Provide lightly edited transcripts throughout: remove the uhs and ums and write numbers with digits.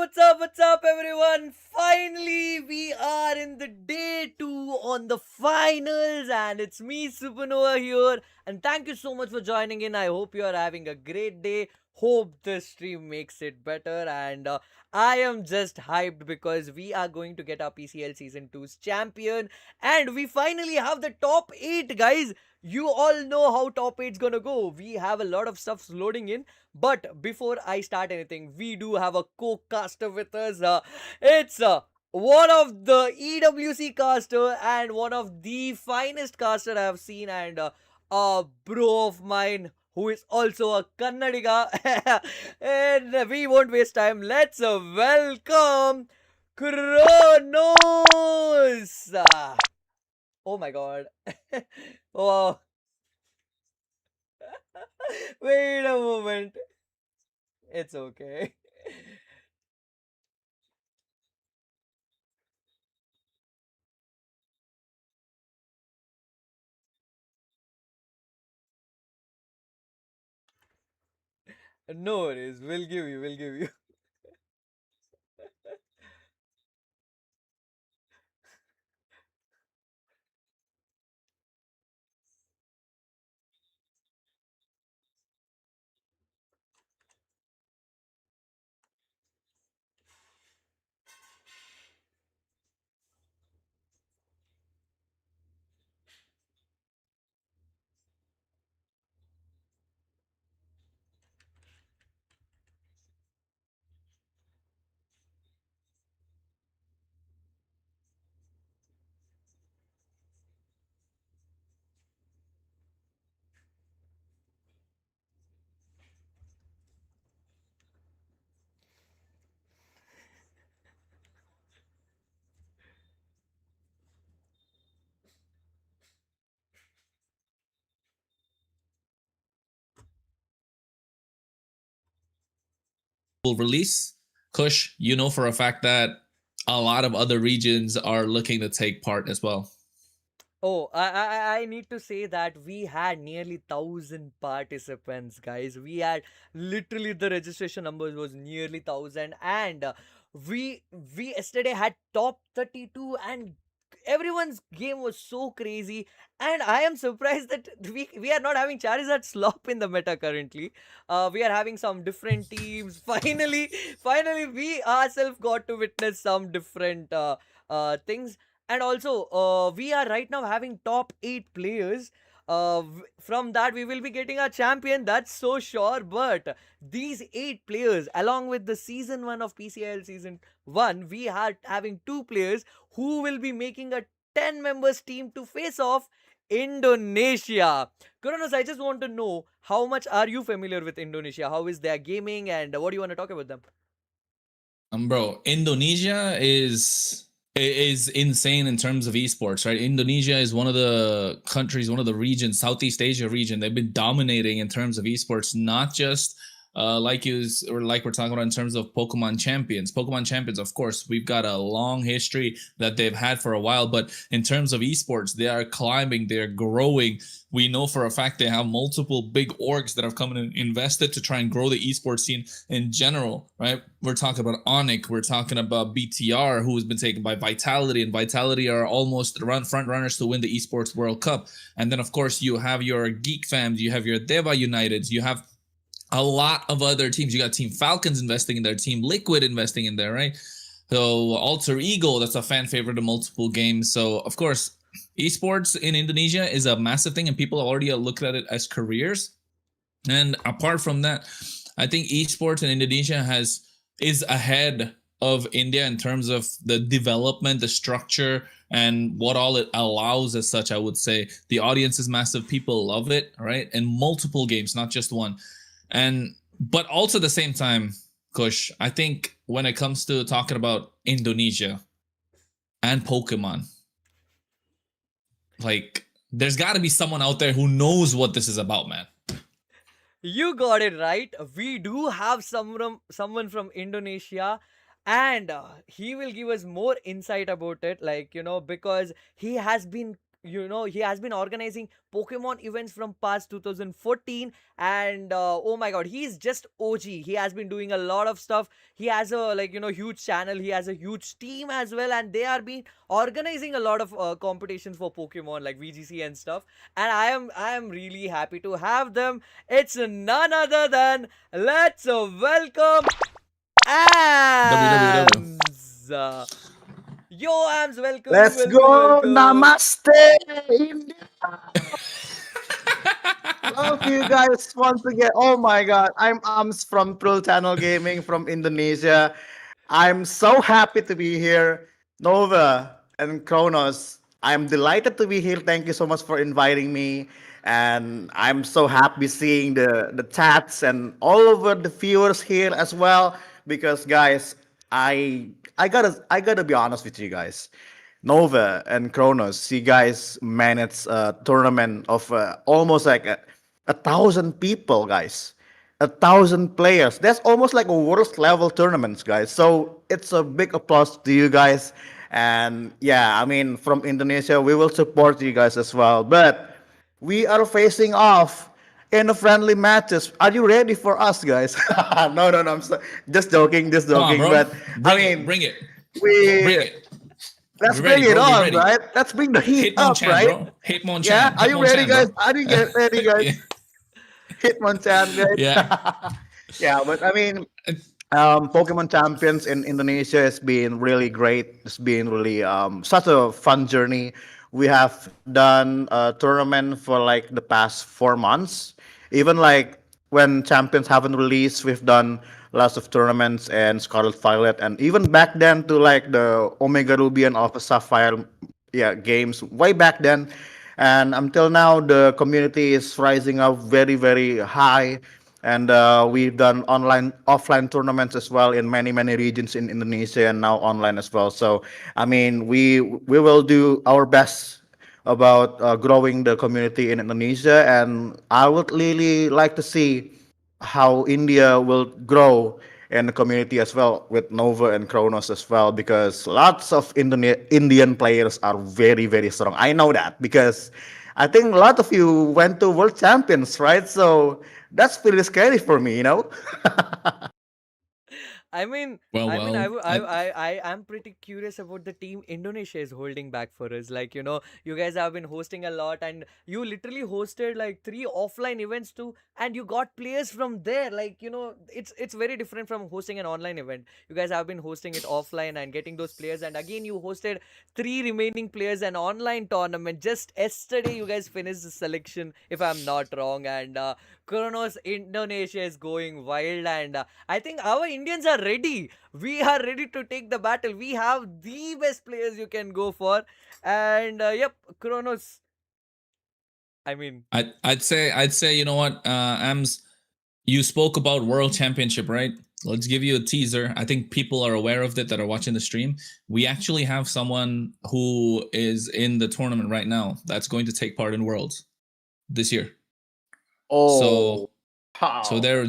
What's up, everyone? Finally, we are in the day 2 on the finals, and it's me, SuperNova, here. And thank you so much for joining in. I hope you are having a great day. Hope the stream makes it better, and I am just hyped because we are going to get our PCL Season Two's champion, and we finally have the top 8, guys. You all know how top 8's gonna go. We have a lot of stuff loading in, but before I start anything, we do have a co-caster with us. It's one of the EWC caster and one of the finest caster I have seen, and a bro of mine who is also a Kannadiga. And we won't waste time. Let's welcome Kronos. Oh my god. Oh, wait a moment. It's okay. No worries. We'll give you. We'll give you. Will release, Kush, you know for a fact that a lot of other regions are looking to take part as well. Oh, I need to say that we had nearly 1,000 participants, guys. We had literally the registration numbers was nearly 1,000, and we yesterday had top 32, and everyone's game was so crazy. And I am surprised that we are not having Charizard slop in the meta currently. We are having some different teams. Finally, we ourselves got to witness some different things. And also, we are right now having top 8 players. From that, we will be getting a champion, that's so sure. But these 8 players, along with the season 1 of PCL season 1, we are having 2 players who will be making a 10 members team to face off Indonesia. Kronos, I just want to know, how much are you familiar with Indonesia? How is their gaming, and what do you want to talk about them? Bro, Indonesia is insane in terms of esports, right? Indonesia is one of the countries, one of the regions, Southeast Asia region. They've been dominating in terms of esports, not just like we're talking about in terms of Pokemon Champions. Pokemon Champions, of course, we've got a long history that they've had for a while, but in terms of esports, they are climbing, they're growing. We know for a fact they have multiple big orgs that have come in and invested to try and grow the esports scene in general, right? We're talking about Onyx, we're talking about BTR, who has been taken by Vitality, and Vitality are almost front runners to win the esports World Cup. And then, of course, you have your Geek Fams, you have your Deva Uniteds, you have a lot of other teams. You got Team Falcons investing in their team, Liquid investing in there, right? So Alter Ego, that's a fan favorite of multiple games. So of course, esports in Indonesia is a massive thing, and people already look at it as careers. And apart from that, I think esports in Indonesia is ahead of India in terms of the development, the structure, and what all it allows as such. I would say the audience is massive. People love it, right? And multiple games, not just one. And but also at the same time, Kush, I think when it comes to talking about Indonesia and Pokemon, like there's got to be someone out there who knows what this is about, man. You got it right. We do have someone from Indonesia, and he will give us more insight about it. Like, because he has been he has been organizing Pokemon events from past 2014. And oh my god, he's just OG. He has been doing a lot of stuff. He has a huge channel. He has a huge team as well, and they are been organizing a lot of competitions for Pokemon like VGC and stuff. And I am really happy to have them. It's none other than, let's welcome www. Ams. Yo, Ams, welcome, Let's welcome, go. welcome. Namaste, India. Love you guys once again. Oh my God. I'm Ams from Channel Gaming from Indonesia. I'm so happy to be here. Nova and Kronos, I'm delighted to be here. Thank you so much for inviting me. And I'm so happy seeing the chats and all over the viewers here as well. Because guys, I gotta be honest with you guys. Nova and Kronos, you guys manage a tournament of almost like a thousand people, guys. 1,000 players. That's almost like a world level tournaments, guys. So it's a big applause to you guys. And yeah, I mean, from Indonesia, we will support you guys as well. But we are facing off in a friendly matches. Are you ready for us, guys? No. Just joking, just Come on, joking. bro. But Bring I mean, it. Bring it. we Bring it. let's We're bring ready, it bro. We're on, ready. right? Let's bring the heat up, Hitmonchan, right? bro. Hitmonchan. Yeah, are you ready, Hitmonchan, guys? bro. Are you ready, guys? Hitmonchan, guys. Yeah. Yeah, but I mean, Pokemon Champions in Indonesia has been really great. It's been really such a fun journey. We have done a tournament for like the past 4 months. Even like when Champions haven't released, we've done lots of tournaments and Scarlet Violet, and even back then to like the Omega Ruby and Alpha Sapphire, yeah, games way back then. And until now, the community is rising up very, very high. And we've done online, offline tournaments as well in many, many regions in Indonesia, and now online as well. So, I mean, we will do our best about growing the community in Indonesia, and I would really like to see how India will grow in the community as well with Nova and Kronos as well, because lots of Indian players are very, very strong. I know that because I think a lot of you went to World Champions, right? So that's pretty scary for me, you know? I mean, I, Well, w- I am pretty curious about the team Indonesia is holding back for us. Like, you guys have been hosting a lot, and you literally hosted like three offline events too, and you got players from there. Like, it's very different from hosting an online event. You guys have been hosting it offline and getting those players, and again, you hosted three remaining players an online tournament. Just yesterday, you guys finished the selection, if I'm not wrong, and Kronos Indonesia is going wild, and I think our Indians are ready. We are ready to take the battle. We have the best players you can go for. And yep, Kronos. I mean, I'd say, you know what, Ams, you spoke about World Championship, right? Let's give you a teaser. I think people are aware of it that are watching the stream. We actually have someone who is in the tournament right now that's going to take part in Worlds this year. Oh, So they're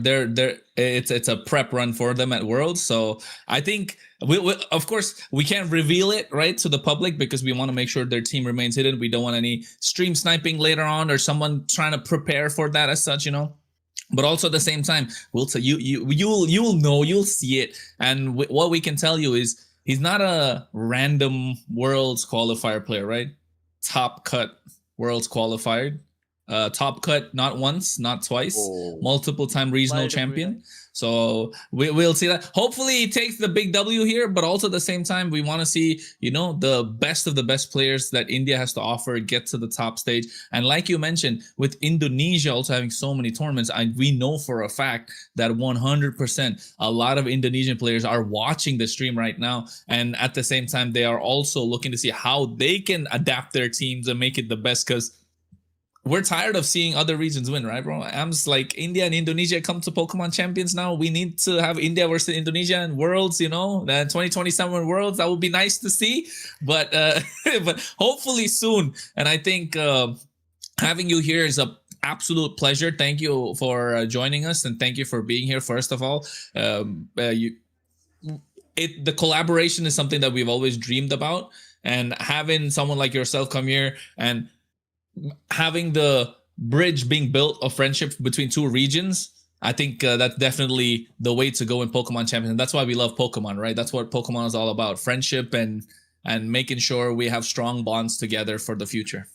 it's a prep run for them at Worlds. So I think we of course we can't reveal it right to the public because we want to make sure their team remains hidden. We don't want any stream sniping later on or someone trying to prepare for that as such, But also at the same time, we'll tell you'll know, you'll see it, and what we can tell you is he's not a random Worlds qualifier player, right? Top cut Worlds qualified. Top cut not once, not twice, multiple time regional champion. So we'll see that. Hopefully he takes the big W here, but also at the same time we want to see the best of the best players that India has to offer get to the top stage. And like you mentioned, with Indonesia also having so many tournaments, we know for a fact that 100% a lot of Indonesian players are watching the stream right now, and at the same time they are also looking to see how they can adapt their teams and make it the best, because we're tired of seeing other regions win, right, bro? I'm just like, India and Indonesia come to Pokemon Champions now. We need to have India versus Indonesia in Worlds, then 2027 Worlds. That would be nice to see, but but hopefully soon. And I think having you here is a absolute pleasure. Thank you for joining us, and thank you for being here. First of all, the collaboration is something that we've always dreamed about. And having someone like yourself come here and having the bridge being built of friendship between two regions, I think that's definitely the way to go in Pokemon Champions. And that's why we love Pokemon, right? That's what Pokemon is all about. Friendship and making sure we have strong bonds together for the future.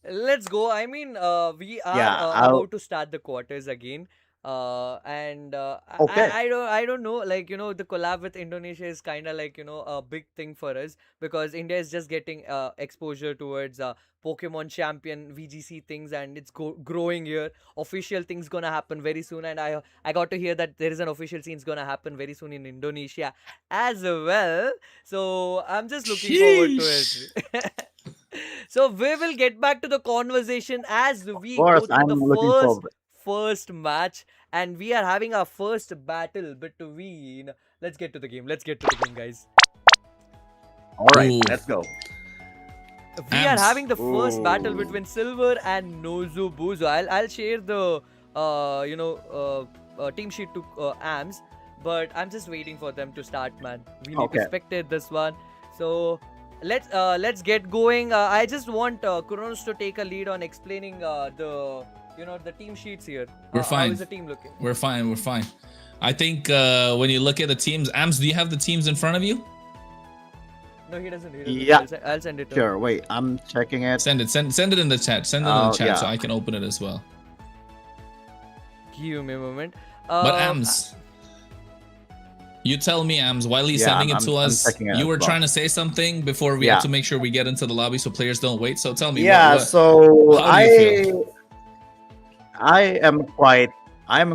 Let's go. I mean, we are Yeah, about to start the quarters again. And Okay. I don't know, like, the collab with Indonesia is kind of like, a big thing for us, because India is just getting exposure towards Pokemon Champion VGC things, and it's growing here. Official things gonna happen very soon, and I got to hear that there is an official scene's gonna happen very soon in Indonesia as well. So I'm just looking forward to it. So we will get back to the conversation as we go course, through I'm the looking forward. first match, and we are having our first battle between. Let's get to the game. Let's get to the game, guys. All right, Ooh. let's go. We are Ams. having the first battle Ooh. between Silver and Nozo Bozo. I'll share the team sheet to Ams, but I'm just waiting for them to start, man. We need to Okay. spectate this one. So let's get going. I just want Kronos to take a lead on explaining the team sheets here. We're How fine. is the team looking? We're fine. I think when you look at the teams, Ams, do you have the teams in front of you? No, he doesn't. Yeah. I'll send it to him. Sure. Wait, I'm checking it. Send it in the chat. Send it in Oh, the chat yeah. so I can open it as well. Give me a moment. But Ams, you tell me, Ams, while he's Yeah, sending it to I'm us, checking it you as were well. trying to say something before we Yeah. have to make sure we get into the lobby so players don't wait. So tell me, Yeah. what, So how do you feel? I am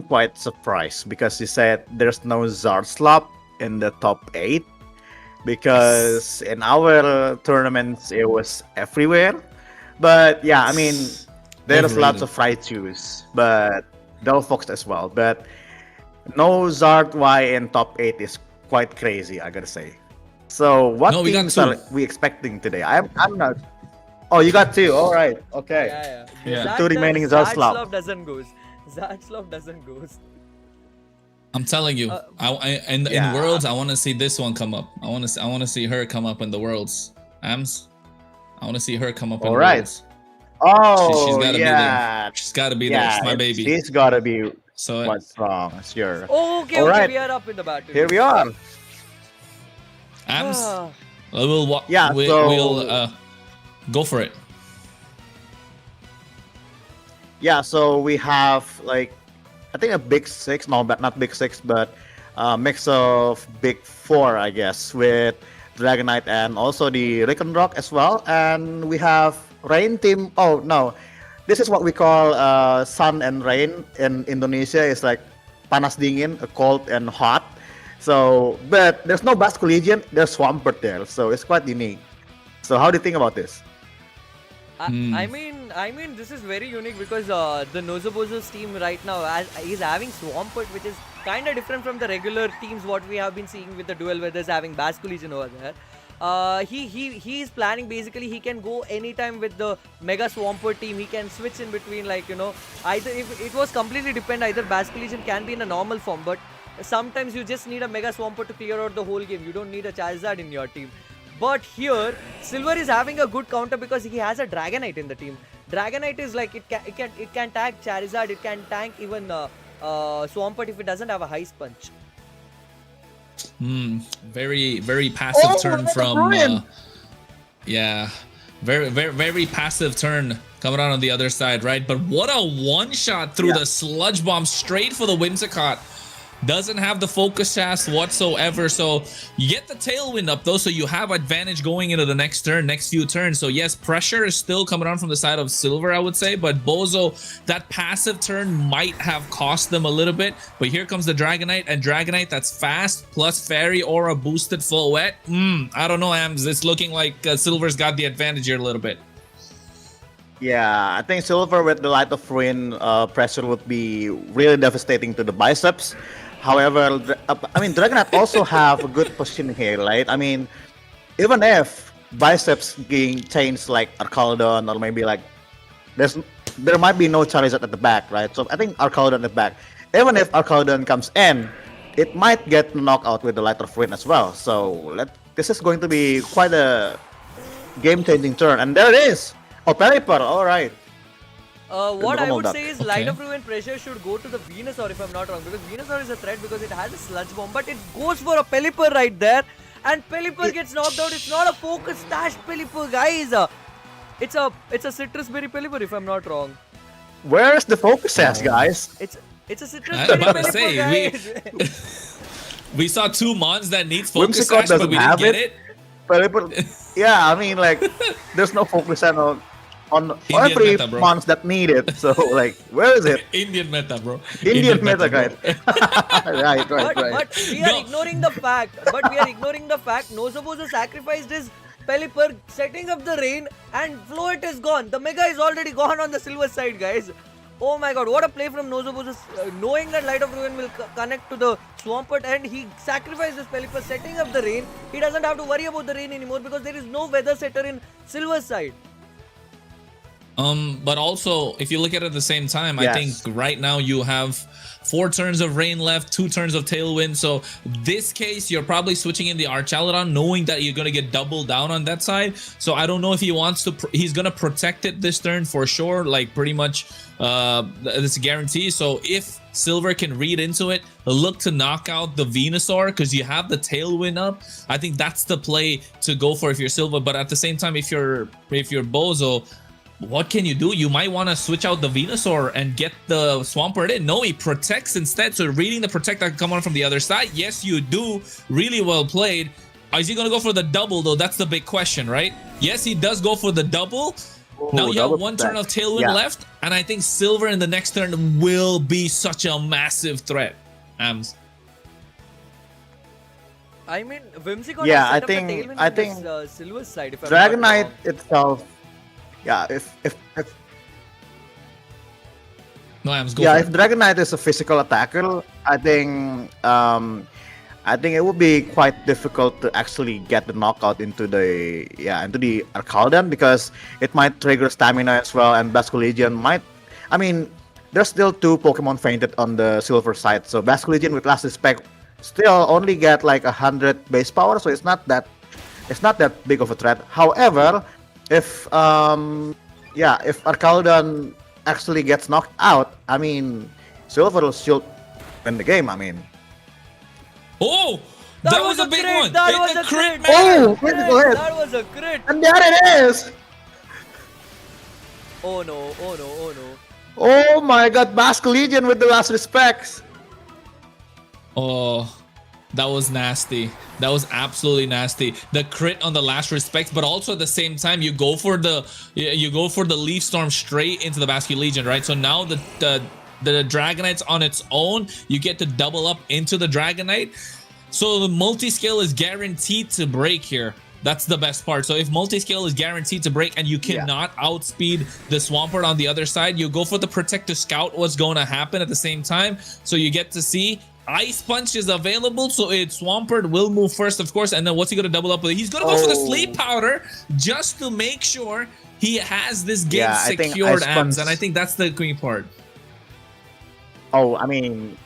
quite surprised because you said there's no Zarslop in the top 8, because in our tournaments it was everywhere. But yeah, I mean, there's lots Overrated. of Raichus, but Delphox as well. But no Zard Y in top 8 is quite crazy, I gotta say. So what No, we got teams two. are we expecting today? I'm not. Oh, you got 2. All right. Okay. Yeah. Yeah. Two remaining Zarslop. Zarslop doesn't goes. Zarslop doesn't goes. I'm telling you, in Yeah. Worlds, I want to see this one come up. I want to see her come up in the Worlds. Ams, I want to see her come up in All the right. Worlds. Oh, She's gotta be there. yeah. She's got to be there. Yeah, It's my baby. She's gotta be So quite strong, sure. Okay, All okay, right. we are up in the battle. Here we are. Ams, Ah, we'll Yeah, so- we'll go for it. Yeah, so we have like I think a big 6, no, but not big 6, but a mix of big 4, I guess, with Dragonite and also the Rock as well. And we have Rain Team. Oh no, this is what we call sun and rain in Indonesia. It's like panas dingin, cold and hot. So, but there's no Basque Legion. There's Swampert there, so it's quite unique. So, how do you think about this? I mean, this is very unique because the Nozobozo's team right now is having Swampert, which is kind of different from the regular teams what we have been seeing with the dual weathers having Basque Legion over there. He is planning, basically he can go anytime with the Mega Swampert team. He can switch in between, like, either if it was completely depend, either Basque Legion can be in a normal form, but sometimes you just need a Mega Swampert to clear out the whole game. You don't need a Charizard in your team. But here, Silver is having a good counter because he has a Dragonite in the team. Dragonite is like it can tank Charizard, it can tank even Swampert if it doesn't have a high punch. Very passive Oh, turn that's from Brian. yeah, very passive turn coming out on the other side, right? But what a one shot through Yeah. the sludge bomb straight for the Whimsicott. Doesn't have the focus shafts whatsoever, so you get the tailwind up though, so you have advantage going into the next few turns. So yes, pressure is still coming on from the side of Silver, I would say, but Bozo, that passive turn might have cost them a little bit. But here comes the Dragonite, and Dragonite that's fast plus Fairy Aura boosted full wet. I don't know, Ams. It's looking like Silver's got the advantage here a little bit. Yeah, I think Silver with the Light of Ruin pressure would be really devastating to the biceps. However, I mean, Dragonite also have a good position here, right? I mean, even if biceps being changed like Arcaldon or maybe like there might be no Charizard at the back, right? So I think Arcaldon at the back. Even if Arcaldon comes in, it might get knocked out with the Light of Ruin as well. So this is going to be quite a game-changing turn. And there it is. Oh, Pelipper. All right. What I normal would duck. say is Okay. Light of Ruin pressure should go to the Venusaur if I'm not wrong, because Venusaur is a threat because it has a Sludge Bomb, but it goes for a Pelipper right there, and Pelipper gets knocked out. It's not a focus stash Pelipper, guys. It's a Citrus Berry Pelipper if I'm not wrong. Where is the focus sash, guys? It's a Citrus I was Berry about to Pelipper, say, guys. We saw 2 mons that needs focus Whimsicott sash, but doesn't we didn't have get it. it. Pelipper. Yeah, I mean, like, there's no focus sash on Indian every meta, bro. months that need it. So, like, where is it? Indian meta, bro. Indian meta, bro. guys. right. But we are No. ignoring the fact. But we are ignoring the fact. Nozobozo sacrificed his Pelipper, setting up the rain, and Floet is gone. The Mega is already gone on the silver side, guys. Oh my god, what a play from Nozobozo, knowing that Light of Ruin will connect to the Swampert, and he sacrificed his Pelipper, setting up the rain. He doesn't have to worry about the rain anymore because there is no weather setter in silver side. But also, if you look at it at the same time, I Yes. think right now you have 4 turns of rain left, 2 turns of tailwind. So this case, you're probably switching in the Archaludon, knowing that you're gonna get doubled down on that side. So I don't know if he wants to. He's gonna protect it this turn for sure, like pretty much. It's a guarantee. So if Silver can read into it, look to knock out the Venusaur because you have the tailwind up. I think that's the play to go for if you're Silver. But at the same time, if you're Bozo, what can you do? You might want to switch out the Venusaur and get the Swampert in. No, he protects instead. So reading the protect that can come on from the other side. Yes, you do. Really well played. Is he going to go for the double, though? That's the big question, right? Yes, he does go for the double. Now you have double 1 turn of protect. tailwind Yeah. left. And I think Silver in the next turn will be such a massive threat. Ams. I mean, Whimsicott Yeah, has set I up think- the tailwind I on think his, silver side. If I'm not Dragonite wrong. itself. Yeah, if No, Ams, go yeah, for if it. Dragonite is a physical attacker, I think it would be quite difficult to actually get the knockout into the Archaludon because it might trigger stamina as well, and Basculegion might. I mean, there's still 2 Pokemon fainted on the silver side, so Basculegion with Last Respect still only get like 100 base power, so it's not that big of a threat. However, if Archaludon actually gets knocked out, I mean, Silver will still win the game. I mean, Oh! That was a big crit, one! That In was the a crit crit. manner. Oh, critical hit. That was a crit. and there it is. Oh no, oh no, oh no. Oh my God, Basculegion with the Last Respects. Oh, that was nasty. That was absolutely nasty. The crit on the Last Respects, but also at the same time, you go for the Leaf Storm straight into the Basculegion, right? So now the Dragonite's on its own. You get to double up into the Dragonite. So the multi-scale is guaranteed to break here. That's the best part. So if multi-scale is guaranteed to break and you cannot outspeed the Swampert on the other side, you go for the Protect to scout what's going to happen at the same time. So you get to see Ice Punch is available, so Swampert will move first, of course. And then what's he going to double up with? He's going to go for the Sleep Powder just to make sure he has this game Yeah, I think secured, Ice Ams. Punch- And I think that's the key part. Oh, I mean,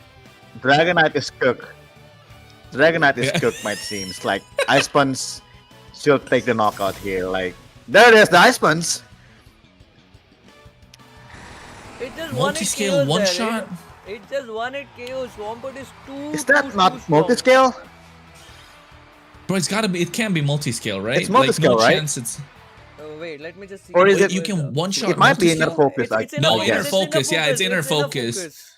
Dragonite is cooked. Dragonite is Yeah. cooked, might seem. It's like Ice Punch should take the knockout here. Like, there it is, the Ice Punch. It just Multi-scale won one it shot. It just won it KO. Swampert is too. Is that too not strong. multi-scale? Bro, it's got to be. It can be multi-scale, right? It's multi-scale, like, no right? chance it's. Wait, let me just see. Or is it- You can one-shot It might be multi-scale? inner focus. No, I inner guess. focus. Yeah, it's inner focus.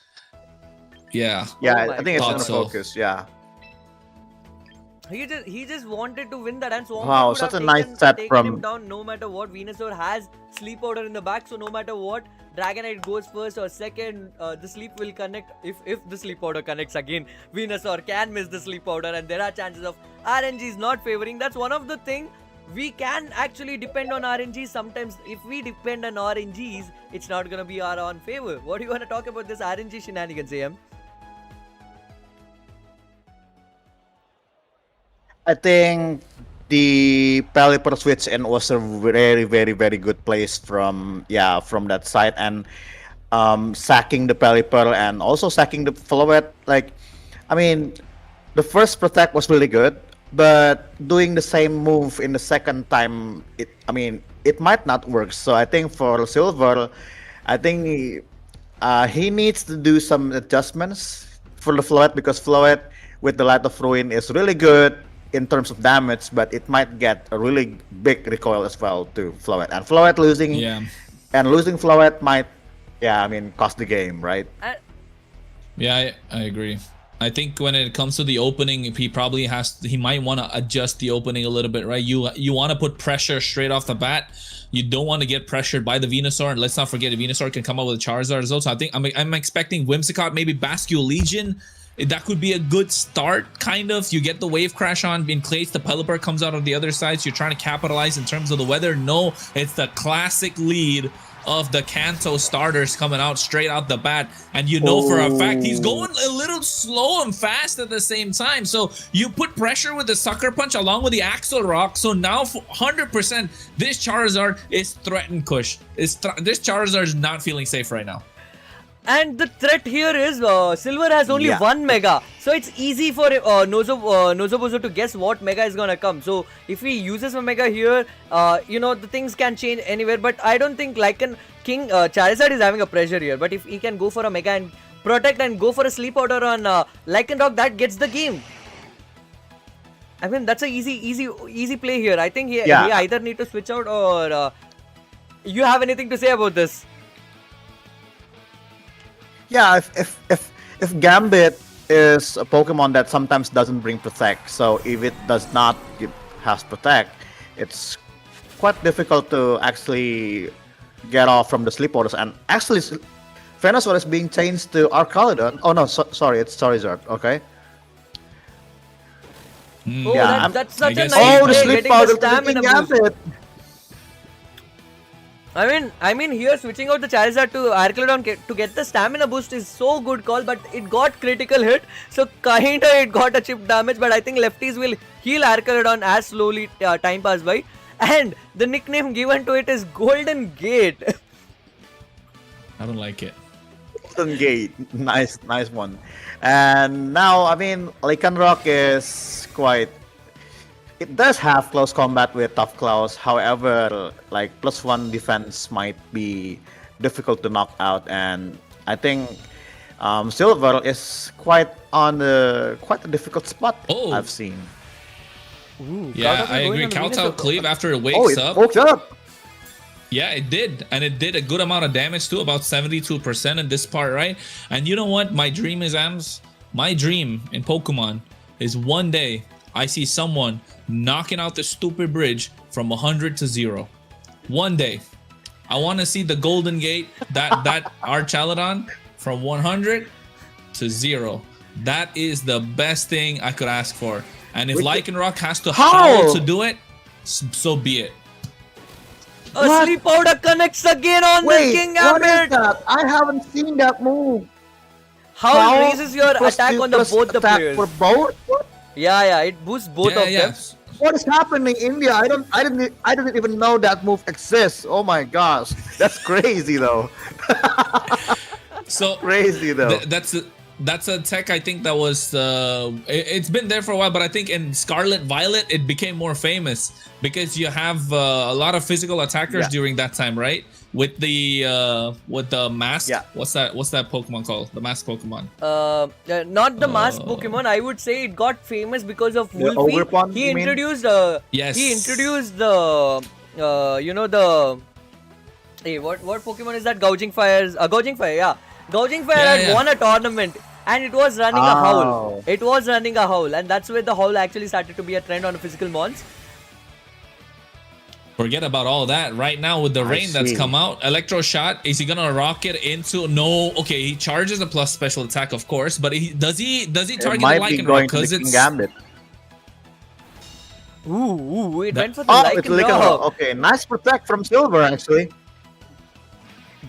Yeah. Yeah, Oh my I think it's God. inner Thought so. focus. Yeah. He just wanted to win that, and Swampert Wow, would such have a nice taken, set taken from- him down no matter what. Venusaur has Sleep Powder in the back, so no matter what, Dragonite goes first or second, the Sleep will connect. If the Sleep Powder connects again, Venusaur can miss the Sleep Powder, and there are chances of RNGs not favoring. That's one of the thing. We can actually depend on RNGs. Sometimes if we depend on RNGs, it's not gonna be our own favor. What do you want to talk about this RNG shenanigans, AM? I think the Pelipper switch in was a very, very, very good place from that side, and sacking the Pelipper and also sacking the Floet. Like, I mean, the first protect was really good. but doing the same move in the second time, it might not work. So I think for Silver, I think he needs to do some adjustments for the Floet, because Floet with the Light of Ruin is really good in terms of damage, but it might get a really big recoil as well to Floet. And Floet losing Floet might, cost the game, right? Yeah, I agree. I think when it comes to the opening, he might want to adjust the opening a little bit, right? You want to put pressure straight off the bat. You don't want to get pressured by the Venusaur, and let's not forget the Venusaur can come out with a Charizard as well. So I think I'm expecting Whimsicott, maybe Bascule Legion. That could be a good start, kind of. You get the Wave Crash on in place, the Pelipper comes out on the other side, so you're trying to capitalize in terms of the weather. No, it's the classic lead of the Kanto starters coming out straight out the bat, and you know for a fact he's going a little slow and fast at the same time. So you put pressure with the Sucker Punch along with the Axle Rock. So now 100% this Charizard is threatened, Kush. This Charizard is not feeling safe right now. And the threat here is Silver has only one Mega, so it's easy for Bozo to guess what Mega is gonna come. So if he uses a Mega here, the things can change anywhere. But I don't think Charizard is having a pressure here. But if he can go for a Mega and protect and go for a Sleep Powder on Lycanroc, that gets the game. I mean, that's a easy play here. I think he either need to switch out or you have anything to say about this? Yeah, if Gambit is a Pokemon that sometimes doesn't bring Protect, so if it does not has Protect, it's quite difficult to actually get off from the Sleep Orders. And actually, Venusaur is being changed to Arcaludon. Oh no, sorry, it's Charizard. Okay. That's such a nice play, the Sleep Powder to Gambit. I mean, here switching out the Charizard to Arcaludon to get the stamina boost is so good call, but it got critical hit, so kinda it got a chip damage. But I think lefties will heal Arcaludon as slowly time pass by, and the nickname given to it is Golden Gate. I don't like it. Golden Gate, nice one. And now, I mean, Lycanroc is quite. It does have close combat with Tough Claws. However, like +1 defense might be difficult to knock out, and I think Silver is quite a difficult spot. I've seen. Ooh, yeah, I agree. Kowtow Cleave after it wakes up. Woke up. Yeah, it did, and it did a good amount of damage too, about 72% in this part, right? And you know what? My dream is, Ams. My dream in Pokemon is one day I see someone knocking out the stupid bridge from 100 to 0. One day. I want to see the Golden Gate, that Archaludon from 100 to 0. That is the best thing I could ask for. And if Lycanroc has to howl to do it, so be it. A Sleep Powder connects again on the King What is Gambit. that? I haven't seen that move. How raises your attack on both the players? For both? Yeah, it boosts both of them. What is happening in India? I didn't even know that move exists. Oh my gosh, that's crazy though. So crazy though. That's a tech I think that was it's been there for a while, but I think in Scarlet Violet it became more famous because you have a lot of physical attackers during that time, right? With the mask. Yeah. What's that Pokemon called? The mask Pokemon. Not the mask Pokemon. I would say it got famous because of Wolfie. He introduced He introduced the hey, what Pokemon is that? Gouging Fire, yeah. Gouging Fire had won a tournament and it was running a howl. It was running a howl, and that's where the howl actually started to be a trend on the physical mons. Forget about all that. Right now with the rain that's come out, Electro Shot, is he gonna rock it into? No. Okay, he charges a plus special attack, of course, but does he target the Lycanroc because it's Gambit? Ooh, it went for the Lycanroc. Okay, nice protect from Silver actually.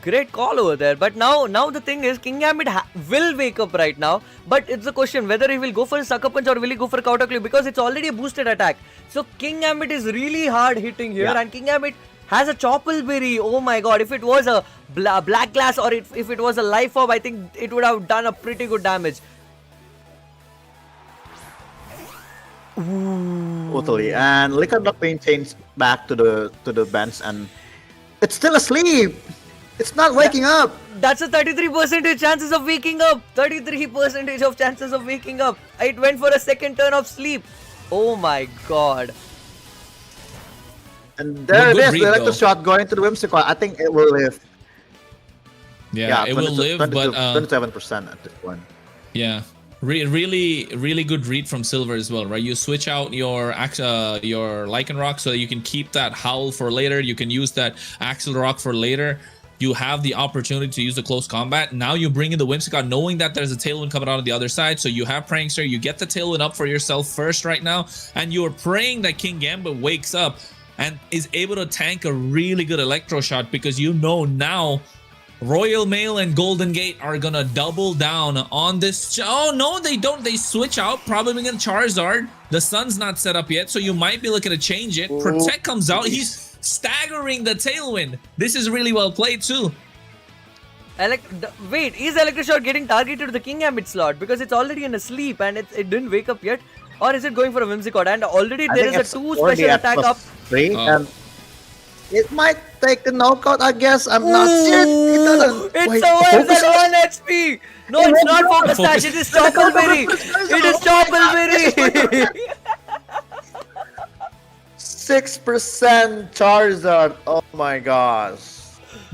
Great call over there. But now the thing is, King Gambit will wake up right now. But it's a question whether he will go for a Sucker Punch or will he go for a Kowtow Clip, because it's already a boosted attack. So King Gambit is really hard hitting here, and King Gambit has a Choppleberry. Oh my god, if it was a Black Glass or if it was a Life Orb, I think it would have done a pretty good damage. Totally. And Liquor Duck being changed back to the bench, and it's still asleep. It's not waking up. That's a 33% chances of waking up. 33% of chances of waking up. It went for a second turn of sleep. Oh my god. And there it Good is. read, The electro though. shot going to the Whimsicott. I think it will live. Yeah, it will live, but 27% at this point. yeah, really good read from Silver as well, right? You switch out your Lycanroc so that you can keep that Howl for later. You can use that Axel Rock for later. You have the opportunity to use the close combat. Now you bring in the Whimsicott knowing that there's a Tailwind coming out on the other side. So you have Prankster. You get the Tailwind up for yourself first right now. And you're praying that King Gambit wakes up and is able to tank a really good Electro Shot, because you know now Royal Mail and Golden Gate are gonna double down on this. Oh no, they don't. They switch out, probably gonna Charizard. The sun's not set up yet, so you might be looking to change it. Protect comes out. He's staggering the Tailwind. This is really well played too. Wait, is Electric Shot getting targeted to the King Gambit slot because it's already in a sleep and it didn't wake up yet? Or is it going for a Whimsicott? And already there is a 2 special attack up. 3, and it might take the knockout, I guess. I'm not sure. It doesn't. It Wait, survives focus at on- 1 HP! No, it's not Focus Dash, it is Choppleberry! It is Choppleberry! 6% Charizard. Oh my gosh.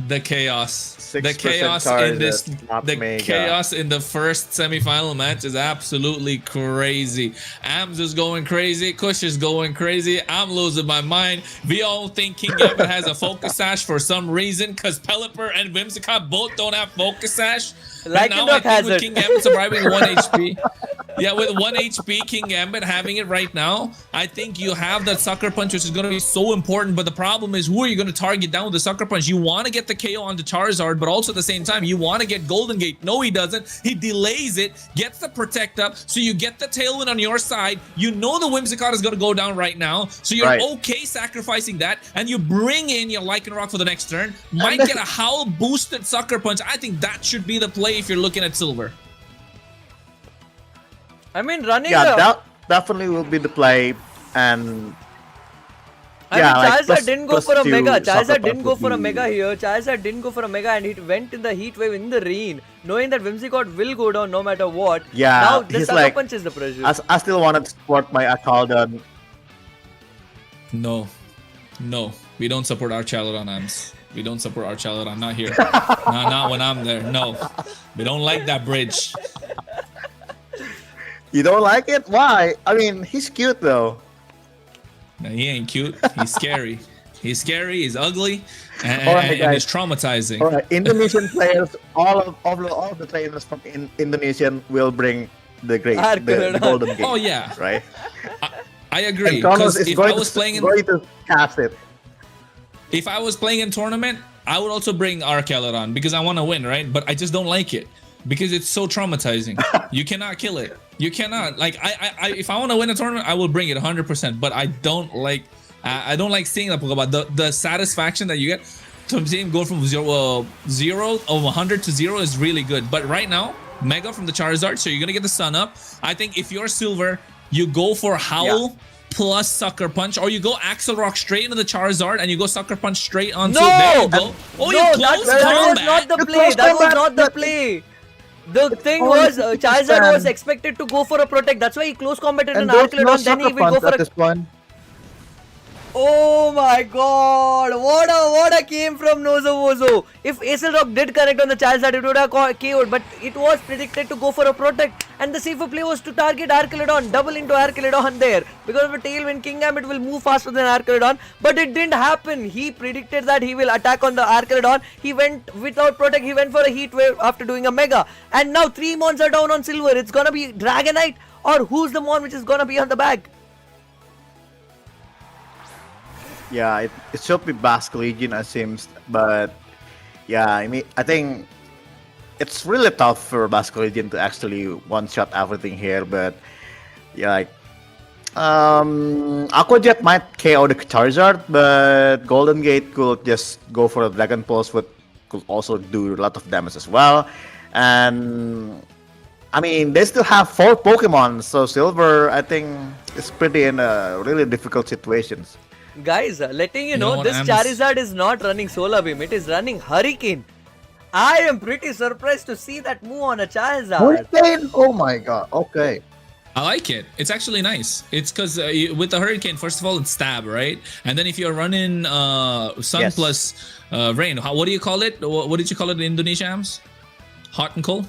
The chaos. The 6% chaos in this, Charizard, the Mega. chaos in the first semi-final match is absolutely crazy. Ams is going crazy. Kush is going crazy. I'm losing my mind. We all think King Gambit has a Focus Sash for some reason, because Pelipper and Whimsicott both don't have Focus Sash. Right now, I Lycanroc think has with it. King Gambit surviving 1 HP. Yeah, with 1 HP, King Gambit having it right now, I think you have that Sucker Punch, which is going to be so important. But the problem is, who are you going to target down with the Sucker Punch? You want to get the KO onto Charizard, but also at the same time, you want to get Golden Gate. No, he doesn't. He delays it, gets the Protect up, so you get the Tailwind on your side. You know the Whimsicott is going to go down right now, so you're okay sacrificing that, and you bring in your Lycanroc for the next turn. Might get a Howl boosted Sucker Punch. I think that should be the play if you're looking at Silver. I mean, running Yeah, that definitely will be the play. And I yeah, mean, like Charizard didn't go for a +2 mega. Sucker Charizard didn't Punch go would for a be- mega here. Charizard didn't go for a mega, and it went in the heat wave in the rain, knowing that Whimsicott will go down no matter what. Yeah, Now the he's Sucker like- Punch is the pressure. I still wanted to support my Akaldon. No, we don't support our Chaladon, Ams. We don't support our Chaladon. Not here. Not when I'm there. No, we don't like that bridge. You don't like it? Why? I mean, he's cute though. No, he ain't cute. He's scary. He's scary. He's ugly, and, Alright, and guys. it's traumatizing. All right, Indonesian players, all of the trainers from Indonesian will bring the Arcanine. golden gate. Oh yeah, Right. I agree. And Kronos Because is if going I was to, playing in, going to cast it. if I was playing in tournament, I would also bring Archaladon because I want to win, right? But I just don't like it because it's so traumatizing. You cannot kill it. You cannot. Like I if I want to win a tournament, I will bring it 100%. But I don't like seeing that Pokemon. The satisfaction that you get from seeing go from 0 of 100 to 0 is really good. But right now, Mega from the Charizard, so you're gonna get the Sun up. I think if you're Silver, you go for Howl. Yeah. Plus Sucker Punch, or you go Axel Rock straight into the Charizard and you go Sucker Punch straight onto. No! There you go. Oh, you No, close that was not combat. the You play. close That was combat, not the but- play. The thing only was, Charizard 50%. was expected to go for a Protect. That's why he close combated an And there's no Archaladon. Then he sucker will go punch for at a. this point. Oh my god! What a came from Bozo. If Acer Rock did connect on the Charizard, it would have KO'd, but it was predicted to go for a Protect, and the safer play was to target Archaladon, double into Archaladon there. Because of a Tailwind, King Gambit will move faster than Archaladon, but it didn't happen. He predicted that he will attack on the Archaladon. He went without Protect, he went for a Heat Wave after doing a Mega. And now 3 Mons are down on Silver. It's gonna be Dragonite, or who's the Mon which is gonna be on the back? Yeah, it should be Basque Legion, it seems. But yeah, I mean, I think it's really tough for Basque Legion to actually one-shot everything here. But yeah, like Aqua Jet might KO the Charizard, but Golden Gate could just go for a Dragon Pulse, which could also do a lot of damage as well. And I mean, they still have 4 Pokemon, so Silver, I think, is pretty in a really difficult situations. Guys, letting you You know know, what, this Ams? Charizard is not running Solar Beam, it is running Hurricane. I am pretty surprised to see that move on a Charizard. Hurricane? Oh my god. Okay. I like it. It's actually nice. It's because with the Hurricane, first of all, it's stab, right? And then if you're running Sun Yes. plus Rain, what do you call it? What did you call it in Indonesia, Ams? Hot and cold?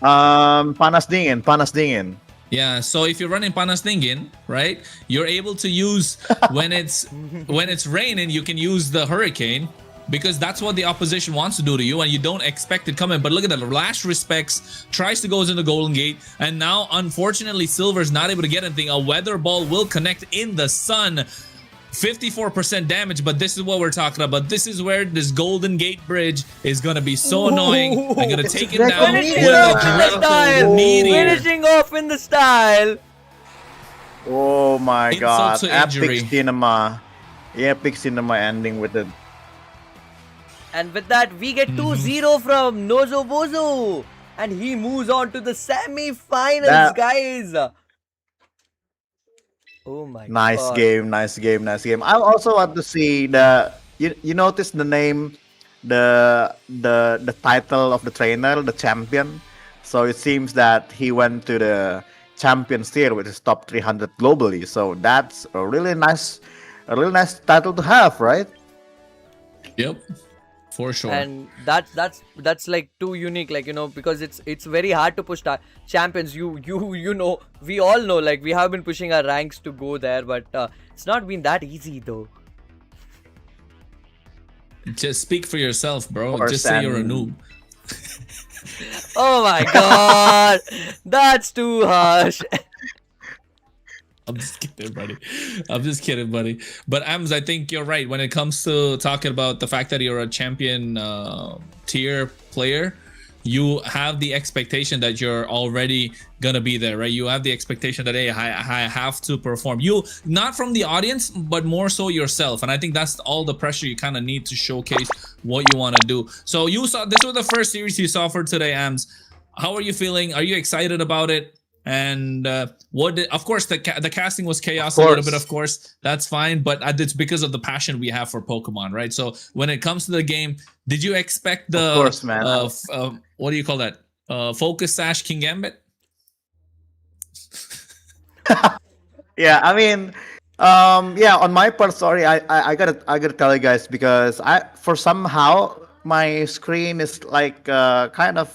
Panas dingin. Yeah, so if you're running Panas Dingin, right, you're able to use when it's raining, you can use the Hurricane because that's what the opposition wants to do to you, and you don't expect it coming. But look at that, Last Respects tries to go into the Golden Gate, and now unfortunately Silver's not able to get anything. A Weather Ball will connect in the sun. 54% damage, but this is what we're talking about. This is where this Golden Gate Bridge is gonna be so annoying. I'm gonna take him down with Finishing a off in the direct style. meteor. Finishing off in the style. Oh my Insult god. to Epic injury. cinema. Epic cinema ending with it. And with that, we get 2-0 from Nozo Bozo. And he moves on to the semi-finals, That- guys. Oh my Nice god. game. I also want to see you notice the name, the title of the trainer, the champion. So it seems that he went to the Champions tier, which is top 300 globally. So that's a really nice title to have, right? Yep, for sure. And that's like too unique, like, you know, because it's very hard to push champions. You know, we all know, like, we have been pushing our ranks to go there, but it's not been that easy though. Just speak for yourself, bro. Or Just say you're a Sam. noob. Oh my god, that's too harsh. I'm just kidding, buddy. But Ams, I think you're right when it comes to talking about the fact that you're a champion tier player. You have the expectation that you're already gonna be there, right? You have the expectation that, hey, I have to perform. You, not from the audience, but more so yourself. And I think that's all the pressure you kind of need to showcase what you want to do. So you saw, this was the first series you saw for today, Ams. How are you feeling? Are you excited about it? And of course, the casting was chaos a little bit, of course. That's fine, but it's because of the passion we have for Pokemon, right? So when it comes to the game, did you expect the, Of course, man. what do you call that? Focus Sash King Gambit? Yeah, I mean, yeah. On my part, sorry, I gotta tell you guys because for somehow my screen is like kind of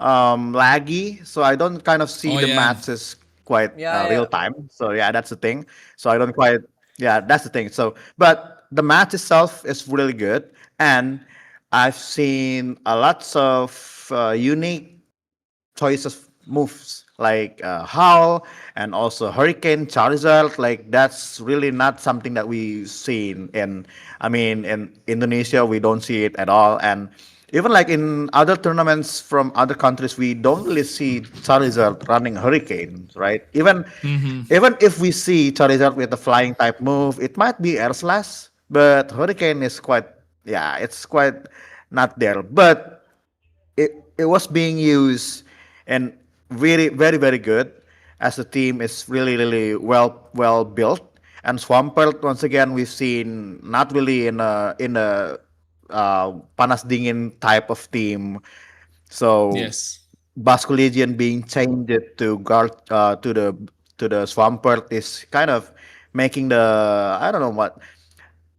laggy, so I don't kind of see the matches quite Yeah, real time. So yeah, that's the thing. So I don't quite, yeah, that's the thing. So but the match itself is really good, and I've seen a lots of unique choices moves like Howl and also Hurricane Charizard. Like that's really not something that we seen in, I mean, in Indonesia we don't see it at all. And even like in other tournaments from other countries, we don't really see Charizard running Hurricane, right? Even if we see Charizard with a flying type move, it might be Air Slash, but Hurricane is quite, yeah, it's quite not there. But it was being used and very good, as the team is really well built. And Swampert, once again, we've seen not really in a panas dingin type of team. So Yes. Basculegion being changed to guard to the Swampert is kind of making the, I don't know what,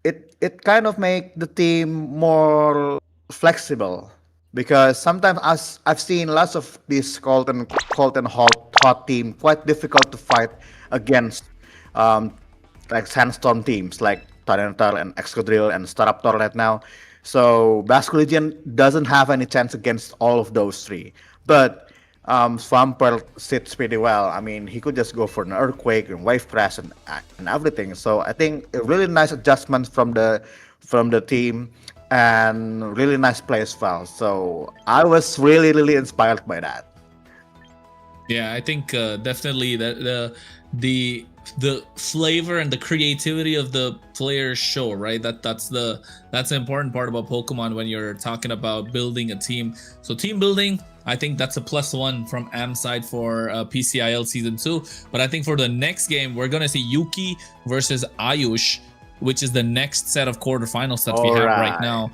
it kind of make the team more flexible, because sometimes as I've seen lots of these Colton hot team quite difficult to fight against, like Sandstorm teams like Tyranitar and Excadrill and Staraptor right now. So Basculegion doesn't have any chance against all of those three. But Swampert sits pretty well. I mean, he could just go for an Earthquake and Wave Crash and everything. So I think a really nice adjustment from the team and really nice play as well. So I was really inspired by that. Yeah, I think definitely the flavor and the creativity of the players show, right? That's the important part about Pokemon when you're talking about building a team. So team building, I think that's a +1 from Am's side for PCIL Season 2. But I think for the next game, we're going to see Yuki versus Ayush, which is the next set of quarterfinals that we have right now.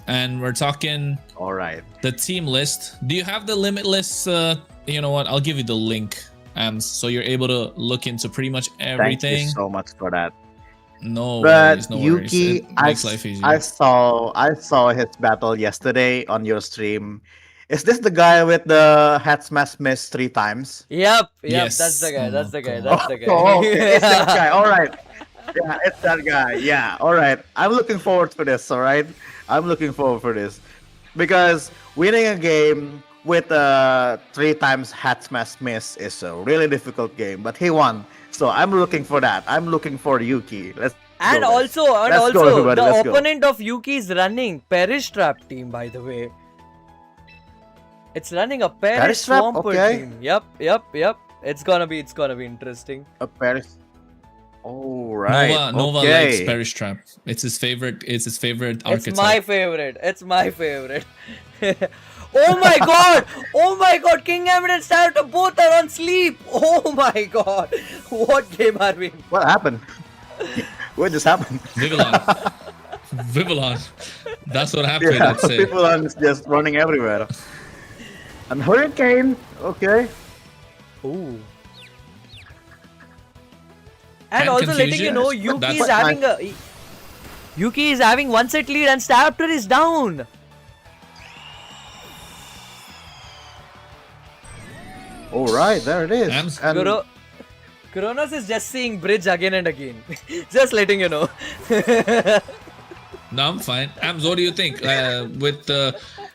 And we're talking the team list. Do you have the Limitless? You know what? I'll give you the link, Ams, so you're able to look into pretty much everything. Thank you so much for that. No But worries, no Yuki, worries. It makes life easier. I saw his battle yesterday on your stream. Is this the guy with the head smash miss 3 times? Yep, Yes. that's the guy, Oh, that's the guy, God. that's the guy. Oh, okay. It's that guy. All right. Yeah, it's that guy. Yeah. All right. I'm looking forward to this. All right. I'm looking forward for this because winning a game with 3 times hat smash miss is a really difficult game, but he won. So I'm looking for that. I'm looking for Yuki. Let's And go, guys. also, Let's go, everybody. the Let's go. opponent of Yuki is running Perish Trap team, by the way. It's running a Perish Perish Trap? Swampert Okay. team. Yep. It's gonna be interesting. A Paris. All right. Nova okay. likes Perish Trap. It's his favorite. It's his favorite archetype. It's my favorite. Oh my god! Oh my god! King Gambit and Starter both are on sleep! Oh my god! What game are we in? What happened? What just happened? Vivillon. Vivillon. That's what happened, Yeah, I'd say. people are just running everywhere. And Hurricane. Okay. Ooh. And And also letting you confusion. know, Yuki That's is having Yuki is having 1 set lead and Starter is down. All right, there it is. Ams? And Kronos is just seeing bridge again and again. Just letting you know. No, I'm fine. Ams, what do you think? With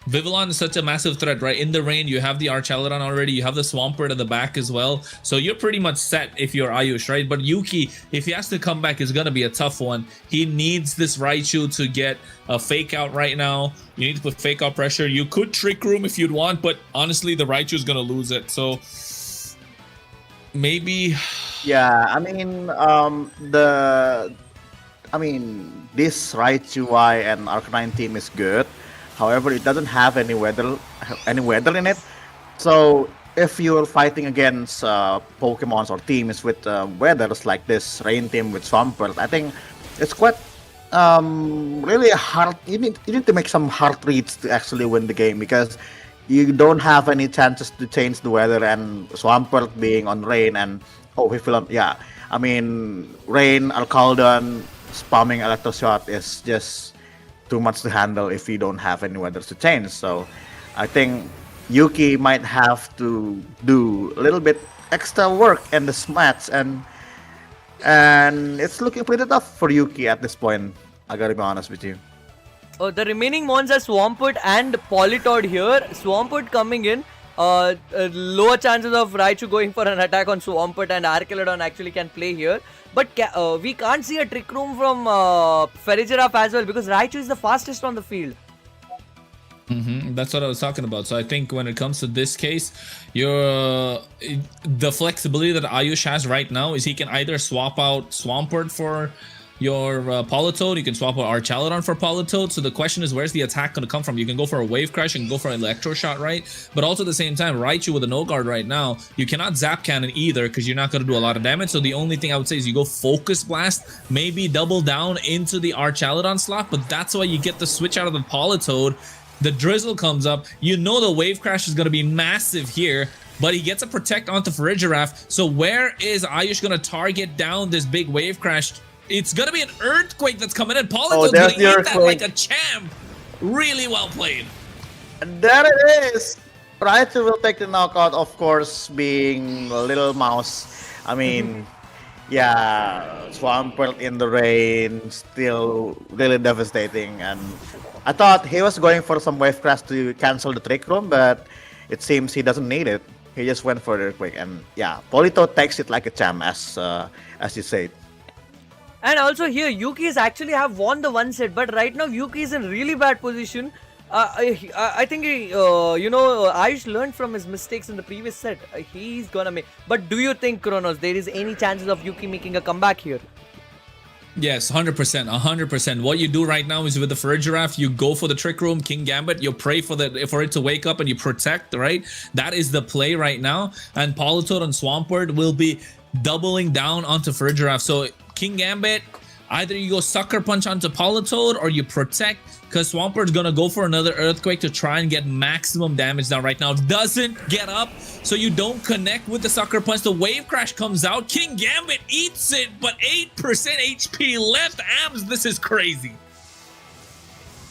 Vivillon is such a massive threat, right? In the rain, you have the Archaladon already. You have the Swampert at the back as well. So you're pretty much set if you're Ayush, right? But Yuki, if he has to come back, is going to be a tough one. He needs this Raichu to get a fake out right now. You need to put fake out pressure. You could Trick Room if you'd want, but honestly, the Raichu is going to lose it. So maybe... yeah, I mean, this Raichu Y and Arcanine team is good. However, it doesn't have any weather in it. So if you're fighting against Pokemons or teams with weathers like this rain team with Swampert, I think it's quite really hard. You need to make some hard reads to actually win the game because you don't have any chances to change the weather, and Swampert being on rain and yeah. I mean, rain, Arcaldon, spamming Electroshot is just too much to handle if you don't have any weather to change. So I think Yuki might have to do a little bit extra work in this match, and it's looking pretty tough for Yuki at this point. I gotta be honest with you. Oh, the remaining mons are Swampert and Politoed here. Swampert coming in. Lower chances of Raichu going for an attack on Swampert, and Archaladon actually can play here. But we can't see a Trick Room from Ferigiraf as well because Raichu is the fastest on the field. That's what I was talking about. So I think when it comes to this case, the flexibility that Ayush has right now is he can either swap out Swampert for your Politoed, you can swap out Archaladon for Politoed. So the question is, where's the attack going to come from? You can go for a Wave Crash and go for an Electro Shot, right? But also at the same time, Raichu with a No Guard right now, you cannot Zap Cannon either because you're not going to do a lot of damage. So the only thing I would say is you go Focus Blast, maybe double down into the Archaladon slot, but that's why you get the switch out of the Politoed. The Drizzle comes up. You know the Wave Crash is going to be massive here, but he gets a Protect onto Farigiraf. So where is Ayush going to target down this big Wave Crash? It's going to be an Earthquake that's coming in. Politoed's going to eat that like a champ. Really well played. And there it is. Raichu will take the knockout, of course, being Little Mouse. I mean, yeah, Swampert in the rain, still really devastating. And I thought he was going for some Wave Crash to cancel the Trick Room, but it seems he doesn't need it. He just went for the Earthquake. And yeah, Politoed takes it like a champ, as you said. And also here, Yuki is actually have won the 1 set, but right now Yuki is in really bad position. I think Ayush learned from his mistakes in the previous set. He's gonna make. But do you think, Kronos, there is any chances of Yuki making a comeback here? Yes, 100%, 100%. What you do right now is with the Farigiraf, you go for the Trick Room, King Gambit, you pray for it to wake up and you protect, right? That is the play right now. And Politoed and Swampert will be doubling down onto Farigiraf. So King Gambit, either you go Sucker Punch onto Politoed or you protect, because Swampert's gonna go for another Earthquake to try and get maximum damage down right now. Doesn't get up, so you don't connect with the Sucker Punch. The Wave Crash comes out. King Gambit eats it, but 8% HP left. Ams, this is crazy.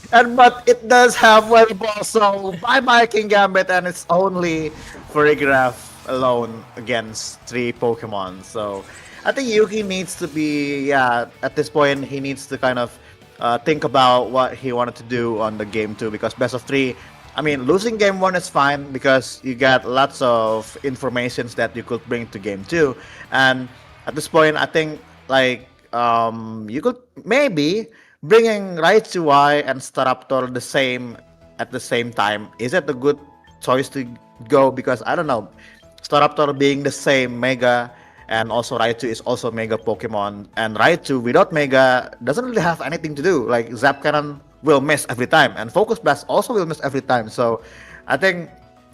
But it does have Weather so bye-bye King Gambit, and it's only Farigiraf alone against 3 Pokemon. So I think Yuki needs to be, at this point, he needs to kind of think about what he wanted to do on the game 2, because best of 3, I mean, losing game 1 is fine because you got lots of informations that you could bring to game 2. And at this point, I think, like, you could maybe bringing Raichu Y and Staraptor at the same time. Is it a good choice to go? Because I don't know, Staraptor being the same Mega, and also Raichu is also Mega Pokemon, and Raichu without Mega doesn't really have anything to do. Like Zap Cannon will miss every time, and Focus Blast also will miss every time. So I think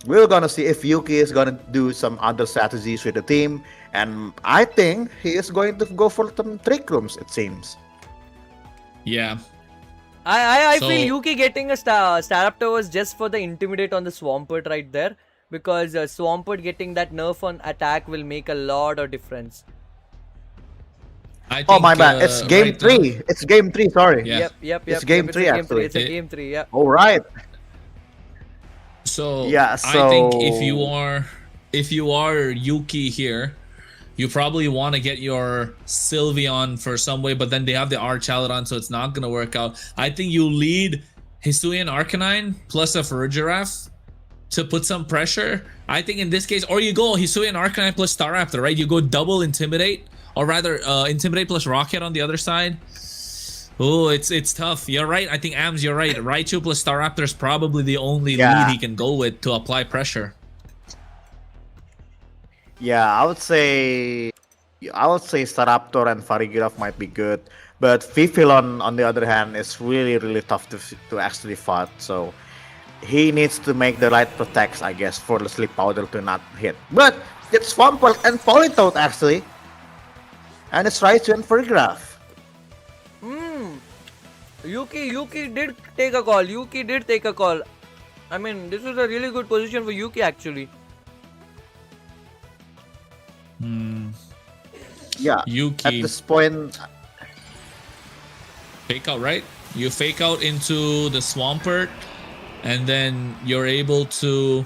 we're gonna see if Yuki is gonna do some other strategies with the team, and I think he is going to go for some Trick Rooms, it seems. Yeah. I feel Yuki getting a Staraptor was just for the Intimidate on the Swampert right there. Because Swampert getting that nerf on attack will make a lot of difference. I think, oh my bad, it's game right 3. now, It's game 3, sorry. Yeah. Yep. It's game 3 actually. It's a game 3, yeah. Alright. So Yeah, I think if you are Yuki here, you probably want to get your Sylveon for some way, but then they have the Archaludon, so it's not gonna work out. I think you lead Hisuian Arcanine plus a Farigiraf to put some pressure. I think in this case, or you go Hisuian Arcanine plus Staraptor, right? You go double Intimidate, or rather Intimidate plus Rocket on the other side. Oh, it's tough. You're right. I think Ams, you're right. Raichu plus Staraptor is probably the only lead he can go with to apply pressure. Yeah, I would say Staraptor and Farigiraf might be good, but Vivillon on the other hand is really tough to actually fight. So he needs to make the right protects, I guess, for the Sleep Powder to not hit. But it's Swampert and Politoed actually, and it's Raichu and Farigiraf. Yuki did take a call. I mean, this is a really good position for Yuki actually. Yeah, Yuki. At this point, Fake out, right? You fake out into the Swampert, and then you're able to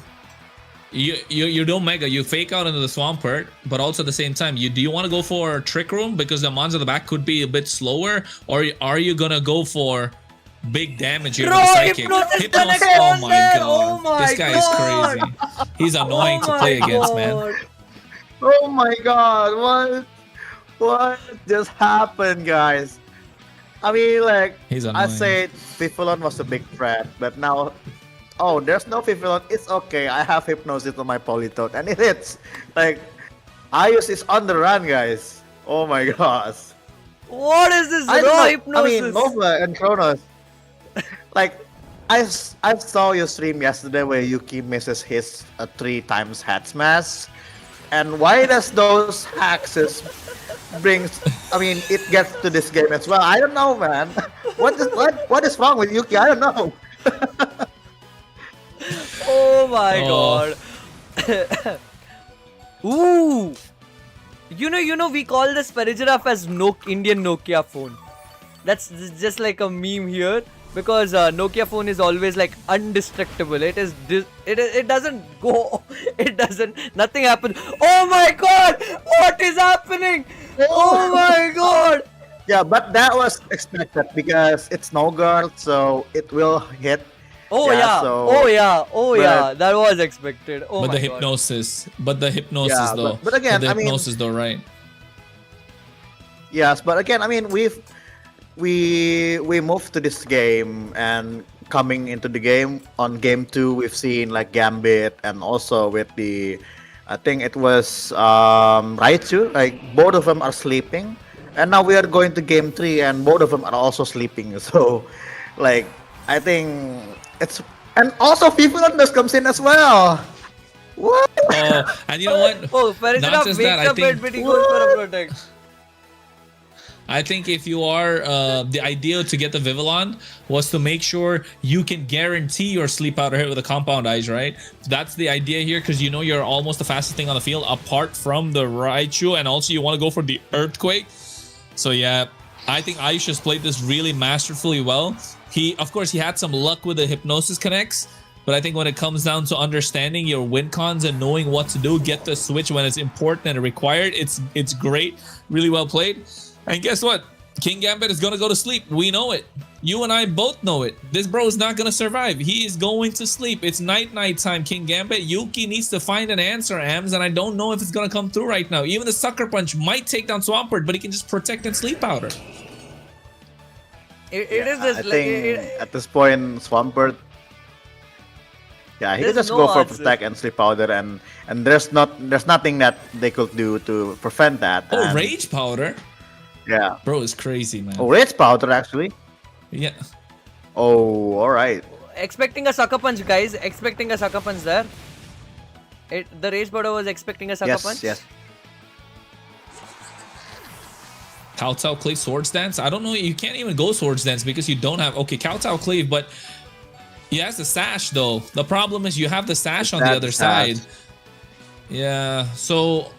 you don't Mega, you fake out into the Swampert, but also at the same time, do you want to go for Trick Room because the mons at the back could be a bit slower, or are you gonna go for big damage here with the Psychic? Hypnos, oh my god, this guy is crazy. He's annoying to play against, man. oh my god, what just happened, guys? I mean, like, I said Vivillon was a big threat, but now, oh, there's no Vivillon. It's okay. I have Hypnosis on my Politoed, and it hits. Like, Ayush is on the run, guys. Oh my gosh. What is this raw Hypnosis? I mean, Nova and Kronos. Like, I saw your stream yesterday where Yuki misses his 3 times head smash. And why does those hacks brings? I mean, it gets to this game as well. I don't know, man. What is wrong with Yuki? I don't know. Oh my god. Ooh. You know, we call this Farigiraf as Indian Nokia phone. That's just like a meme here. Because Nokia phone is always like indestructible. It doesn't go. Nothing happens. Oh my god! What is happening? Oh my god! Yeah, but that was expected because it's no guard, so it will hit. Oh yeah. That was expected. Oh but my the god. hypnosis, Yeah, though. but again, the I mean, hypnosis though, right? Yes, but again, I mean, we moved to this game, and coming into the game on game 2, we've seen like Gambit, and also with I think it was Raichu, like both of them are sleeping, And now we are going to game 3, and both of them are also sleeping. So, like, I think it's and also FIFA just comes in as well. What? Oh, and you know what? Oh, Farisana Not just wakes that, I up and think he goes for a protect. I think if you are the idea to get the Vivillon was to make sure you can guarantee your sleep powder hit with a compound eyes, right? That's the idea here, because you know you're almost the fastest thing on the field apart from the Raichu, and also you want to go for the Earthquake. So yeah, I think Ayush has played this really masterfully well. Of course, he had some luck with the Hypnosis connects, but I think when it comes down to understanding your win cons and knowing what to do, get the switch when it's important and required, it's great. Really well played. And guess what? King Gambit is gonna go to sleep. We know it. You and I both know it. This bro is not gonna survive. He is going to sleep. It's night time, King Gambit. Yuki needs to find an answer, Ams, and I don't know if it's gonna come through right now. Even the Sucker Punch might take down Swampert, but he can just protect and sleep powder. It is I this think at this point, Swampert. Yeah, he could There's just no go for answer. protect and sleep powder, and there's nothing that they could do to prevent that. Oh, and, Rage Powder? Yeah. Bro is crazy, man. Oh, Rage powder actually. Yeah. Oh, all right. expecting a Sucker Punch, guys. Expecting a Sucker Punch there. The Rage Powder was expecting a Sucker Punch. Yes. Kowtow Clave Swords Dance? I don't know. You can't even go Swords Dance because you don't have... Okay, Kowtow Clave, but he has the Sash, though. The problem is you have the Sash on the other side. Yeah, so...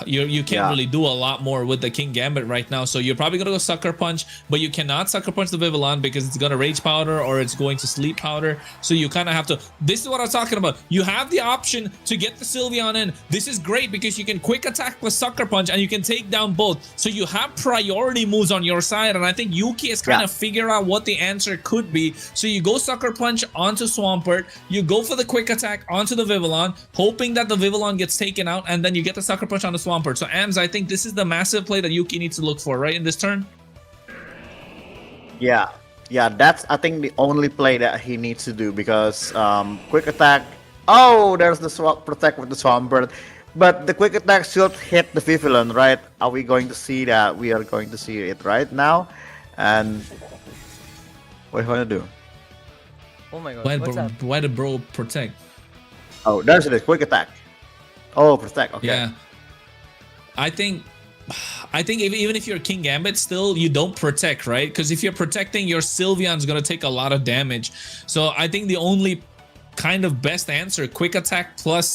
you can't really do a lot more with the King Gambit right now, so you're probably gonna go Sucker Punch, but you cannot Sucker Punch the Vivillon because it's gonna Rage Powder or it's going to Sleep Powder, so you kind of have to... This is what I'm talking about. You have the option to get the Sylveon in. This is great because you can Quick Attack with Sucker Punch and you can take down both, so you have priority moves on your side, and I think Yuki has kind of figured out what the answer could be. So you go Sucker Punch onto Swampert, you go for the Quick Attack onto the Vivillon, hoping that the Vivillon gets taken out, and then you get the Sucker Punch on the Swampert. So Ams, I think this is the massive play that Yuki needs to look for, right, in this turn? Yeah, that's I think the only play that he needs to do, because quick attack. Oh, there's the protect with the Swampert, but the quick attack should hit the Vivillon, right? Are we going to see that? We are going to see it right now, and what are you gonna do? Oh my god. Why the bro protect? Oh, there's the quick attack. Oh, protect. Okay. Yeah. I think even if you're King Gambit, still you don't protect, right? Because if you're protecting, your Sylveon's gonna take a lot of damage. So I think the only kind of best answer, Quick Attack plus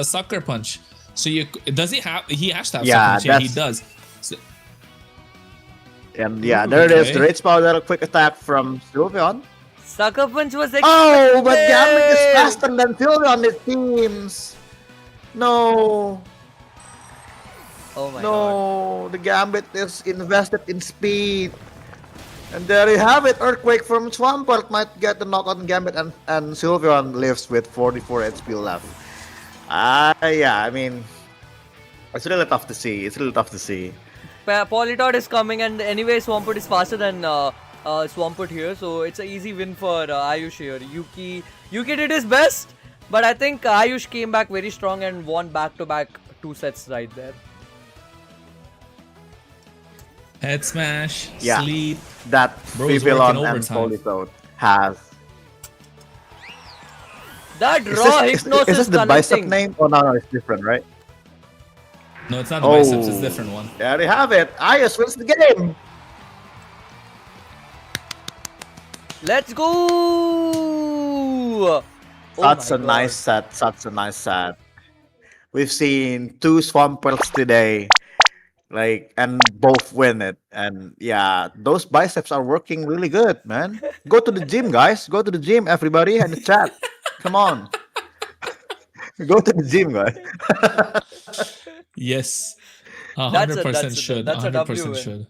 Sucker Punch. So he has to have Sucker Punch. Yeah, he does. So, and yeah, there it is. The Rage Powder Quick Attack from Sylveon. Sucker Punch was expected. Oh, but Gambit is faster than Sylveon, it seems. No. Oh my god. No, the Gambit is invested in speed. And there you have it. Earthquake from Swampert might get the knock on Gambit, and Sylveon lives with 44 HP left. Yeah, I mean, it's really tough to see. Politoed is coming, and anyway, Swampert is faster than Swampert here, so it's an easy win for Ayush here. Yuki did his best, but I think Ayush came back very strong and won back-to-back 2 sets right there. Head smash, Yeah. sleep. That Bro's Vivillon working and overtime. Politoed has. That raw hypnosis Is this the bicep connecting. name? Oh, no, it's different, right? No, it's not the biceps, it's a different one. There you have it. Ayush wins the game. Let's go! Such a nice set. We've seen 2 Swamperts today, and both win it. And yeah, those biceps are working really good, man. Go to the gym, guys. Go to the gym, everybody, in the chat. Come on. Go to the gym, guys. Yes. That's a 100% should. that's a 100% W should.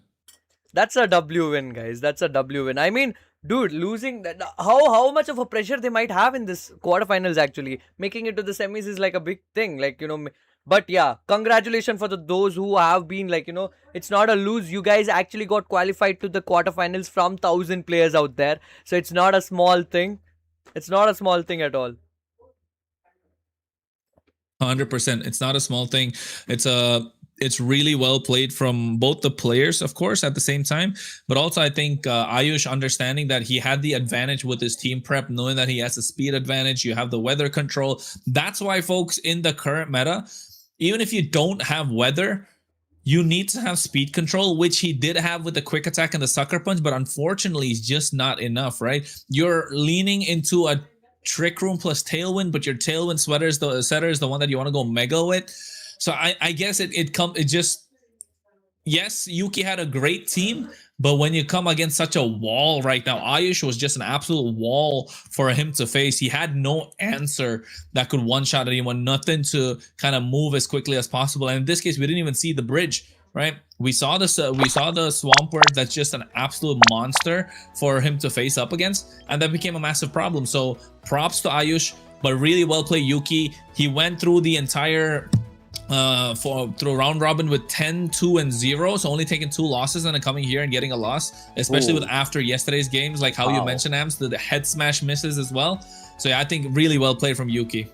That's a W win, guys. That's a W win. I mean, dude, losing that, how much of a pressure they might have in this quarterfinals, actually. Making it to the semis is like a big thing. But yeah, congratulations for those who have been it's not a lose. You guys actually got qualified to the quarterfinals from 1,000 players out there. So it's not a small thing. It's not a small thing at all. 100%. It's not a small thing. it's really well played from both the players, of course, at the same time, but also I think Ayush understanding that he had the advantage with his team prep, knowing that he has a speed advantage, you have the weather control. That's why, folks, in the current meta, even if you don't have weather, you need to have speed control, which he did have with the quick attack and the sucker punch, but unfortunately, it's just not enough, right? You're leaning into a Trick Room plus Tailwind, but your Tailwind setter is the one that you want to go mega with. So I guess it just, yes, Yuki had a great team, but when you come against such a wall right now, Ayush was just an absolute wall for him to face. He had no answer that could one-shot anyone, nothing to kind of move as quickly as possible. And in this case, we didn't even see the bridge, right? We saw the Swampert that's just an absolute monster for him to face up against, and that became a massive problem. So props to Ayush, but really well played Yuki. He went through the entire through round robin with 10, 2, and 0, so only taking 2 losses and then coming here and getting a loss, especially with after yesterday's games, like how you mentioned, Ams, the head smash misses as well. So yeah, I think really well played from Yuki.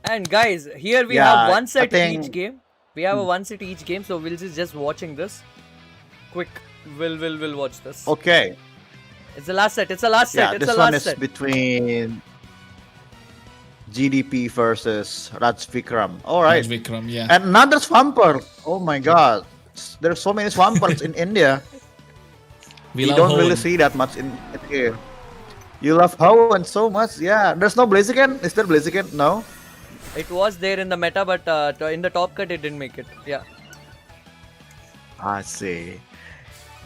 And guys, here we have one set each game. We have a 1 set each game, so we'll just watching this. Quick, we'll watch this. Okay. It's the last set. It's the last set. It's this the one last is set. between GDP versus Rajvikram. All right. Rajvikram, yeah. And another Swampert. Oh my God. There's so many Swamperts in India. We don't really see that much in here. You love Hoenn so much. Yeah. There's no Blaziken? Is there Blaziken? No? It was there in the meta, but in the top cut, it didn't make it. Yeah. I see.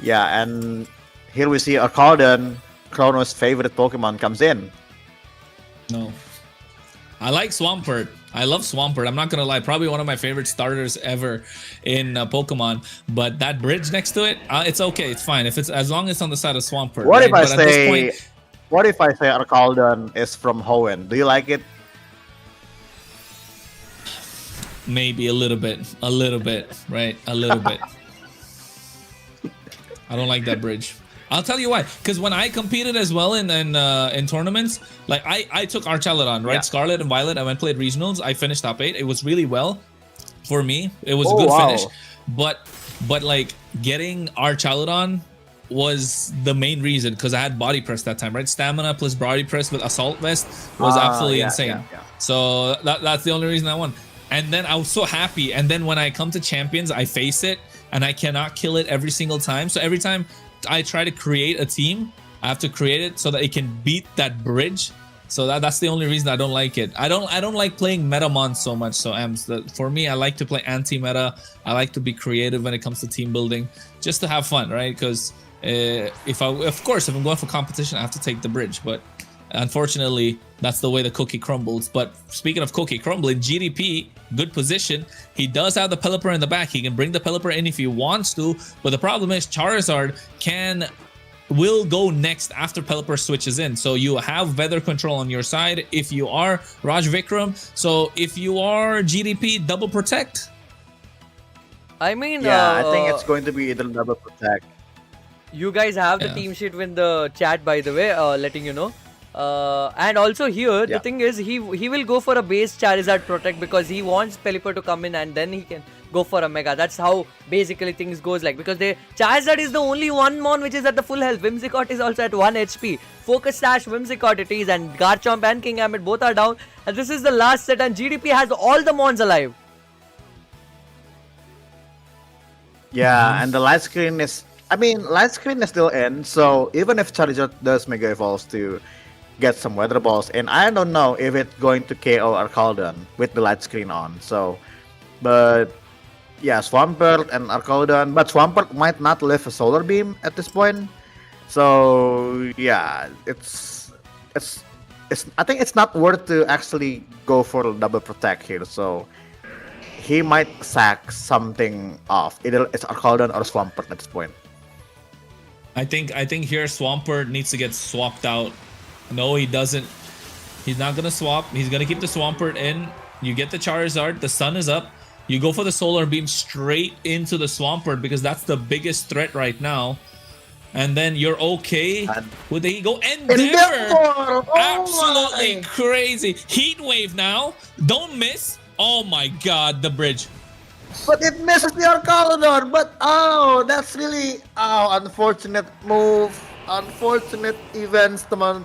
Yeah, and here we see Arcaldon, Kronos' favorite Pokemon, comes in. No. I like Swampert. I love Swampert. I'm not gonna lie, probably one of my favorite starters ever in Pokemon. But that bridge next to it, it's okay. It's fine if it's as long as it's on the side of Swampert. What right? if I say? What if I say Arcaldon is from Hoenn? Do you like it? Maybe a little bit, right? A little bit. I don't like that bridge. I'll tell you why. Because when I competed as well in tournaments, like I took Archaludon, right? Yeah. Scarlet and Violet. I went played regionals. I finished top 8. It was really well for me. It was a good finish. But like getting Archaludon was the main reason because I had body press that time, right? Stamina plus body press with Assault Vest was absolutely insane. Yeah. So that's the only reason I won. And then I was so happy. And then when I come to Champions, I face it and I cannot kill it every single time. So every time I try to create a team, I have to create it so that it can beat that bridge. So that's the only reason I don't like it. I don't like playing Metamon so much. So for me, I like to play anti-meta. I like to be creative when it comes to team building, just to have fun, right? Because if I'm going for competition, I have to take the bridge. But unfortunately, that's the way the cookie crumbles. But speaking of cookie crumbling, GDP, good position. He does have the Pelipper in the back. He can bring the Pelipper in if he wants to. But the problem is Charizard will go next after Pelipper switches in. So you have weather control on your side if you are Rajvikram. So if you are GDP, double protect. I mean, yeah, I think it's going to be the double protect. You guys have the team sheet in the chat, by the way, letting you know. And also here, the thing is, he will go for a base Charizard Protect because he wants Pelipper to come in and then he can go for a Mega. That's how basically things goes like, because Charizard is the only one Mon which is at the full health. Whimsicott is also at 1 HP. Focus Sash, Whimsicott it is, and Garchomp and King Amit both are down. And this is the last set and GDP has all the Mons alive. Yeah, and the light screen is still in, so even if Charizard does Mega Evolves to get some Weather Balls, and I don't know if it's going to KO Arcaldon with the light screen on. So, but yeah, Swampert and Arcaldon, but Swampert might not live a Solar Beam at this point. So yeah, I think it's not worth to actually go for a double protect here. So he might sack something off. Either it's Arcaldon or Swampert at this point. I think here Swampert needs to get swapped out. No, he doesn't. He's not going to swap. He's going to keep the Swampert in. You get the Charizard. The sun is up. You go for the Solar Beam straight into the Swampert because that's the biggest threat right now. And then you're okay with the Go Endeavor. Oh, absolutely crazy. Heat Wave now. Don't miss. Oh my God, the bridge. But it misses the Arcalodon. But oh, that's really unfortunate move. Unfortunate events, teman.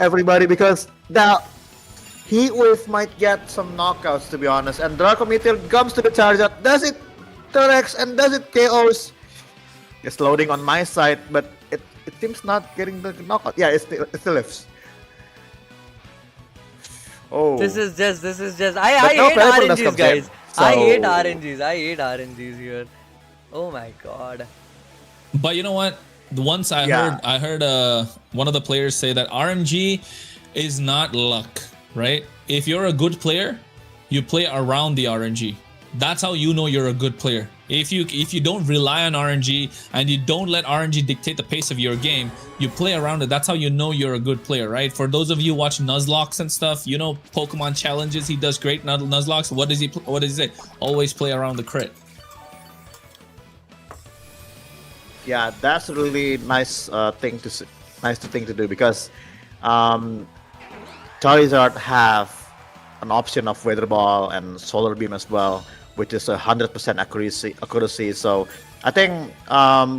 Everybody, because the Heat Wave might get some knockouts, to be honest. And Draco Meteor comes to the charge up. Does it T-Rex and does it KOs? It's loading on my side, but it seems not getting the knockout. Yeah, it still lives. Oh. This is just But I no hate Pelipper does RNGs, comes in, guys. I hate so- RNGs. I hate RNGs here. Oh my god. But you know what? Once I Yeah. heard one of the players say that RNG is not luck, right? If you're a good player, you play around the RNG. That's how you know you're a good player. If you don't rely on RNG and you don't let RNG dictate the pace of your game, you play around it. That's how you know you're a good player, right? For those of you watching Nuzlocke and stuff, you know Pokemon challenges. He does great Nuzlocke. What does he say? Always play around the crit. Yeah, that's a really nice thing to do because Charizard have an option of Weather Ball and Solar Beam as well, which is 100% accuracy. So I think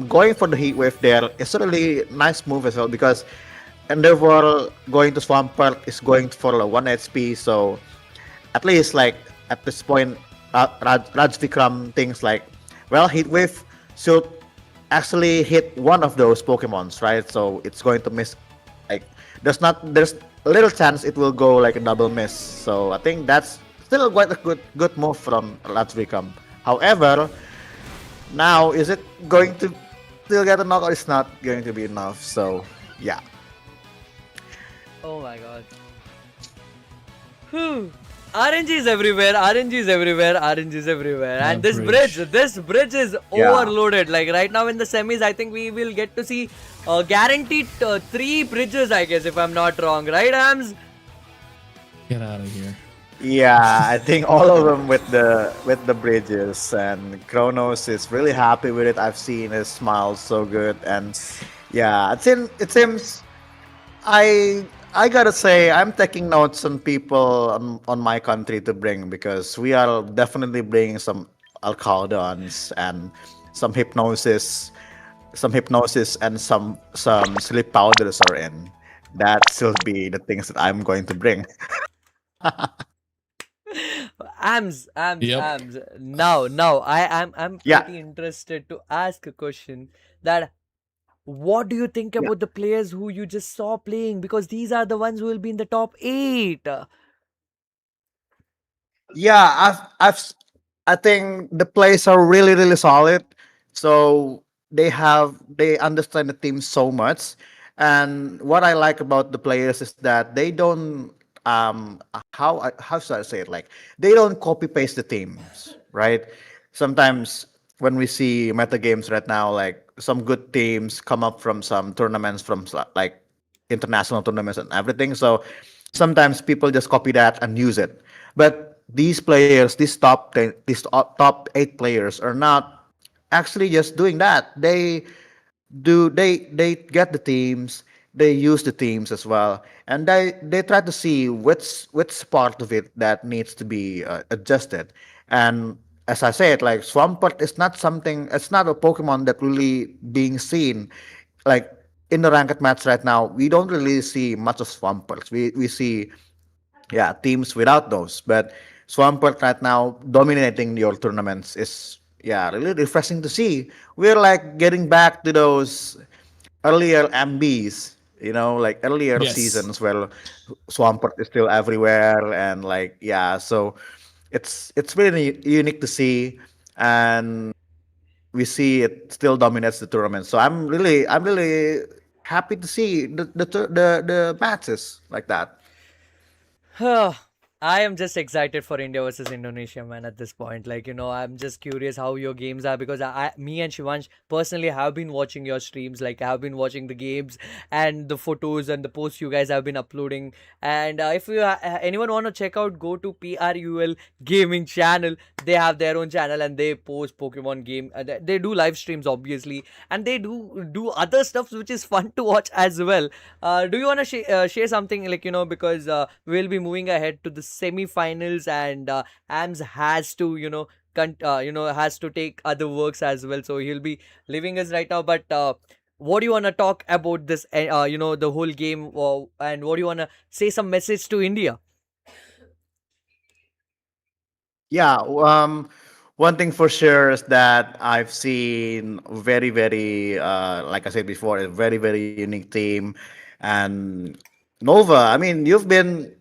going for the Heat Wave there is a really nice move as well because Endeavor going to Swampert is going for a 1 HP. So at least like at this point, Rajvikram thinks like, well, Heat Wave should actually hit one of those Pokemons, right? So it's going to miss. Like there's a little chance it will go like a double miss. So I think that's still quite a good move from Rajvikram. However, now is it going to still get a knockout? It's not going to be enough. So yeah. Oh my god. Whew. RNG is everywhere, RNG is everywhere, RNG is everywhere. And this bridge is Yeah. overloaded. Like right now in the semis, I think we will get to see guaranteed 3 bridges, I guess, if I'm not wrong. Right, Ams? Get out of here. Yeah, I think all of them with the bridges, and Kronos is really happy with it. I've seen his smile so good, and yeah, it seems I gotta say I'm taking notes on people on my country to bring because we are definitely bringing some Alcaldons and some hypnosis, and some sleep powders are in. That will be the things that I'm going to bring. Ams. Yep. Now, I'm Yeah. pretty interested to ask a question that what do you think Yeah. about the players who you just saw playing? Because these are the ones who will be in the top 8. Yeah, I think the plays are really solid. So they understand the team so much, and what I like about the players is that they don't how should I say it, like they don't copy paste the teams, right? Sometimes when we see meta games right now, like some good teams come up from some tournaments from like international tournaments and everything. So sometimes people just copy that and use it. But these players, these top 8 players are not actually just doing that. They get the teams, they use the teams as well, and they try to see which part of it that needs to be adjusted. And as I said, like Swampert is not something. It's not a Pokemon that really being seen like in the ranked match right now. We don't really see much of Swampert. We see teams without those. But Swampert right now dominating your tournaments is really refreshing to see. We're like getting back to those earlier MBs, like earlier Yes. seasons where Swampert is still everywhere and like so it's really unique to see, and we see it still dominates the tournament. So I'm really happy to see the matches like that. I am just excited for India versus Indonesia, man, at this point. Like, I'm just curious how your games are because me and Shivansh personally have been watching your streams. Like, I have been watching the games and the photos and the posts you guys have been uploading. And if you anyone want to check out, go to PRUL Gaming channel. They have their own channel and they post Pokemon game. They do live streams, obviously, and they do other stuff which is fun to watch as well. Do you want to share something like because we'll be moving ahead to the semi-finals and Ams has to has to take other works as well, so he'll be leaving us right now. But what do you want to talk about this, the whole game, and what do you want to say some message to India? Yeah, one thing for sure is that I've seen very, very, like I said before, a very, very unique team. And Nova, I mean, you've been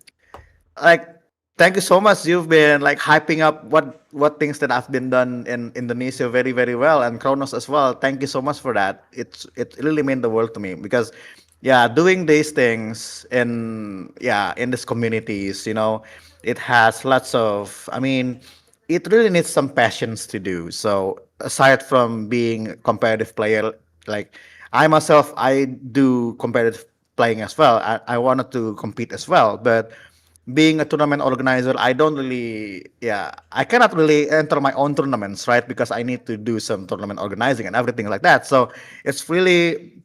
like, thank you so much. You've been like hyping up what things that have been done in Indonesia very, very well, and Kronos as well. Thank you so much for that. It really meant the world to me because, yeah, doing these things in these communities, it has lots of. I mean, it really needs some passions to do. So aside from being a competitive player, like I myself, I do competitive playing as well. I wanted to compete as well, but being a tournament organizer, I don't really, yeah, I cannot really enter my own tournaments, right? Because I need to do some tournament organizing and everything like that. So it's really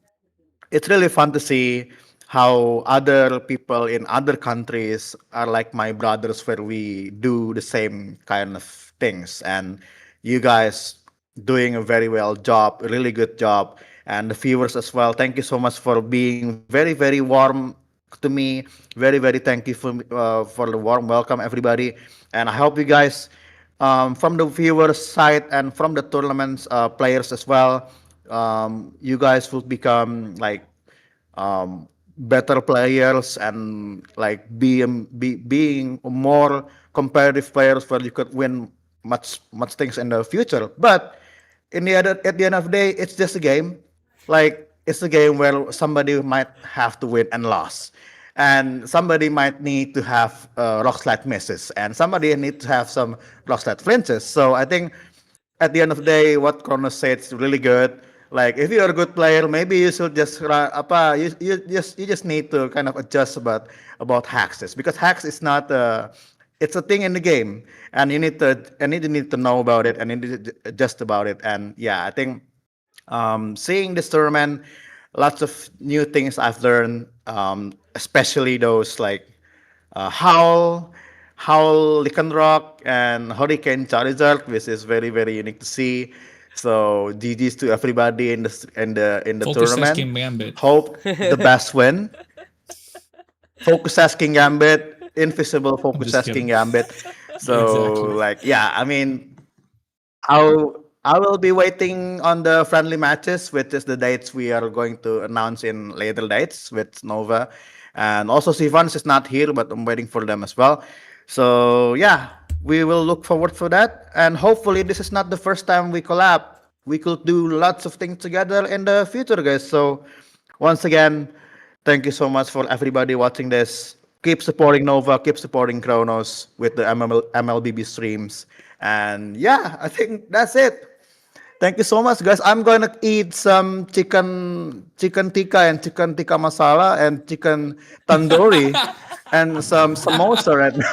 it's really fun to see how other people in other countries are like my brothers where we do the same kind of things, and you guys doing a very well job, a really good job, and the viewers as well. Thank you so much for being very, very warm to me. Very, very thank you for the warm welcome, everybody. And I hope you guys, from the viewers side and from the tournaments players as well, you guys will become like better players and like being more competitive players where you could win much things in the future. But at the end of the day, it's just a game. Like it's a game where somebody might have to win and lose, and somebody might need to have rock slide misses, and somebody need to have some rock slide flinches. So I think at the end of the day, what Kronos said is really good. Like if you're a good player, maybe you should just you just need to kind of adjust about hexes, because hex is not it's a thing in the game, and you need to know about it, and you need to adjust about it. And yeah, I think seeing this tournament, lots of new things I've learned, especially those like Howl, Howl Rock, and Hurricane Charizard, which is very, very unique to see. So GG's to everybody in the Focus tournament. asking Gambit. Hope the best win. Focus asking Gambit, invisible focus just asking kidding. Gambit. So Exactly. like yeah, I mean I will be waiting on the friendly matches, which is the dates we are going to announce in later dates with Nova. And also Shivansh is not here, but I'm waiting for them as well. So yeah, we will look forward for that. And hopefully this is not the first time we collab. We could do lots of things together in the future, guys. So once again, thank you so much for everybody watching this. Keep supporting Nova, keep supporting Kronos with the MLBB streams. And yeah, I think that's it. Thank you so much, guys. I'm gonna eat some chicken tikka and chicken tikka masala and chicken tandoori and some samosa right now.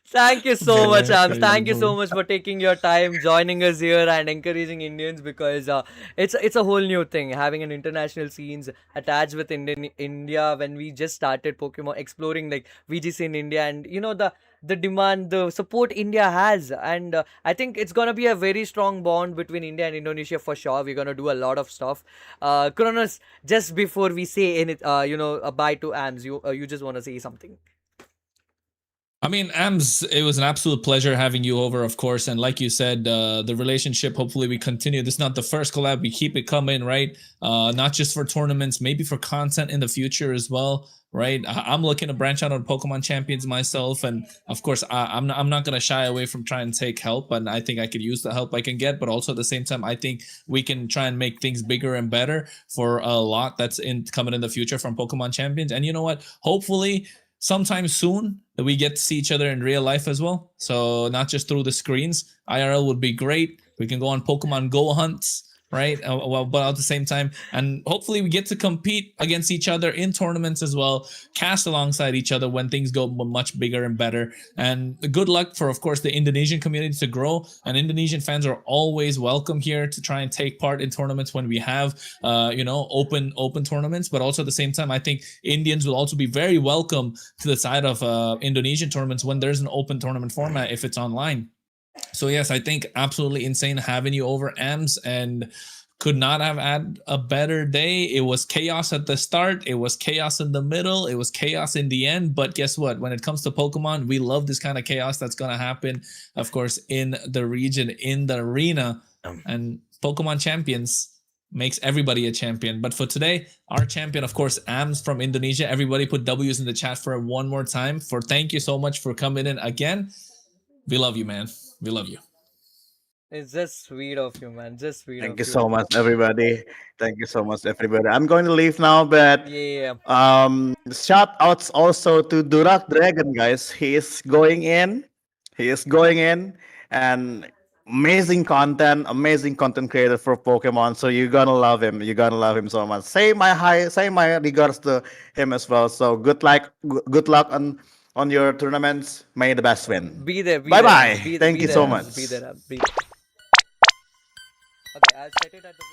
Thank you so much, Bro, Ams. crazy, Thank you so bro. much for taking your time, joining us here, and encouraging Indians, because it's a whole new thing having an international scenes attached with India. When we just started Pokemon exploring like VGC in India, and the demand, the support India has, and I think it's gonna be a very strong bond between India and Indonesia for sure. We're gonna do a lot of stuff. Kronos, just before we say any, bye to Ams, you just wanna say something? I mean, Ams, it was an absolute pleasure having you over, of course. And like you said, the relationship, hopefully we continue. This is not the first collab. We keep it coming, right? Not just for tournaments, maybe for content in the future as well, right? I'm looking to branch out on Pokemon Champions myself. And of course, I'm not going to shy away from trying to take help. And I think I could use the help I can get. But also at the same time, I think we can try and make things bigger and better for a lot that's coming in the future from Pokemon Champions. And you know what? Hopefully, sometime soon that we get to see each other in real life as well. So not just through the screens. IRL would be great. We can go on Pokemon Go hunts, right? Well, but at the same time, and hopefully we get to compete against each other in tournaments as well, cast alongside each other when things go much bigger and better. And good luck for, of course, the Indonesian community to grow. And Indonesian fans are always welcome here to try and take part in tournaments when we have, open tournaments. But also at the same time, I think Indians will also be very welcome to the side of Indonesian tournaments when there's an open tournament format if it's online. So yes, I think absolutely insane having you over, Ams, and could not have had a better day. It was chaos at the start, it was chaos in the middle, it was chaos in the end. But guess what? When it comes to Pokemon, we love this kind of chaos that's gonna happen, of course, in the region, in the arena. And Pokemon Champions makes everybody a champion. But for today, our champion, of course, Ams from Indonesia. Everybody put W's in the chat for one more time. For thank you so much for coming in again. We love you, man. We love you. It's just sweet of you, man. Just sweet Thank of you so much, everybody. Thank you so much, everybody. I'm going to leave now, but Yeah. shout outs also to Durag Dragon, guys. He is going in. He is going in, and amazing content creator for Pokemon. So you're gonna love him. You're gonna love him so much. Say my regards to him as well. So good luck on your tournaments. May the best win. Be there. Be Bye there, bye. Ams. Be, Thank be you there, so Ams. much. Be there. Ams. Be there. Okay, I'll set it at the.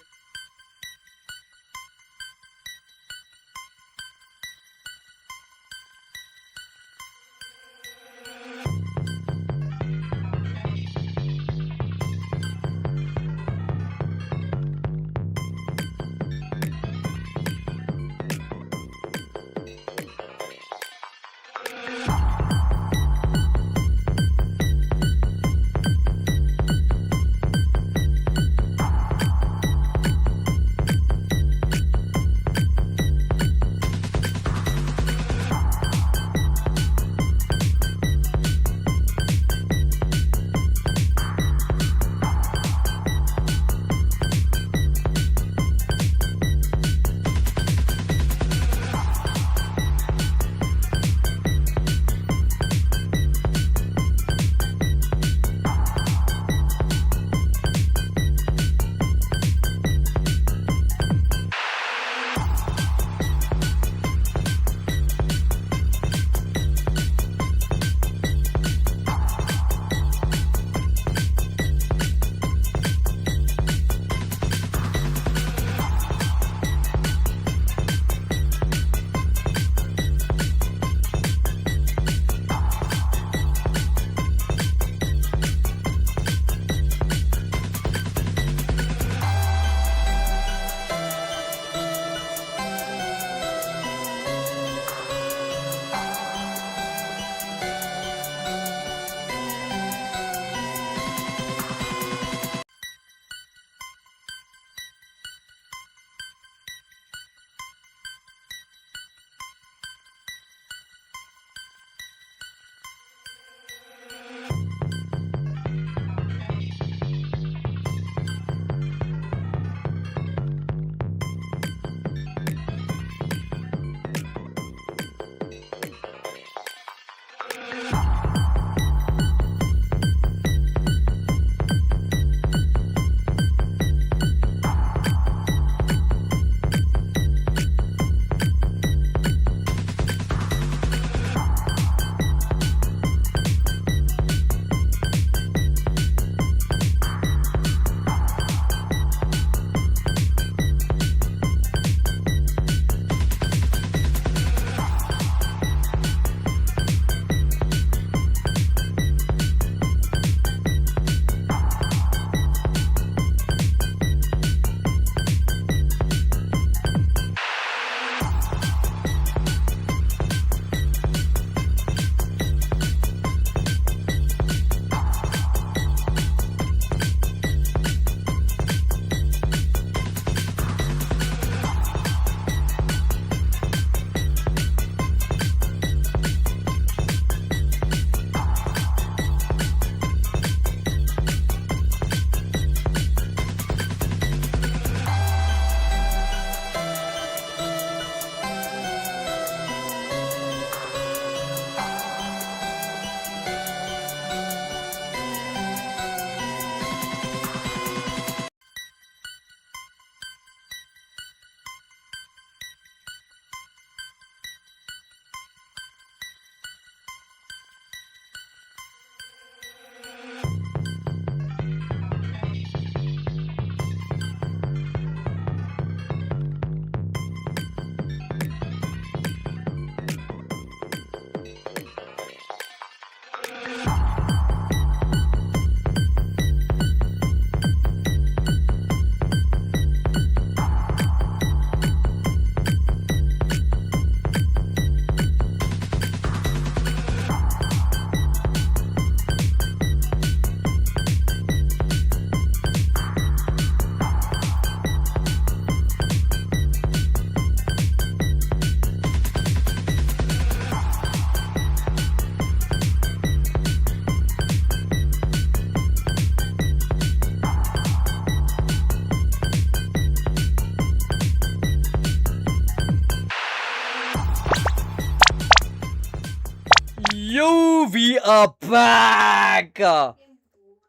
we are back.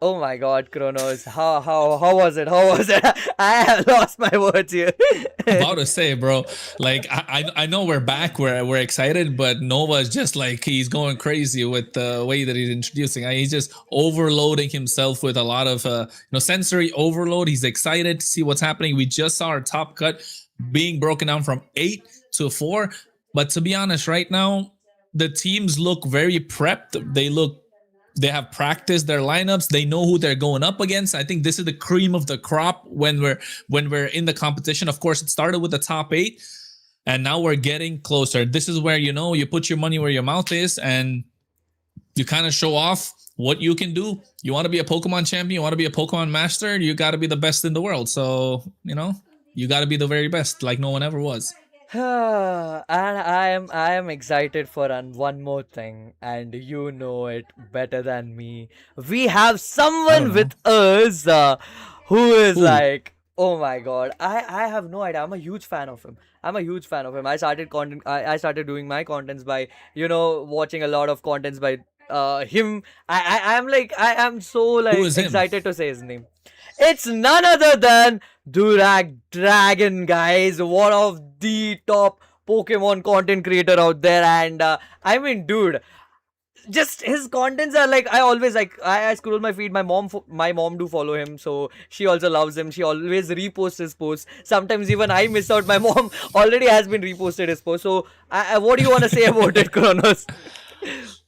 Oh my God, Kronos, how was it? How was it? I have lost my words here. About to say, bro, like I know we're back, we're excited, but Nova is just like he's going crazy with the way that he's introducing. He's just overloading himself with a lot of sensory overload. He's excited to see what's happening. We just saw our top cut being broken down from 8 to 4, but to be honest, right now the teams look very prepped. They have practiced their lineups. They know who they're going up against. I think this is the cream of the crop when we're in the competition. Of course, it started with the top 8, and now we're getting closer. This is where you put your money where your mouth is, and you kind of show off what you can do. You want to be a Pokemon champion, you want to be a Pokemon master, you got to be the best in the world. So you got to be the very best, like no one ever was. And I am excited for one more thing, and you know it better than me. We have someone with us who is like, oh my God, I have no idea. I'm a huge fan of him. I started content. I started doing my contents by watching a lot of contents by him. I am so like excited to say his name. It's none other than Durag Dragon, guys. One of the top Pokemon content creator out there, and I mean, dude, just his contents are like I scroll my feed. My mom do follow him, so she also loves him. She always reposts his posts. Sometimes even I miss out. My mom already has been reposted his post. So what do you want to say about it, Kronos?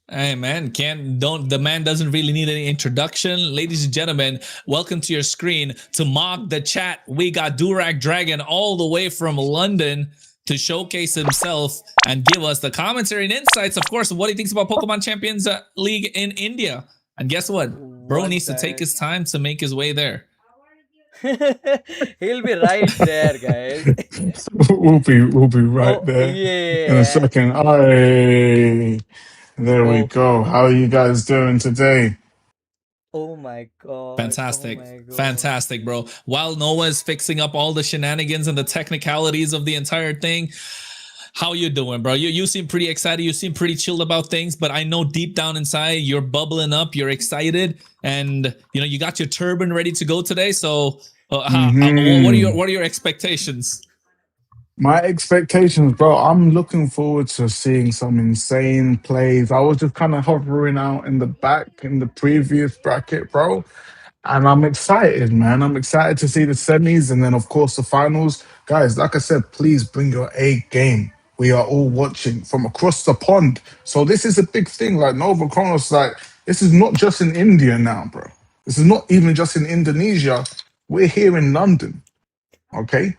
Hey man, the man doesn't really need any introduction. Ladies and gentlemen, welcome to your screen to mock the chat. We got Durag Dragon all the way from London to showcase himself and give us the commentary and insights, of course, of what he thinks about Pokemon Champions League in India. And guess what? Bro needs to take his time to make his way there. He'll be right there, guys. we'll be right there in a second. There we go. How are you guys doing today? Oh my God. Fantastic. Oh my God. Fantastic, bro. While Noah's fixing up all the shenanigans and the technicalities of the entire thing, how you doing, bro? You seem pretty excited. You seem pretty chilled about things, but I know deep down inside you're bubbling up. You're excited, and you got your turban ready to go today. So, what are your expectations? My expectations, bro, I'm looking forward to seeing some insane plays. I was just kind of hovering out in the back in the previous bracket, bro. And I'm excited, man. I'm excited to see the semis and then, of course, the finals. Guys, like I said, please bring your A game. We are all watching from across the pond. So this is a big thing. Like Nova Kronos, like, this is not just in India now, bro. This is not even just in Indonesia. We're here in London, okay?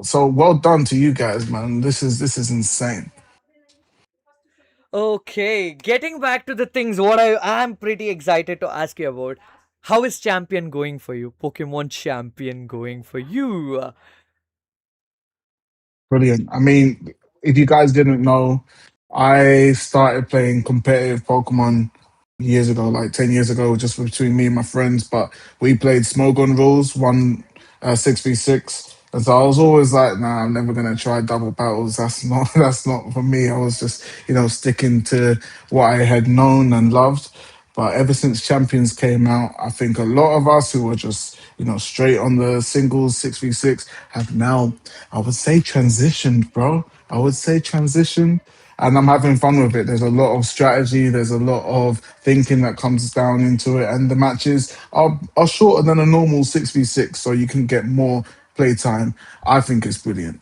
So well done to you guys, man. This is insane. Okay, getting back to the things, what I'm pretty excited to ask you about. How is Champion going for you? Pokemon Champion going for you? Brilliant. I mean, if you guys didn't know, I started playing competitive Pokemon years ago, like 10 years ago, just between me and my friends. But we played Smogon rules, 6v6. And so I was always like, nah, I'm never gonna try double battles. That's not for me. I was just, sticking to what I had known and loved. But ever since Champions came out, I think a lot of us who were just, straight on the singles 6v6 have now, I would say, transitioned, bro. I would say transitioned. And I'm having fun with it. There's a lot of strategy. There's a lot of thinking that comes down into it. And the matches are shorter than a normal 6v6, so you can get more playtime. I think it's brilliant.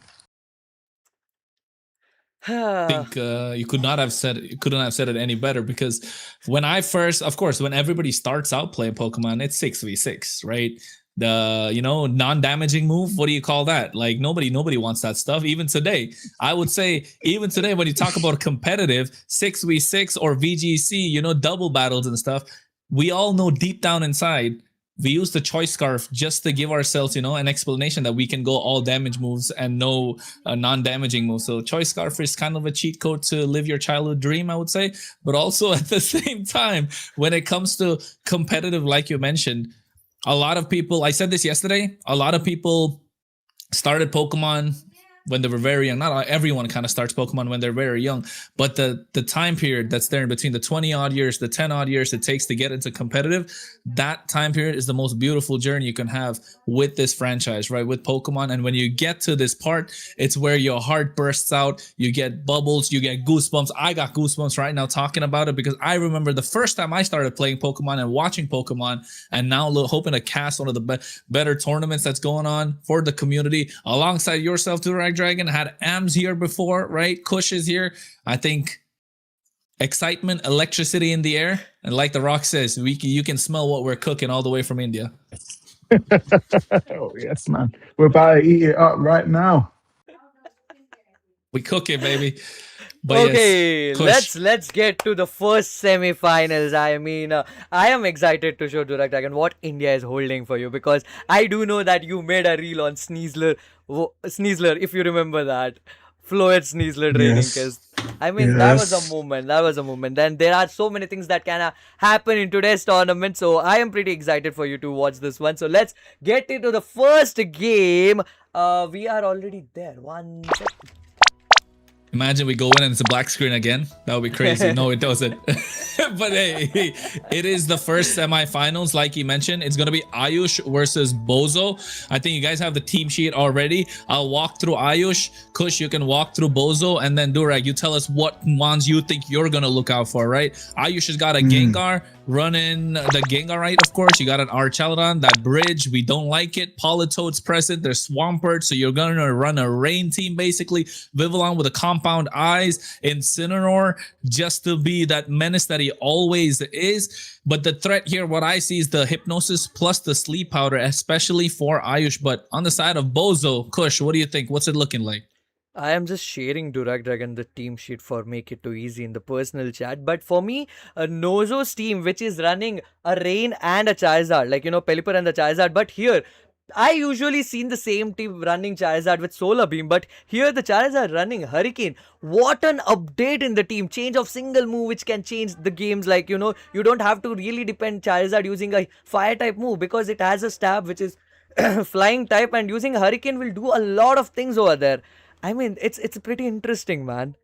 I think you couldn't have said it any better, because when everybody starts out playing Pokemon, it's 6v6, right? The non-damaging move, what do you call that? Like nobody wants that stuff. Even today, I would say, when you talk about competitive 6v6 or VGC, double battles and stuff, we all know deep down inside we use the choice scarf just to give ourselves, an explanation that we can go all damage moves and no non-damaging moves. So choice scarf is kind of a cheat code to live your childhood dream, I would say. But also at the same time, when it comes to competitive, like you mentioned, a lot of people, I said this yesterday, a lot of people started Pokemon when they were very young. Not everyone kind of starts Pokemon when they're very young, but the time period that's there in between the 20 odd years, the 10 odd years it takes to get into competitive, that time period is the most beautiful journey you can have with this franchise, right? With Pokemon. And when you get to this part, it's where your heart bursts out, you get bubbles, you get goosebumps. I got goosebumps right now talking about it because I remember the first time I started playing Pokemon and watching Pokemon, and now hoping to cast one of the better tournaments that's going on for the community alongside yourself, Durag Dragon. Had Ams here before, right? Kush is here. I think excitement, electricity in the air, and like The Rock says, you can smell what we're cooking all the way from India. Oh yes, man. We're about to eat it up right now. We cook it, baby. But okay, yes, let's get to the first semi-finals. I mean, I am excited to show Durag Dragon what India is holding for you, because I do know that you made a reel on Sneasler, if you remember that. Floyd Sneasler training test. I mean, that was a moment. That was a moment. And there are so many things that can happen in today's tournament. So I am pretty excited for you to watch this one. So let's get into the first game. We are already there. 1 second. Imagine we go in and it's a black screen again. That would be crazy. No, it doesn't. But hey, it is the first semifinals. Like you mentioned, it's going to be Ayush versus Bozo. I think you guys have the team sheet already. I'll walk through Ayush. Kush, you can walk through Bozo. And then Durag, you tell us what mons you think you're going to look out for, right? Ayush has got a Gengar running the Gengarite, of course. You got an Archaludon, that bridge. We don't like it. Politoad's present. There's Swampert. So you're going to run a rain team, basically. Vivillon with a compound eyes. Incineroar, just to be that menace that he always is. But the threat here, what I see is the Hypnosis plus the Sleep Powder, especially for Ayush. But on the side of Bozo, Kush, what do you think? What's it looking like? I am just sharing Durag Dragon the team sheet for make it too easy in the personal chat. But for me, Nozo's team, which is running a Rain and a Charizard, like, you know, Pelipper and the Charizard. But here, I usually seen the same team running Charizard with Solar Beam, but here the Charizard running Hurricane. What an update in the team. Change of single move which can change the games. Like, you know, you don't have to really depend Charizard using a fire type move because it has a stab which is flying type, and using Hurricane will do a lot of things over there. I mean, it's pretty interesting, man.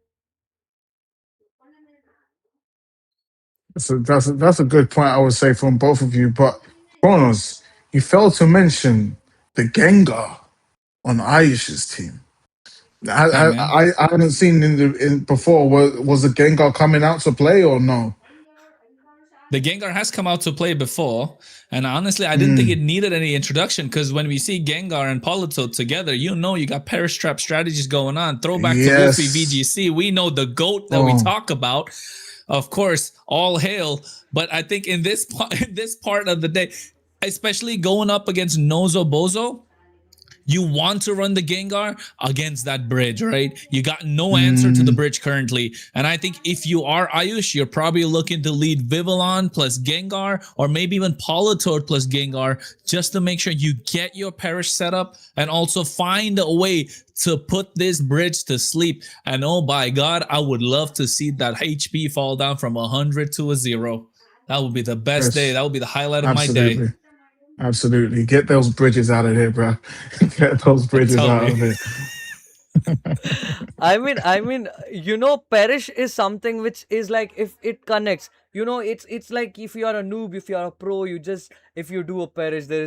So that's a good point, I would say, from both of you. But Kronos, you failed to mention the Gengar on Ayush's team. I haven't seen in before. Was the Gengar coming out to play or no? The Gengar has come out to play before, and honestly, I didn't think it needed any introduction, because when we see Gengar and Politoed together, you know you got Perish Trap strategies going on. Throwback to Luffy VGC. We know the GOAT that we talk about. Of course, all hail. But I think in this part of the day, especially going up against Nozo Bozo, you want to run the Gengar against that bridge, right? You got no answer to the bridge currently. And I think if you are Ayush, you're probably looking to lead Vivillon plus Gengar, or maybe even Politoed plus Gengar, just to make sure you get your Perish set up and also find a way to put this bridge to sleep. And oh by God, I would love to see that HP fall down from 100 to a 0. That would be the best day. That would be the highlight of my day. Absolutely. Get those bridges out of here, bro. Get those bridges out of here. I mean, you know, Perish is something which is like, if it connects, you know, it's like if you are a noob, if you are a pro, if you do a Perish, there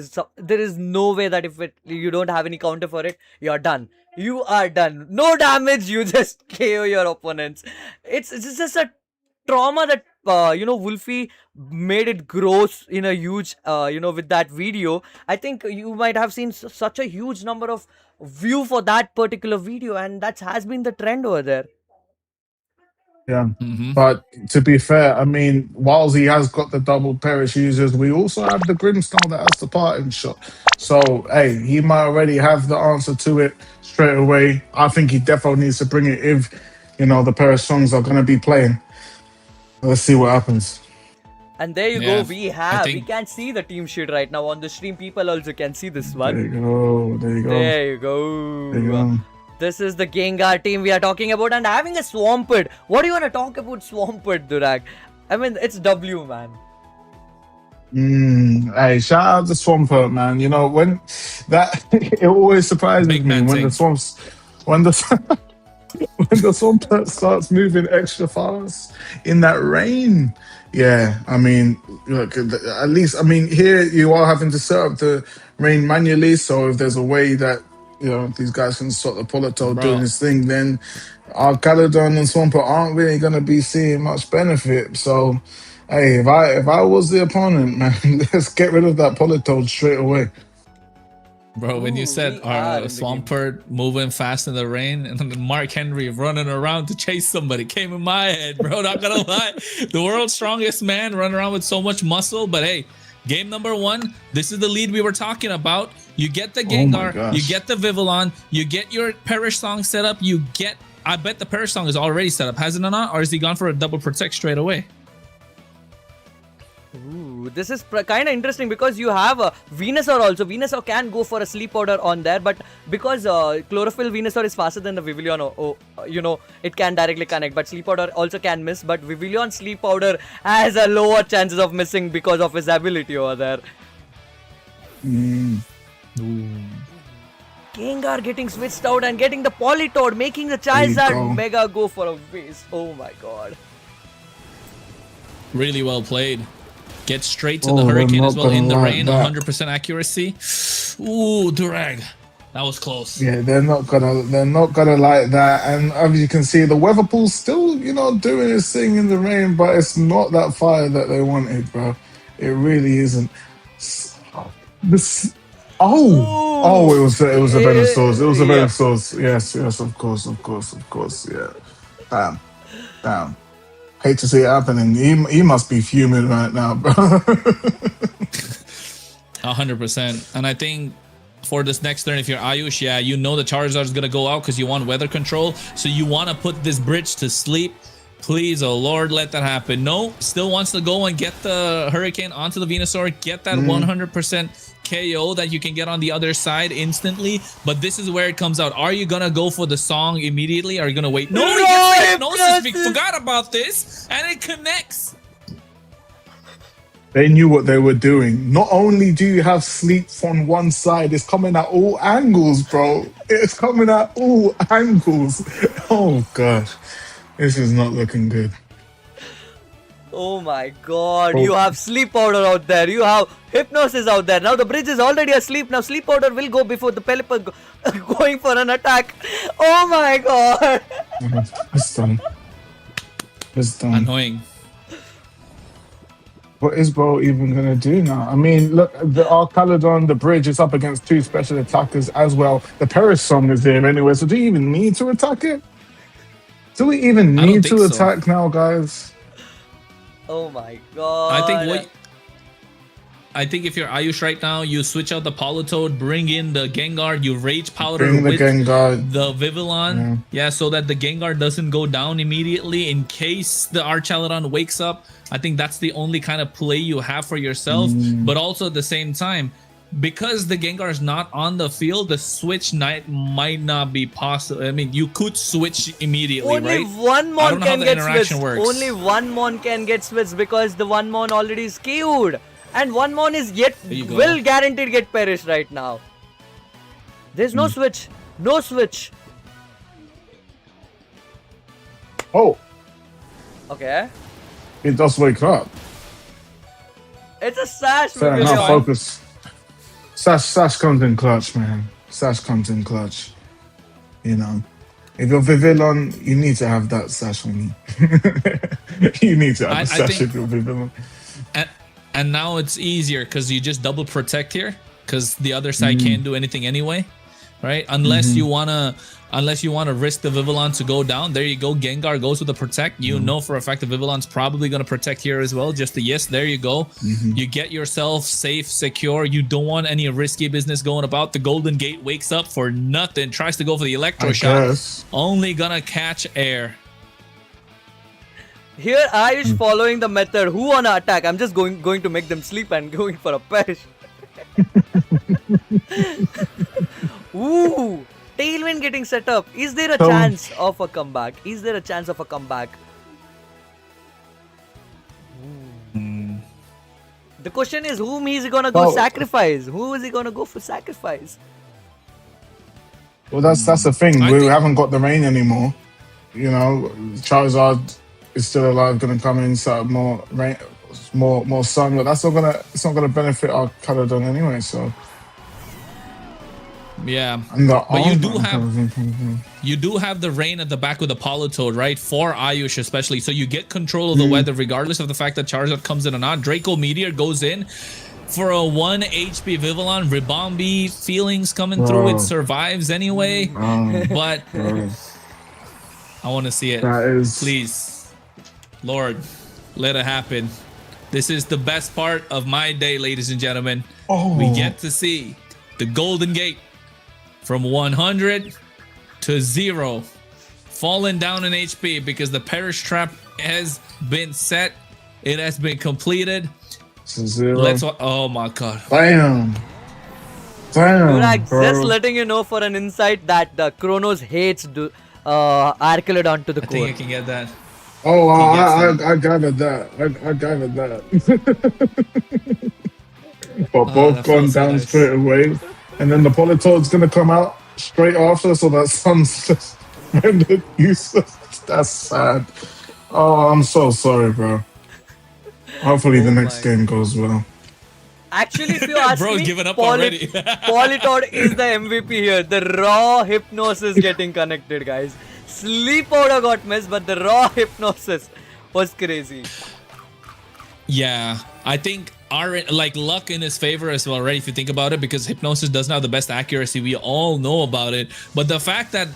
is no way that if you don't have any counter for it, you are done. You are done. No damage. You just KO your opponents. It's just a trauma that you know, Wolfie made it gross in a huge you know, with that video. I think you might have seen such a huge number of view for that particular video, and that has been the trend over there. Yeah, but to be fair, I mean, whilst he has got the double Perish users, we also have the Grimstone that has the parting shot. So, hey, he might already have the answer to it straight away. I think he definitely needs to bring it if, you know, the Perish songs are going to be playing. Let's see what happens. And there you go. We can see the team sheet right now on the stream. People also can see this one. There you go. There you go. This is the Gengar team we are talking about, and having a Swampert. What do you want to talk about Swampert, Durag? I mean, it's W, man. Hey, shout out to Swampert, man. You know, when that it always surprises me when the Swamps. when the when the Swampert starts moving extra fast in that rain. Yeah, I mean, look, at least, I mean, here you are having to set up the rain manually. So if there's a way that, these guys can stop the Polito doing Bro, his thing, then our Caledon and Swampert aren't really going to be seeing much benefit. So, hey, if I was the opponent, man, let's get rid of that Polito straight away. Bro, when you Ooh, said we are in the game. Swampert moving fast in the rain and then Mark Henry running around to chase somebody came in my head, bro. Not gonna lie. The world's strongest man running around with so much muscle. But hey, game number 1, this is the lead we were talking about. You get the Gengar, you get the Vivillon, you get your Perish Song set up, I bet the Perish Song is already set up, has it or not? Or is he gone for a double protect straight away? Ooh, this is kind of interesting because you have a Venusaur also. Venusaur can go for a Sleep Powder on there, but because Chlorophyll Venusaur is faster than the Vivillon, it can directly connect. But Sleep Powder also can miss, but Vivillon Sleep Powder has a lower chances of missing because of his ability over there. Gengar getting switched out and getting the Politoed, making the Charizard Mega go for a waste. Oh my god. Really well played. Get straight to the Hurricane as well in the rain. 100% accuracy. Ooh, Durag. That was close. Yeah, they're not gonna like that. And as you can see, the weather pool's still, doing its thing in the rain, but it's not that fire that they wanted, bro. It really isn't. It was a Venusaur. It was a Venusaur. Yes, of course. Yeah. Damn. Hate to see it happening. He must be fuming right now, bro. 100%. And I think for this next turn, if you're Ayush, you know the Charizard is going to go out because you want weather control. So you want to put this bridge to sleep. Please, oh Lord, let that happen. No, still wants to go and get the Hurricane onto the Venusaur. Get that 100% KO that you can get on the other side instantly. But this is where it comes out. Are you gonna go for the song immediately? Are you gonna wait? No, he gets the hypnosis. We forgot about this, and it connects. They knew what they were doing. Not only do you have sleep on one side, it's coming at all angles, bro. It's coming at all angles. Oh gosh, this is not looking good. Oh my god, you have Sleep Powder out there, you have Hypnosis out there. Now the bridge is already asleep. Now Sleep Powder will go before the Pelipper going for an attack. Oh my god. It's done. Annoying. What is bro even gonna do now? I mean, look, our Caledon, the bridge is up against 2 special attackers as well. The Perish Song is there anyway, so do you even need to attack it? Do we even need to attack now, guys? Oh my god. I think if you're Ayush right now, you switch out the Politoed, bring in the Gengar, you Rage Powder with the Vivillon. Yeah, so that the Gengar doesn't go down immediately in case the Archaludon wakes up. I think that's the only kind of play you have for yourself. But also at the same time, because the Gengar is not on the field, the switch might not be possible. I mean, you could switch immediately, only right? One Mon can get switched. Only one Mon can get switched because the one Mon already is queued. And one Mon is will guaranteed get perished right now. There's no switch. No switch. Oh. Okay. It does wake up. It's a Sash. Fair enough, focus. Sash comes in clutch, man. Sash comes in clutch. You know. If you're Vivillon, you need to have that Sash on you. You need to have a Sash if you're Vivillon. And now it's easier because you just double protect here because the other side can't do anything anyway, right? Unless you wanna risk the Vivillon to go down. There you go. Gengar goes with the protect. You know for a fact the Vivillon's probably gonna protect here as well. Just a yes. There you go. You get yourself safe, secure. You don't want any risky business going about. The Golden Gate wakes up for nothing. Tries to go for the Electro Shot. Only gonna catch air. Here Ayush following the method. Who wanna attack? I'm just going to make them sleep and going for a perish. Ooh, Tailwind getting set up. Is there a chance of a comeback? Is there a chance of a comeback? The question is whom he's gonna go sacrifice? Who is he gonna go for sacrifice? Well, that's the thing. I We think- haven't got the rain anymore. You know, Charizard is still alive, going to come in, so more rain, more sun. But that's not gonna. It's not gonna benefit our Caledon anyway. So Yeah, and the but you armor do have and you do have the rain at the back with the Politoed, right? For Ayush especially, so you get control of the weather regardless of the fact that Charizard comes in or not. Draco Meteor goes in for a 1 HP Vivillon. Ribombi feelings coming through. It survives anyway, but I want to see it. that is Please, Lord, let it happen. This is the best part of my day, ladies and gentlemen. We get to see the Golden Gate from 100 to 0, falling down in HP because the Perish Trap has been set. It has been completed. 0. Oh my god. Damn, Durag, bro. just letting you know for an insight that Kronos hates Archelodon to the I core. think I can get that. Oh, gets I gathered that. I gathered that. But both that gone feels so down nice. straight away, and then the Politoad's gonna come out straight after, so that Sun's just rendered useless. That's sad. Oh, I'm so sorry, bro. Hopefully the next game goes well. Actually, if you ask Bro's me, given up already. Politoad is the MVP here. The raw hypnosis getting connected, guys. Sleep Powder got missed, but the raw hypnosis was crazy. Yeah, I think our luck in his favor as well, right? If you think about it, because Hypnosis doesn't have the best accuracy, we all know about it. But the fact that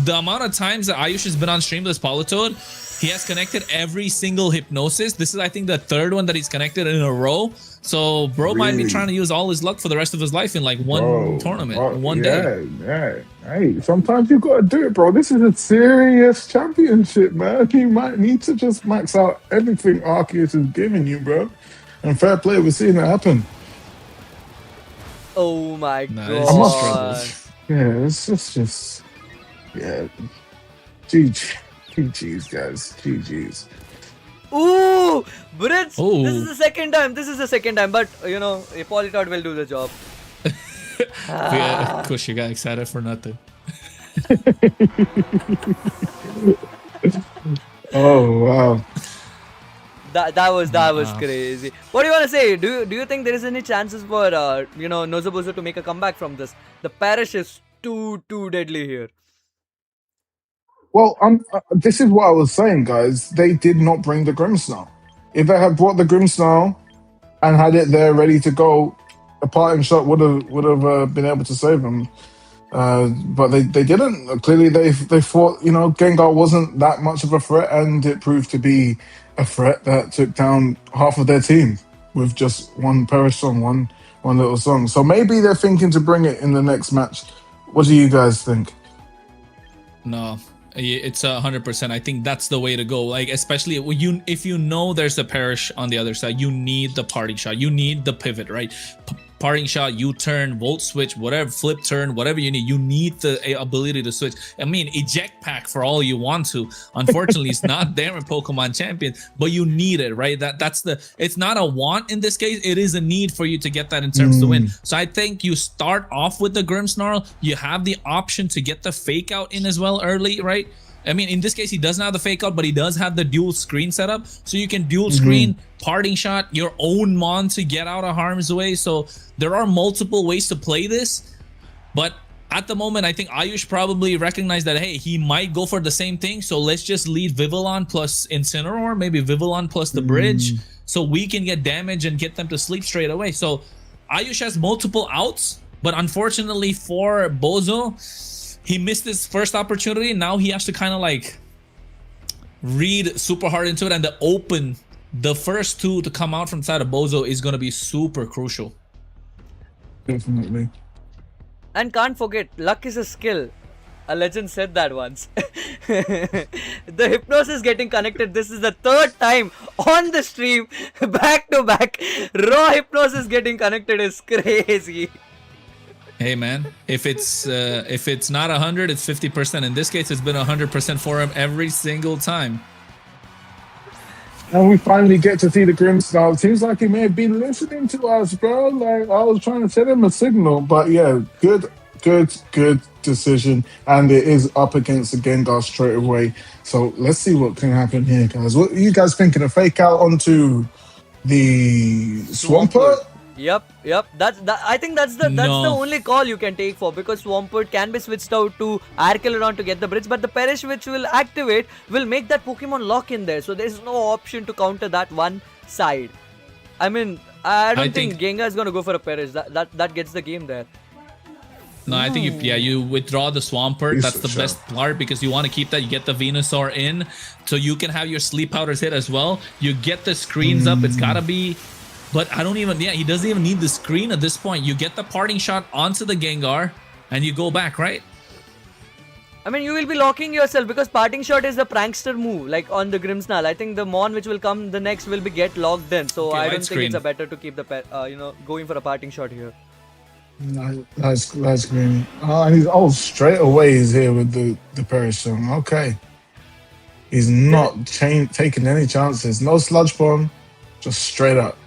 the amount of times that Ayush has been on stream with Politoad, he has connected every single Hypnosis. This is, I think, the third one that he's connected in a row. So bro might be trying to use all his luck for the rest of his life in like one tournament, one day. Yeah. Hey, sometimes you gotta do it, bro. This is a serious championship, man. You might need to just max out everything Arceus is giving you, bro. And fair play, we're seeing it happen. Oh my Nah, this is god. struggles. Yeah, it's just yeah. GG's, guys. GG's. Ooh, Brits, Ooh. this is the second time. This is the second time, but you know, Politoad will do the job. Yeah, of course you got excited for nothing. Oh wow. That was crazy. What do you want to say? Do you think there is any chances for Nozobozo to make a comeback from this? The Parish is too deadly here. Well, this is what I was saying, guys. They did not bring the Grimmsnarl. If they had brought the Grimmsnarl and had it there ready to go, a parting shot would have been able to save them. But they didn't. Clearly, they thought Gengar wasn't that much of a threat, and it proved to be a threat that took down half of their team with just one Perish song, one little song. So maybe they're thinking to bring it in the next match. What do you guys think? No, it's 100%. I think that's the way to go. Like, especially if you know there's a Perish on the other side, you need the parting shot. You need the pivot, right? Parting shot, U-turn, volt switch, whatever, flip turn, whatever you need. You need the ability to switch. I mean, eject pack for all you want to. Unfortunately, it's not there in Pokemon Champions, but you need it, right? It's not a want in this case. It is a need for you to get that in terms to win. So I think you start off with the Grimmsnarl. You have the option to get the fake out in as well early, right? I mean, in this case, he doesn't have the fake out, but he does have the dual screen setup. So you can dual screen, parting shot, your own Mon to get out of harm's way. So there are multiple ways to play this. But at the moment, I think Ayush probably recognized that, hey, he might go for the same thing. So let's just lead Vivillon plus Incineroar, maybe Vivillon plus the bridge. So we can get damage and get them to sleep straight away. So Ayush has multiple outs. But unfortunately for Bozo, he missed his first opportunity. Now he has to kind of like read super hard into it, and the first two to come out from side of Bozo is going to be super crucial. Definitely. And can't forget, luck is a skill. A legend said that once. The hypnosis getting connected. This is the third time on the stream, back to back. Raw hypnosis getting connected is crazy. Hey man, if it's not 100, it's 50%. In this case, it's been 100% for him every single time. And we finally get to see the Grimmsnarl. Seems like he may have been listening to us, bro. Like, I was trying to send him a signal. But yeah, good good decision, and it is up against the Gengar straight away. So let's see what can happen here, guys. What are you guys thinking? A fake out onto the Swampert? Yep. I think that's the only call you can take for, because Swampert can be switched out to Archelon to get the bridge, but the Perish which will activate will make that Pokemon lock in there. So there's no option to counter that one side. I mean, I don't think Gengar is gonna go for a Perish. That gets the game there. No, I think you withdraw the Swampert. That's the best part, because you want to keep that. You get the Venusaur in, so you can have your Sleep Powders hit as well. You get the screens up. It's gotta be, but I don't even. Yeah, he doesn't even need the screen at this point. You get the parting shot onto the Gengar, and you go back, right? I mean, you will be locking yourself, because parting shot is the prankster move, like on the Grimmsnarl. I think the Mon which will come the next will be get locked in. So I don't think it's a better to keep the going for a parting shot here. That's green. And he's straight away he's here with the Perish. Okay, he's not taking any chances. No Sludge Bomb, just straight up.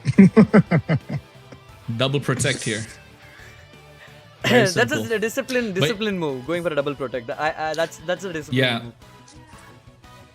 Double protect here. That's a discipline move. Going for a double protect. That's a discipline move.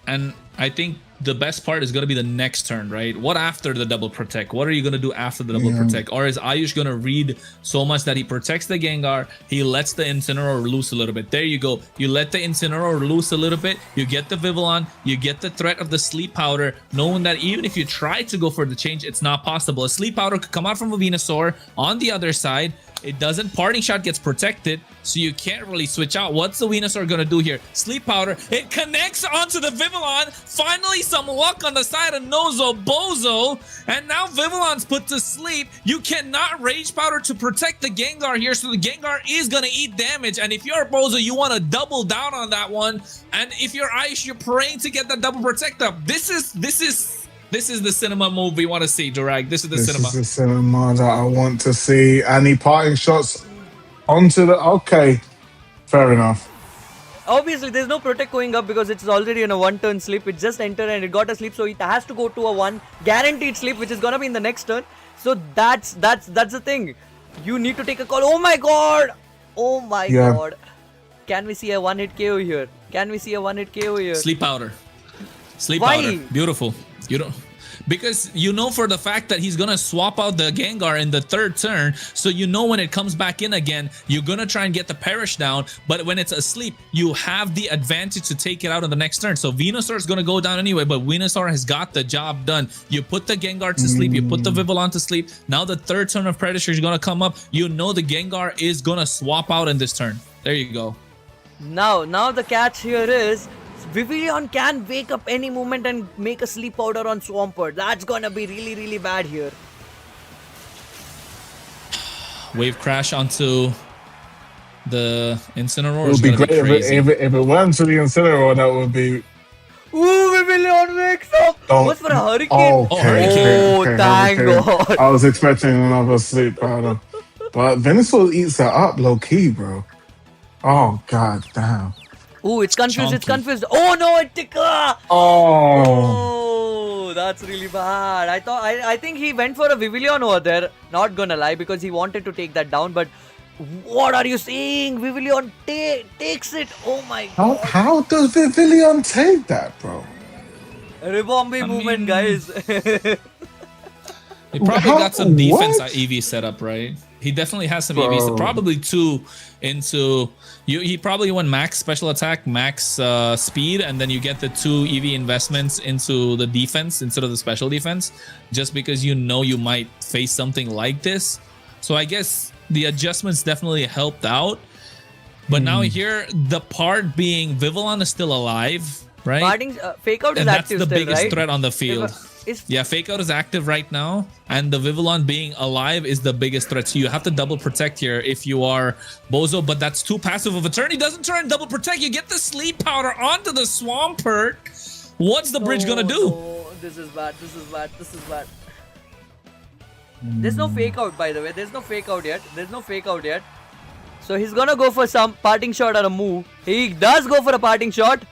And I think the best part is going to be the next turn, right? What after the double protect? What are you going to do after the double protect? Or is Ayush going to read so much that he protects the Gengar, he lets the Incineroar loose a little bit? There you go. You let the Incineroar loose a little bit, you get the Vivillon, you get the threat of the Sleep Powder, knowing that even if you try to go for the change, it's not possible. A Sleep Powder could come out from a Venusaur on the other side. It doesn't. Parting shot gets protected, so you can't really switch out. What's the Venusaur gonna do here? Sleep Powder. It connects onto the Vivillon. Finally, some luck on the side of Bozo. And now Vivillon's put to sleep. You cannot Rage Powder to protect the Gengar here, so the Gengar is gonna eat damage. And if you're Bozo, you want to double down on that one. And if you're Ayush, you're praying to get that double protect up. This is the cinema move we want to see, Durag. This is the cinema. This is the cinema that I want to see. Any parting shots onto the... Okay, fair enough. Obviously, there's no protect going up because it's already in a one-turn sleep. It just entered and it got a sleep, so it has to go to a one guaranteed sleep, which is gonna be in the next turn. So that's the thing. You need to take a call. Oh my god! Oh my god! Can we see a one-hit KO here? Can we see a one-hit KO here? Sleep Powder. Sleep Powder. Beautiful. You don't, because you know for the fact that he's gonna swap out the Gengar in the third turn, so you know when it comes back in again, you're gonna try and get the Perish down. But when it's asleep, you have the advantage to take it out in the next turn. So Venusaur is gonna go down anyway, but Venusaur has got the job done. You put the Gengar to sleep, you put the Vivillon to sleep. Now the third turn of Predator is gonna come up. You know the Gengar is gonna swap out in this turn. There you go. Now the catch here is Vivillon can wake up any moment and make a Sleep Powder on Swampert. That's gonna be really, really bad here. Wave Crash onto the Incineroar. It would be great if it went to the Incineroar. That would be... Ooh, Vivillon wakes up! What's for a Hurricane? Okay, thank God. I was expecting another Sleep Powder. But Venusaur eats that up low-key, bro. Oh, god damn. Ooh, it's confused, it's confused. Oh no, it tickler! Oh, that's really bad. I think he went for a Vivillon over there. Not gonna lie, because he wanted to take that down. But what are you saying? Vivillon takes it. Oh my god. How does Vivillon take that, bro? I Rebombi movement, guys. He probably got some defense EV set up, right? He definitely has some EVs. Probably two into... He probably went max special attack, max speed, and then you get the two EV investments into the defense instead of the special defense, just because you know you might face something like this. So I guess the adjustments definitely helped out. But now here, the part being Vivillon is still alive, right? Fake Out is and active that's the still, biggest right? threat on the field. Yeah, Fake Out is active right now, and the Vivillon being alive is the biggest threat. So you have to double protect here if you are Bozo, but that's too passive of a turn. He doesn't turn double protect. You get the Sleep Powder onto the Swampert. What's the bridge gonna do? Oh, this is bad. This is bad. This is bad. There's no Fake Out, by the way. There's no Fake Out yet. There's no Fake Out yet. So he's gonna go for some parting shot or a move. He does go for a parting shot.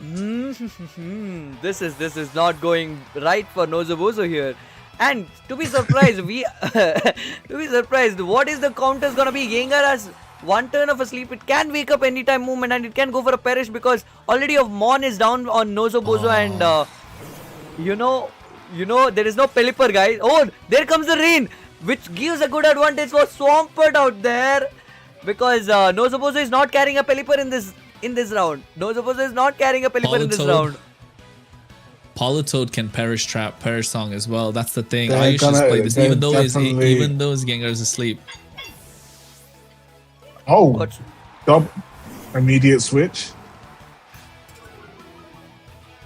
This is not going right for Bozo here. And to be surprised, what is the counter's gonna be? Gengar has one turn of a sleep. It can wake up anytime movement and it can go for a perish because already of Mon is down on Nozo Bozo and you know, there is no Pelipper, guys. Oh, there comes the rain, which gives a good advantage for Swampert out there because Nozo Bozo is not carrying a Pelipper in this round. Nozo Bozo is not carrying a Pelipper in this round. Politoed can perish trap, perish song as well. That's the thing. They're Ayush just played this, even though his Gengar is asleep. Oh, immediate switch.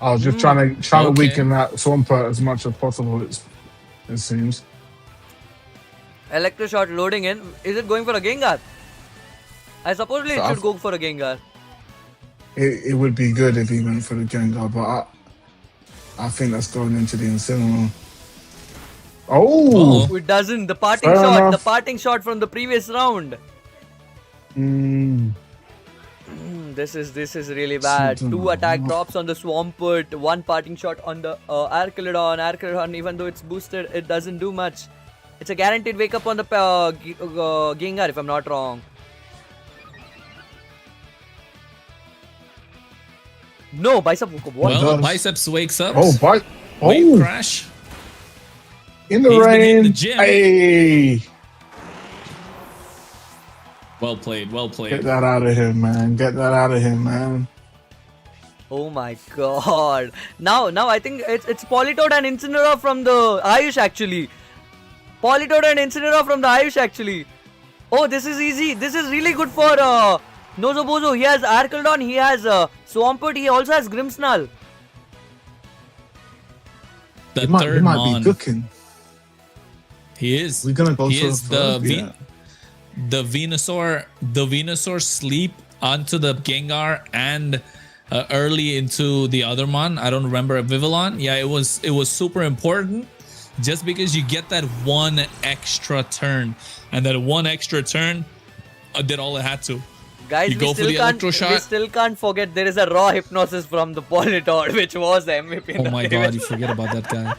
I was just trying to weaken that Swampert as much as possible. It seems. Electroshot loading in. Is it going for a Gengar? I supposedly it should go for a Gengar. It would be good if he went for the Gengar, but I think that's going into the Incineroar. Oh! It doesn't. The parting shot from the previous round. This is really bad. 2 attack drops on the Swampert, 1 parting shot on the Archelodon. Archelodon, even though it's boosted, it doesn't do much. It's a guaranteed wake up on the Gengar, if I'm not wrong. No, Bicep woke up. Well, Biceps wakes up. Wave crash. In the rain. In the gym. Hey. Well played. Get that out of him, man. Oh my god. Now I think it's Politoed and Incineroar from the Ayush actually. Oh, this is easy. This is really good for Nozo Bozo. He has Archelodon, he has Swampert, he also has Grimmsnarl. The he third might be cooking. He is. We're gonna go he is the Venusaur sleep onto the Gengar and early into the other mon. I don't remember Vivillon. Yeah, it was super important just because you get that 1 extra turn, and that 1 extra turn did all it had to. Guys, we still can't forget there is a raw hypnosis from the Politoed, which was the MVP. Oh my god, you forget about that guy.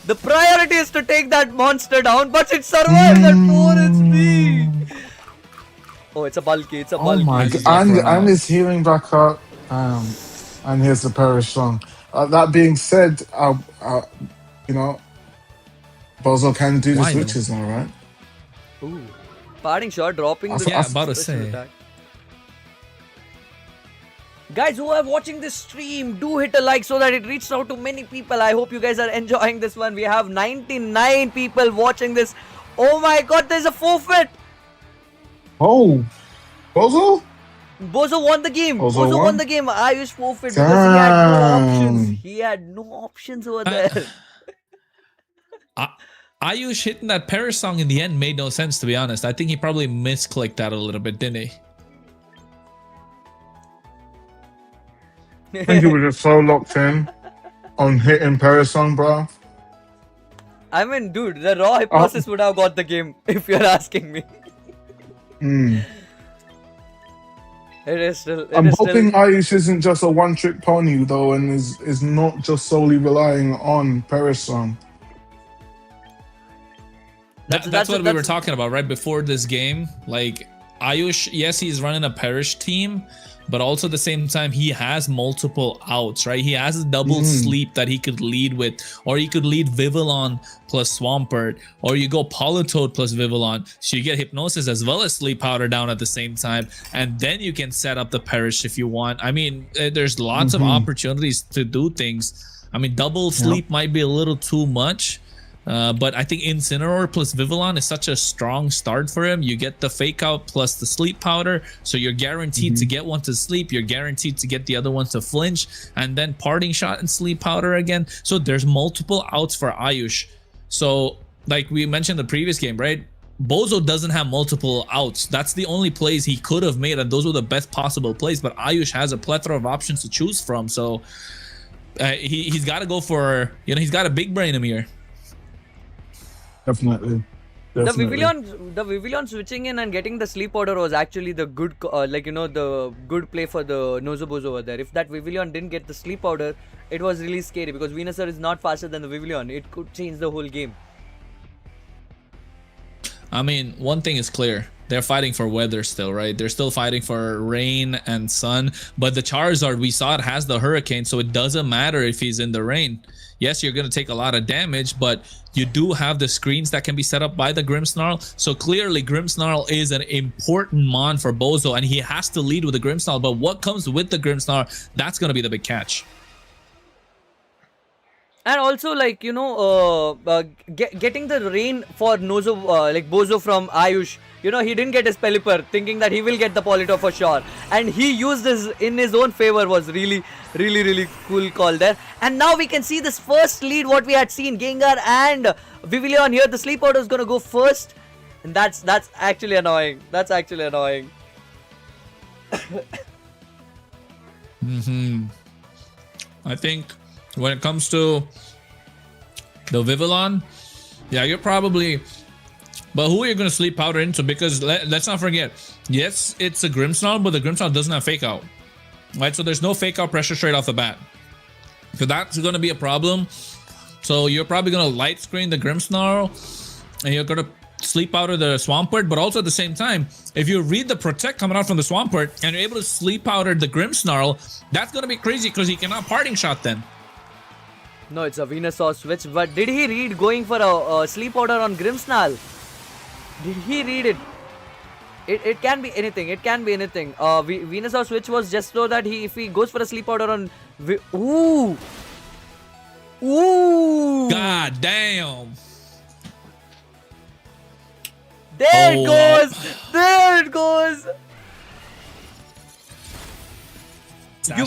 The priority is to take that monster down, but it survives at 4 HP. Oh, it's a bulky. Oh my god, and his healing back up. And here's the perish song. That being said, you know, Bozo can do the switches now, right? Ooh. Parting shot, dropping the about to say. Attack. Guys who are watching this stream, do hit a like so that it reaches out to many people. I hope you guys are enjoying this one. We have 99 people watching this. Oh my god, there's a forfeit. Oh, Bozo? Bozo won the game. Bozo won the game. Ayush forfeit Damn. because he had no options. He had no options over there. Ayush hitting that perish song in the end made no sense, to be honest. I think he probably misclicked that a little bit, didn't he? I think he was just so locked in on hitting perish song, bro. I mean, dude, the raw hypnosis would have got the game, if you're asking me. It is still. I'm hoping Ayush isn't just a one-trick pony, though, and is not just solely relying on perish song. That's what we were talking about right before this game. Like, Ayush, yes, he's running a perish team, but also at the same time, he has multiple outs, right? He has a double sleep that he could lead with, or he could lead Vivillon plus Swampert, or you go Politoed plus Vivillon. So you get Hypnosis as well as Sleep Powder down at the same time, and then you can set up the perish if you want. I mean, there's lots of opportunities to do things. I mean, double sleep might be a little too much. But I think Incineroar plus Vivillon is such a strong start for him. You get the fake out plus the sleep powder, so you're guaranteed to get one to sleep, you're guaranteed to get the other one to flinch, and then parting shot and sleep powder again. So there's multiple outs for Ayush. So like we mentioned the previous game, right? Bozo doesn't have multiple outs. That's the only plays he could have made, and those were the best possible plays. But Ayush has a plethora of options to choose from, so he's got to go for, he's got a big brain in here. Definitely. Definitely. The Vivillon switching in and getting the sleep order was actually the good, the good play for the Nozobozo over there. If that Vivillon didn't get the sleep order, it was really scary because Venusaur is not faster than the Vivillon. It could change the whole game. I mean, one thing is clear. They're fighting for weather still, right? They're still fighting for rain and sun. But the Charizard, we saw it has the Hurricane, so it doesn't matter if he's in the rain. Yes, you're going to take a lot of damage, but you do have the screens that can be set up by the Grimmsnarl. So clearly, Grimmsnarl is an important mon for Bozo, and he has to lead with the Grimmsnarl. But what comes with the Grimmsnarl, that's going to be the big catch. And also, getting the rain for Bozo from Ayush. He didn't get his Pelipper, thinking that he will get the Polito for sure. And he used this in his own favor. Was really cool call there. And now we can see this first lead, what we had seen. Gengar and Vivillon here. The sleep order is going to go first. And that's actually annoying. That's actually annoying. I think when it comes to the Vivillon, yeah, you're probably... But who are you going to sleep powder into? Because let's not forget, yes, it's a Grimmsnarl, but the Grimmsnarl doesn't have Fake Out. Right? So there's no Fake Out pressure straight off the bat. So that's going to be a problem. So you're probably going to light screen the Grimmsnarl, and you're going to sleep powder the Swampert. But also at the same time, if you read the Protect coming out from the Swampert, and you're able to sleep powder the Grimmsnarl, that's going to be crazy because he cannot Parting Shot then. No, it's a Venusaur switch. But did he read going for a sleep order on Grimmsnarl? Did he read it? It can be anything. It can be anything. Venusaur switch was just so that if he goes for a sleep order on... Ooh! God damn! There it goes! There it goes! You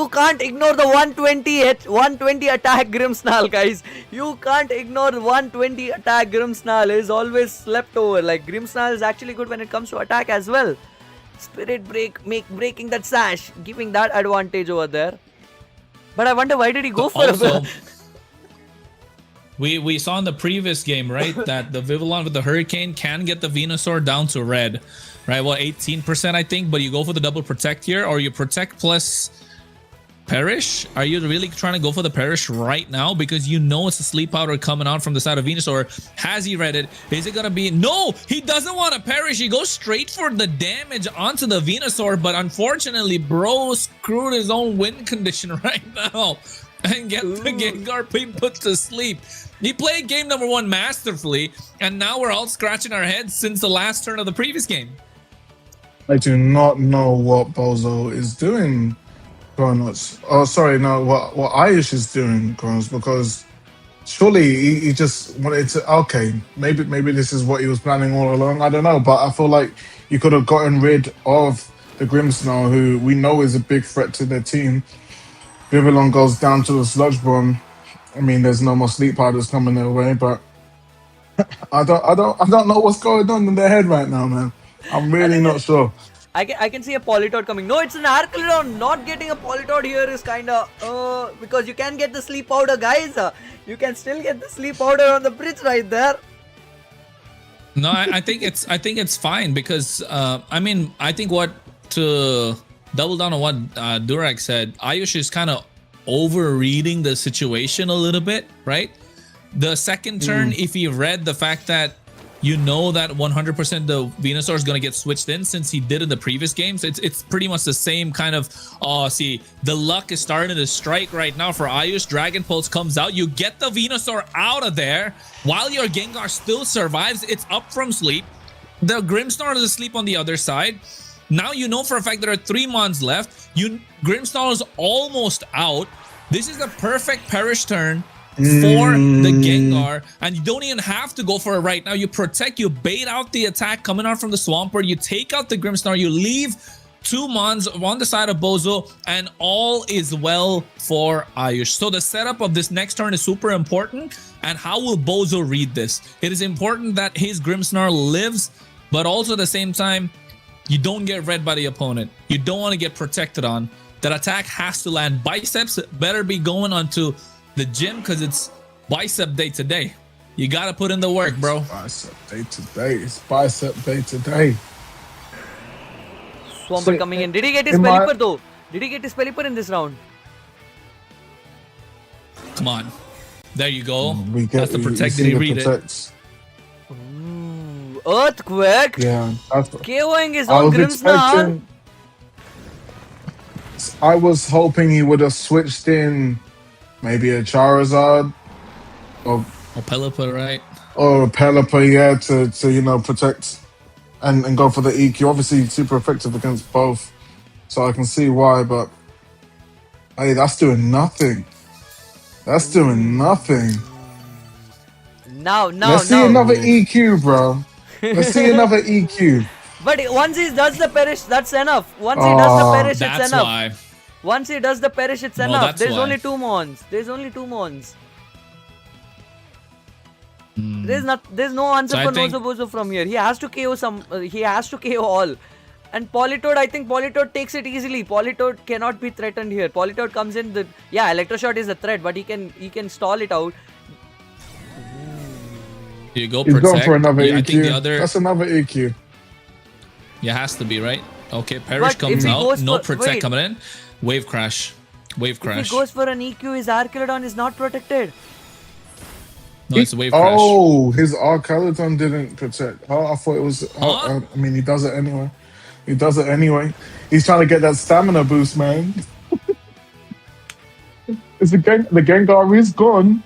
can't ignore the 120 attack Grimmsnarl, guys. You can't ignore 120 attack Grimmsnarl. Is always slept over. Like, Grimmsnarl is actually good when it comes to attack as well. Spirit Break, breaking that sash, giving that advantage over there. But I wonder, why did he go for also, we saw in the previous game, right, that the Vivillon with the Hurricane can get the Venusaur down to red. Right, well, 18%, I think, but you go for the double Protect here, or you Protect plus Perish? Are you really trying to go for the Perish right now? Because you know it's a sleep powder coming out from the side of Venusaur. Has he read it? Is it going to be... No, he doesn't want to Perish. He goes straight for the damage onto the Venusaur, but unfortunately, bro screwed his own win condition right now and get the Gengar being put to sleep. He played game number 1 masterfully, and now we're all scratching our heads since the last turn of the previous game. I do not know what Bozo is doing, Kronos. Oh, sorry, no, what Ayush is doing, Kronos, because surely he just wanted to... Okay, maybe this is what he was planning all along. I don't know, but I feel like you could have gotten rid of the Grimmsnarl, who we know is a big threat to their team. Vivillon goes down to the Sludge Bomb. I mean, there's no more sleep powders coming their way, but I don't know what's going on in their head right now, man. I'm really not sure. I can see a Politoed coming. No, it's an Archelon. Not getting a Politoed here is kind of... because you can get the sleep powder, guys. You can still get the sleep powder on the bridge right there. No, I think it's fine because, I mean, I think to double down on what Durag said, Ayush is kind of over-reading the situation a little bit, right? The second turn, if he read the fact that you know that 100% the Venusaur is going to get switched in since he did in the previous games. It's pretty much the same kind of, see, the luck is starting to strike right now for Ayush. Dragon Pulse comes out. You get the Venusaur out of there while your Gengar still survives. It's up from sleep. The Grimmsnarl is asleep on the other side. Now you know for a fact there are 3 mons left. Grimmsnarl is almost out. This is the perfect Perish turn for the Gengar, and you don't even have to go for it right now. You protect, you bait out the attack coming out from the Swampert, you take out the Grimmsnarl, you leave 2 mons on the side of Bozo, and all is well for Ayush. So the setup of this next turn is super important, and how will Bozo read this? It is important that his Grimmsnarl lives, but also at the same time, you don't get read by the opponent. You don't want to get protected on. That attack has to land. Biceps better be going onto the gym because it's bicep day today. You gotta put in the work, bro. Bicep day today. It's bicep day today. Swampert So, coming in. Did he get his in my- Pelipper though? Did he get his Pelipper in this round? Come on. There you go. We get That's the you protect. see Did he the read it? protects. Ooh, Earthquake. Yeah, that's KOing his I own was Grimmsnarl. expecting. I was hoping he would have switched in maybe a Charizard or Oh, Pelipper, right? a Pelipper, yeah, to protect and go for the EQ. Obviously, super effective against both, so I can see why. But hey, that's doing nothing. That's doing nothing. Now. Let's see another EQ, bro. Let's see another EQ. But once he does the perish, that's enough. Once he does the perish, it's That's enough. why. Once he does the perish, it's No, enough. that's There's why. only 2 mons. There's only 2 mons. Hmm. There's no answer So I for think- Bozo from here. He has to KO some. He has to KO all. And Politoed, I think Politoed takes it easily. Politoed cannot be threatened here. Politoed comes in. Electroshot is a threat, but he can stall it out. You go He's protect. going for another Yeah, EQ. I think the other. That's another EQ. Yeah, has to be, right? Okay, Perish But if comes he out. goes No for- protect wait. coming in. Wave crash. Wave If crash. he goes for an EQ, his Archelodon is not protected. No, it's a wave crash. Oh, his Archelodon didn't protect. Oh, I thought it was. Huh? I mean, he does it anyway. He does it anyway. He's trying to get that stamina boost, man. Is the Gengar is gone.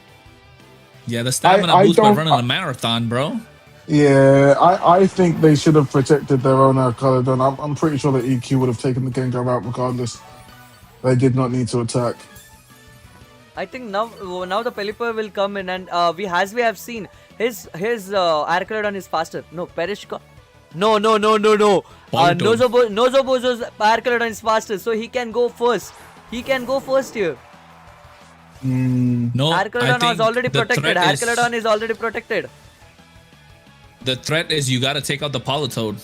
Yeah, the stamina I boost by don't- running a marathon, bro. Yeah, I think they should have protected their own Archelodon. I'm pretty sure the EQ would have taken the Gengar out regardless. They did not need to attack. I think now the Pelipper will come in, and we have seen his Archelodon is faster. No, Perish. No. Politoed. Nozobozo's Archelodon is faster, so he can go first. He can go first here. No, I Archelodon think was already the protected. threat is- Archelodon is already protected. The threat is you got to take out the Politoed.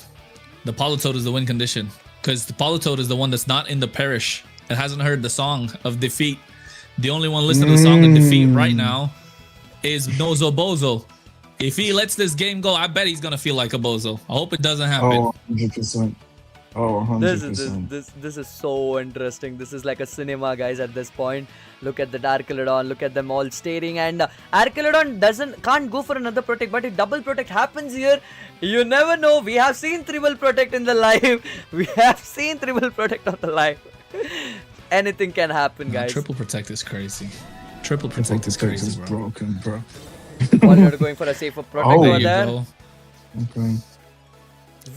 The Politoed is the win condition. Because the Politoed is the one that's not in the Perish. It hasn't heard the song of defeat. The only one listening to the song of defeat right now is Bozo. If he lets this game go, I bet he's going to feel like a Bozo. I hope it doesn't happen. Oh, 100%. Oh, 100%. This is so interesting. This is like a cinema, guys. At this point, look at the Archelodon. Look at them all staring, and Archelodon can't go for another protect, but if double protect happens here, you never know. We have seen triple protect in the live. We have seen triple protect on the live. Anything can happen, guys. Triple protect is crazy. Triple protect is crazy, bro. Broken, bro. Politoed going for a safer protect Oh, There over you there. go. Okay.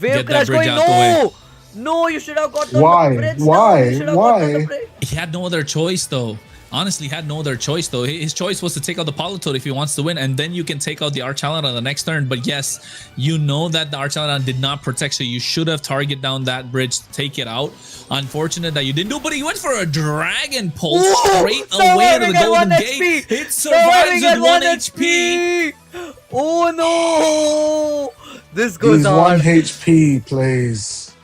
Wave Get that crash bridge going. out the way. No, you should have got on Why? the bridge. Why? No, you should have got on the bridge. He had no other choice, though. Honestly, had no other choice, though. His choice was to take out the Politoed if he wants to win, and then you can take out the Archelodon on the next turn. But yes, you know that the Archelodon did not protect, so you should have targeted down that bridge to take it out. Unfortunate that you didn't do, but he went for a Dragon Pulse Whoa! straight away to the Surviving at Golden 1 Gate. HP. It survives Surviving at with 1 HP. Oh no! This goes He's on. 1 HP, please.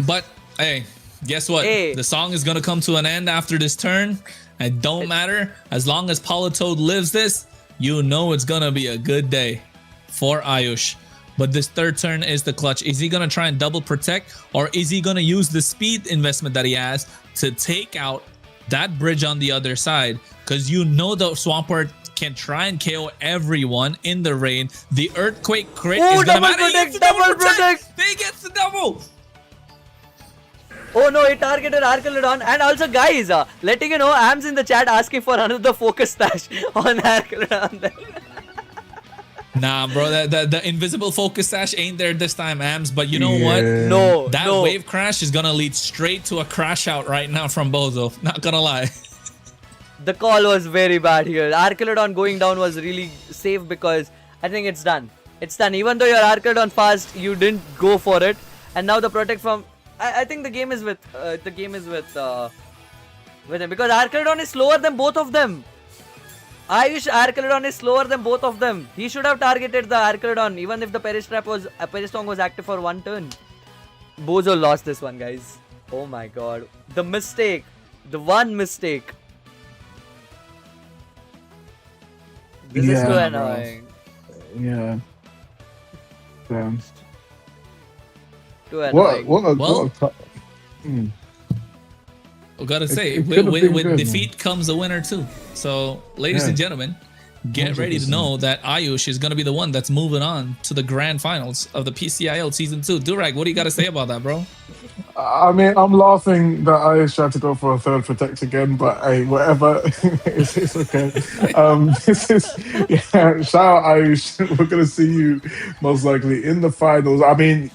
But hey, guess what? Hey. The song is gonna come to an end after this turn. It don't matter. As long as Politoed lives this, you know it's gonna be a good day for Ayush. But this third turn is the clutch. Is he gonna try and double protect, or is he gonna use the speed investment that he has to take out that bridge on the other side? Because you know the Swampert can try and KO everyone in the rain. The Earthquake crit Oh, is gonna double matter. He protect, gets the double protect. He gets the double. Oh no, he targeted Archelodon. And also, guys, letting you know, Ams in the chat asking for another focus stash on Archelodon. Nah, bro, the invisible focus sash ain't there this time, Ams. But you know what? Yeah. No, That no. wave crash is gonna lead straight to a crash out right now from Bozo. Not gonna lie. The call was very bad here. Archelodon going down was really safe because I think it's done. It's done. Even though you're Archelodon fast, you didn't go for it. And now the protect from... I think the game is with him because Archelodon is slower than both of them. Ayush Archelodon is slower than both of them. He should have targeted the Archelodon even if the Perish Trap was Perish Song was active for 1 turn. Bozo lost this one, guys. Oh my god. The mistake. The one mistake. This is too Yeah, annoying. Yeah. Damn. Too annoying. I gotta say, it could've been with good, defeat comes a winner too. So, ladies and gentlemen, get ready to 100%. know that Ayush is gonna be the one that's moving on to the grand finals of the PCIL season 2. Durag, what do you gotta say about that, bro? I mean, I'm laughing that I tried to go for a third protect again, but hey, whatever, it's okay. This is shout out Ayush. We're gonna see you most likely in the finals. I mean,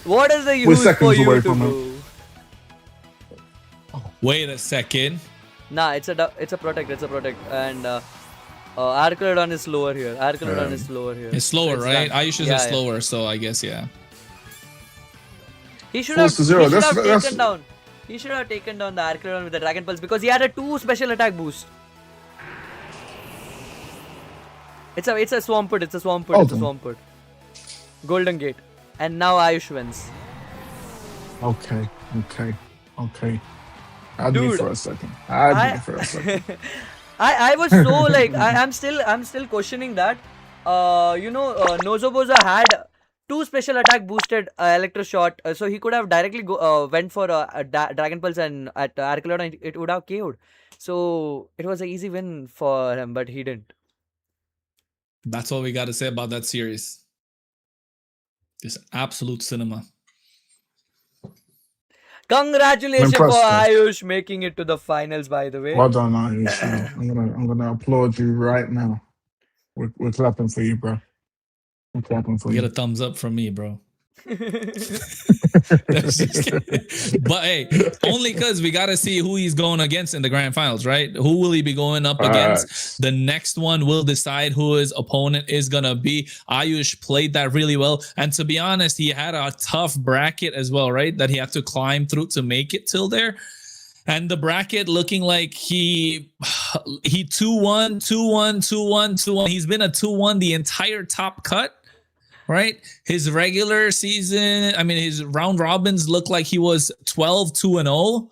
What is the we're use for seconds you away to from it. go? Wait a second. Nah, it's a protect, and Archelodon is slower here. Archelodon is slower here. It's slower, right? done. Ayush is Yeah, slower, so I guess He should have Force to zero. taken That's- down. He should have taken down the Archelodon with the Dragon Pulse because he had a 2 special attack boost. It's a Swampert. It's a Swampert. It's a Swampert. Golden Gate, and now Ayush wins. Okay. Add me Dude, for a second. I was so like I'm still questioning that. Nozoboza had 2 special attack boosted Electroshot, so he could have directly went for a Dragon Pulse, and at Archelodon it would have KO'd. So it was an easy win for him, but he didn't. That's all we gotta say about that series. Just absolute cinema. Congratulations I'm impressed, for though. Ayush making it to the finals, by the way. Well done, Ayush. I'm gonna applaud you right now. We're clapping for you, bro. We're clapping for You you. get a thumbs up from me, bro. But hey, only because we gotta see who he's going against in the grand finals, right? Who will he be going up against? The next one will decide who his opponent is gonna be. Ayush played that really well, and to be honest, he had a tough bracket as well, right? That he had to climb through to make it till there. And the bracket looking like he 2-1, 2-1, 2-1, 2-1. He's been a 2-1 the entire top cut. Right, his regular season, I mean, his round robins look like he was 12-2-0.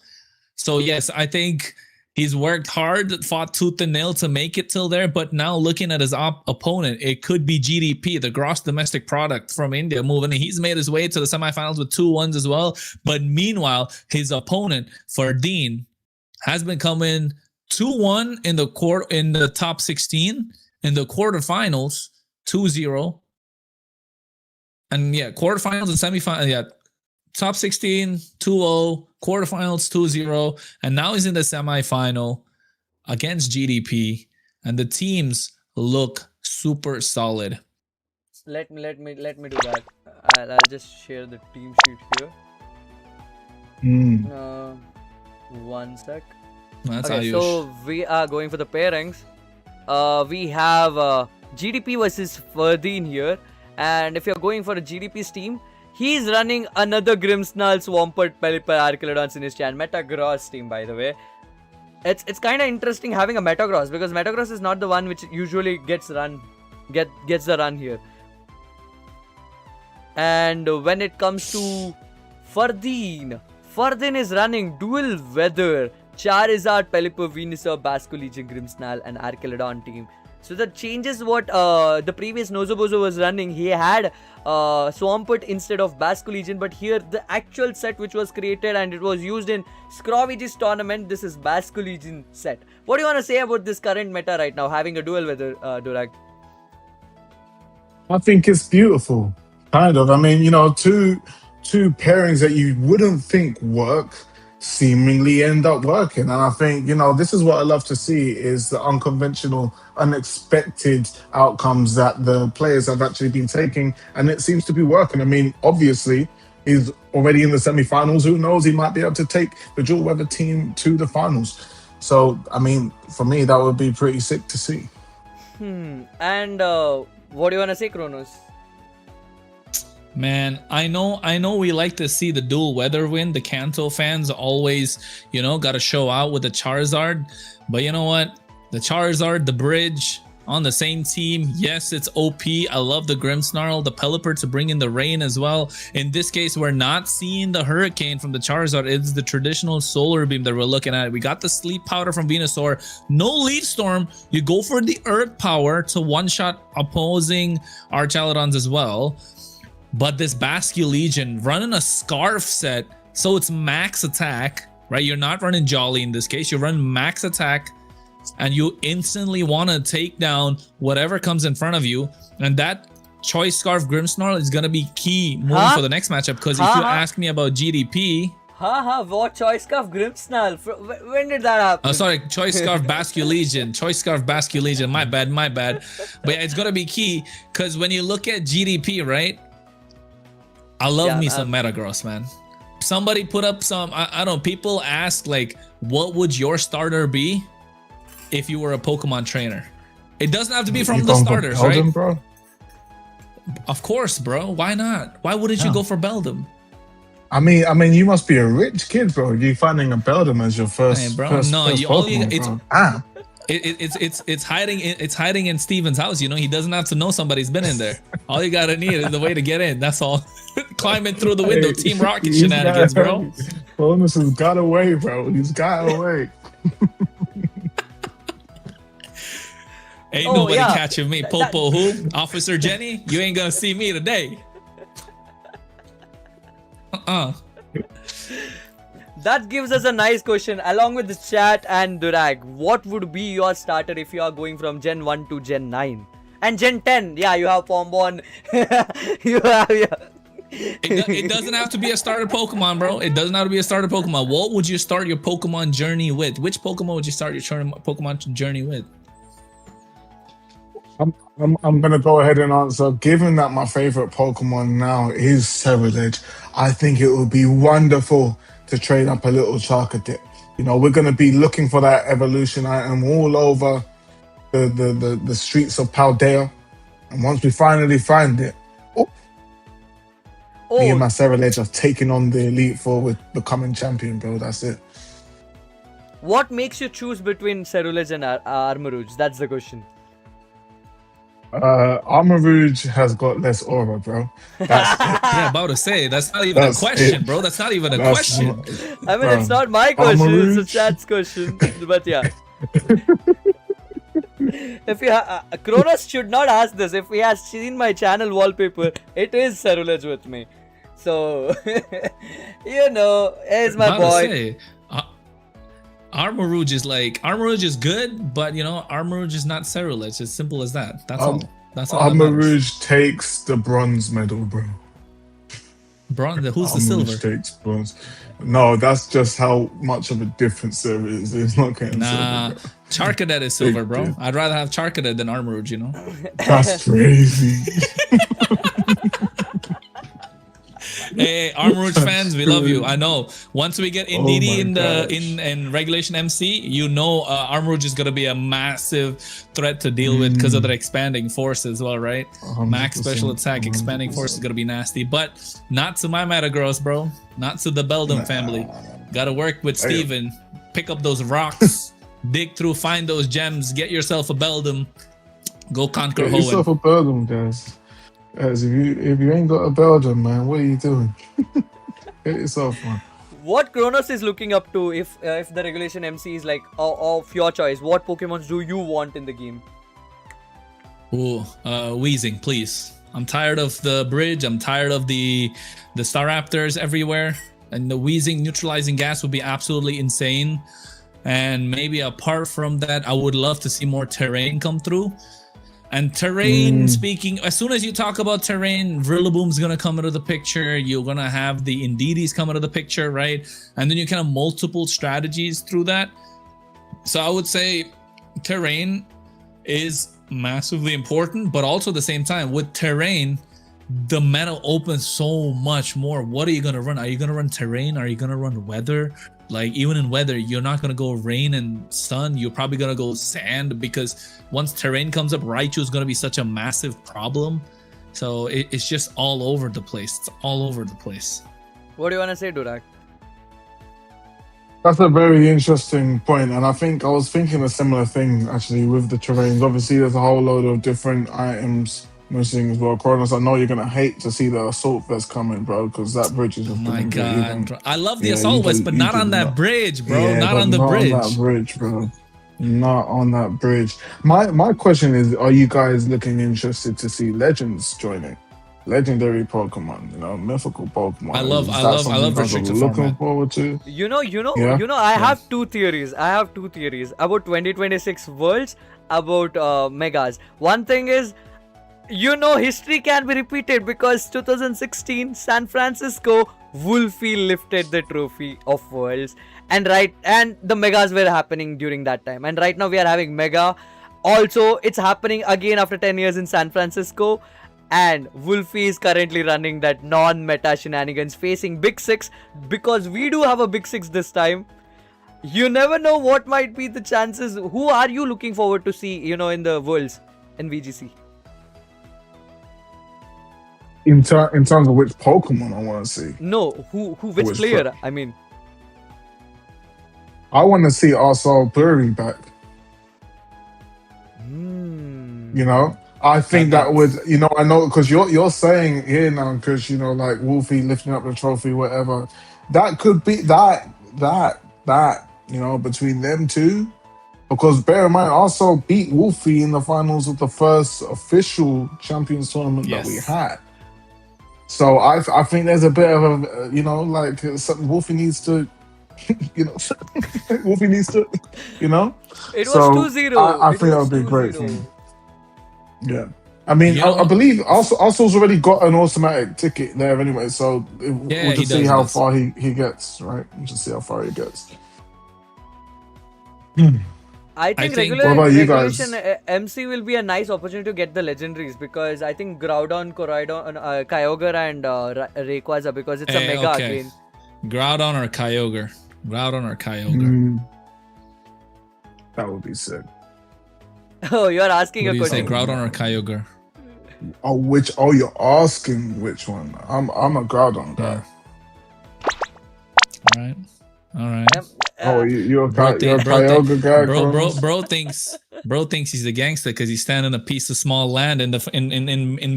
So yes, I think he's worked hard, fought tooth and nail to make it till there. But now looking at his opponent, it could be GDP, the gross domestic product from India, moving. He's made his way to the semifinals with 2-1s as well. But meanwhile, his opponent Fardeen has been coming 2-1 in the top 16, in the quarterfinals 2-0. And yeah, quarterfinals and semifinals, yeah, top 16, 2-0, quarterfinals 2-0, and now he's in the semifinal against GDP, and the teams look super solid. Let me do that. I'll just share the team sheet here. One sec. That's Okay, Ayush. so we are going for the pairings. We have GDP versus Fardeen here. And if you're going for a GDP's team, he's running another Grimmsnarl, Swampert, Pelipper, Archelodons in his chan. Metagross team, by the way. It's kind of interesting having a Metagross, because Metagross is not the one which usually gets the run here. And when it comes to Fardeen is running Dual Weather, Charizard, Pelipper, Venusaur, Basculegion, Grimmsnarl, and Archelodon team. So that changes what the previous Nozobozo was running. He had Swampert instead of Basculegion, but here the actual set which was created and it was used in Scrovige's tournament, this is Basculegion set. What do you want to say about this current meta right now, having a dual weather, Durag? I think it's beautiful, kind of. I mean, two pairings that you wouldn't think work seemingly end up working, and I think this is what I love to see, is the unconventional, unexpected outcomes that the players have actually been taking, and it seems to be working. I mean, obviously he's already in the semi-finals. Who knows, he might be able to take the dual weather team to the finals. So I mean, for me, that would be pretty sick to see. And what do you want to say, Kronos? Man, I know we like to see the dual weather win. The Kanto fans always, got to show out with the Charizard. But you know what? The Charizard, the bridge, on the same team. Yes, it's OP. I love the Grimmsnarl, the Pelipper to bring in the rain as well. In this case, we're not seeing the Hurricane from the Charizard. It's the traditional Solar Beam that we're looking at. We got the Sleep Powder from Venusaur. No Leaf Storm. You go for the Earth Power to one-shot opposing Archaludons as well. But this Basculegion running a Scarf set, so it's max attack, right? You're not running Jolly in this case. You're running max attack, and you instantly want to take down whatever comes in front of you. And that Choice Scarf Grimmsnarl is going to be key moving for the next matchup. Because if you ask me about GDP... What Choice Scarf Grimmsnarl? When did that happen? Oh, sorry, Choice Scarf Basculegion. Choice Scarf Basculegion. My bad. But yeah, it's going to be key. Because when you look at GDP, right? I love me some Metagross, man. Somebody put up some... I don't know. People ask, like, what would your starter be if you were a Pokemon trainer? It doesn't have to be from the starters, right? Bro? Of course, bro. Why not? Why wouldn't you go for Beldum? I mean, you must be a rich kid, bro. You finding a Beldum as your first, hey, bro. first, no, first you, Pokemon, it's hiding. It's hiding in Steven's house. You know, he doesn't have to know somebody's been in there. All you gotta need is the way to get in. That's all. Climbing through the window, Team Rocket shenanigans, bro. Bonus has got away, bro. He's got away. Ain't nobody catching me. Popo who? Officer Jenny? You ain't gonna see me today. That gives us a nice question along with the chat and Durag. What would be your starter if you are going from Gen 1 to Gen 9? And Gen 10, yeah, you have Pombon. You have... It doesn't have to be a starter Pokemon, bro. It doesn't have to be a starter Pokemon. What would you start your Pokemon journey with? Which Pokemon would you start your Pokemon journey with? I'm gonna go ahead and answer. Given that my favorite Pokemon now is Ceruledge, I think it would be wonderful to trade up a little Charcadet. You know, we're gonna be looking for that evolution item all over the streets of Paldea, and once we finally find it, me and my Ceruledge are taking on the Elite Four with becoming champion, bro. That's it. What makes you choose between Ceruledge and Armarouge? That's the question. Armarouge has got less aura, bro. That's yeah, about to say that's not even a question, bro. That's not even a question. I mean, it's not my question; Armarouge. It's a chat's question. But yeah, if you Kronos should not ask this. If he has seen my channel wallpaper, it is Ceruledge with me. So you know, here's my boy. Armarouge is good, but you know, Armarouge is not Ceruledge. It's simple as that. That's all. That's all. Armarouge takes the bronze medal, bro. Bronze? Who's the silver? Takes bronze. No, that's just how much of a difference there is. It's not getting silver, bro. Charcadet is silver, bro. I'd rather have Charcadet than Armarouge, you know? That's crazy. Hey, Armarouge fans, we love you. I know. Once we get Indeedee in Regulation MC, you know Armarouge is gonna be a massive threat to deal with because of their expanding force as well, right? Max special attack, expanding force is gonna be nasty, but not to my Metagross, bro. Not to the Beldum family. Gotta work with Steven. Pick up those rocks, dig through, find those gems, get yourself a Beldum, go conquer Hoenn. Get yourself a Beldum, guys. Guys, if you ain't got a Beldum, man, what are you doing? Get yourself one. What Kronos is looking up to if the Regulation MC is like of your choice? What Pokemons do you want in the game? Ooh, Weezing, please. I'm tired of the bridge. I'm tired of the Staraptors everywhere. And the Weezing neutralizing gas would be absolutely insane. And maybe apart from that, I would love to see more terrain come through. And terrain, speaking, as soon as you talk about terrain, Rillaboom's going to come into the picture. You're going to have the Indeedees come into the picture, right? And then you can have multiple strategies through that. So I would say terrain is massively important, but also at the same time, with terrain, the meta opens so much more. What are you going to run? Are you going to run terrain? Are you going to run weather? Like, even in weather, you're not going to go rain and sun. You're probably going to go sand, because once terrain comes up, Raichu is going to be such a massive problem. So it's just all over the place. It's all over the place. What do you want to say, Durag? That's a very interesting point, and I think I was thinking a similar thing actually with the terrains. Obviously, there's a whole load of different items missing as well. Kronos, I know you're gonna hate to see the assault vest coming, bro, because that bridge is Oh just my gonna get you. god, bro. I love the Yeah, you assault vest, but not did on that not. bridge, bro. Yeah, Not but on the not on bridge. that bridge, bro. Not on that bridge. My question is: are you guys looking interested to see legends joining? Legendary Pokemon, mythical Pokemon. I love Is that something you guys are restricted looking format. forward to? Yeah. I Yeah. have two theories. I have two theories about 2026 Worlds, about Megas. One thing is, history can be repeated because 2016 San Francisco Wolfie lifted the trophy of Worlds, and the Megas were happening during that time, and right now we are having Mega. Also, it's happening again after 10 years in San Francisco, and Wolfie is currently running that non-meta shenanigans facing Big Six, because we do have a Big Six this time. You never know what might be the chances. Who are you looking forward to see, in the Worlds in VGC? In terms of which Pokemon I want to see. No, which Which player? player? I mean, I want to see Arcel Puri back. I think that would, I know because you're saying here now, because like Wolfie lifting up the trophy, whatever. That could be that between them two. Because bear in mind, also beat Wolfie in the finals of the first official Champions tournament that we had. So I think there's a bit of a, like something Wolfie needs to, Wolfie needs to, It was So 2-0. I think that would be great for 2-0. him. Yeah. I mean, I believe Arcel's already got an automatic ticket there anyway, so we'll just see how far he gets, right? We'll just see how far he gets. I think regulation MC will be a nice opportunity to get the legendaries, because I think Groudon, Koraidon, Kyogre and Rayquaza, because it's a Mega again. Groudon or Kyogre? Groudon or Kyogre? That would be sick. Oh, you're asking what a question. Say Groudon or Kyogre? Oh, you're asking which one? I'm a Groudon guy. Yeah. All right. You're a Kyogre guy. Bro thinks he's a gangster because he's standing a piece of small land in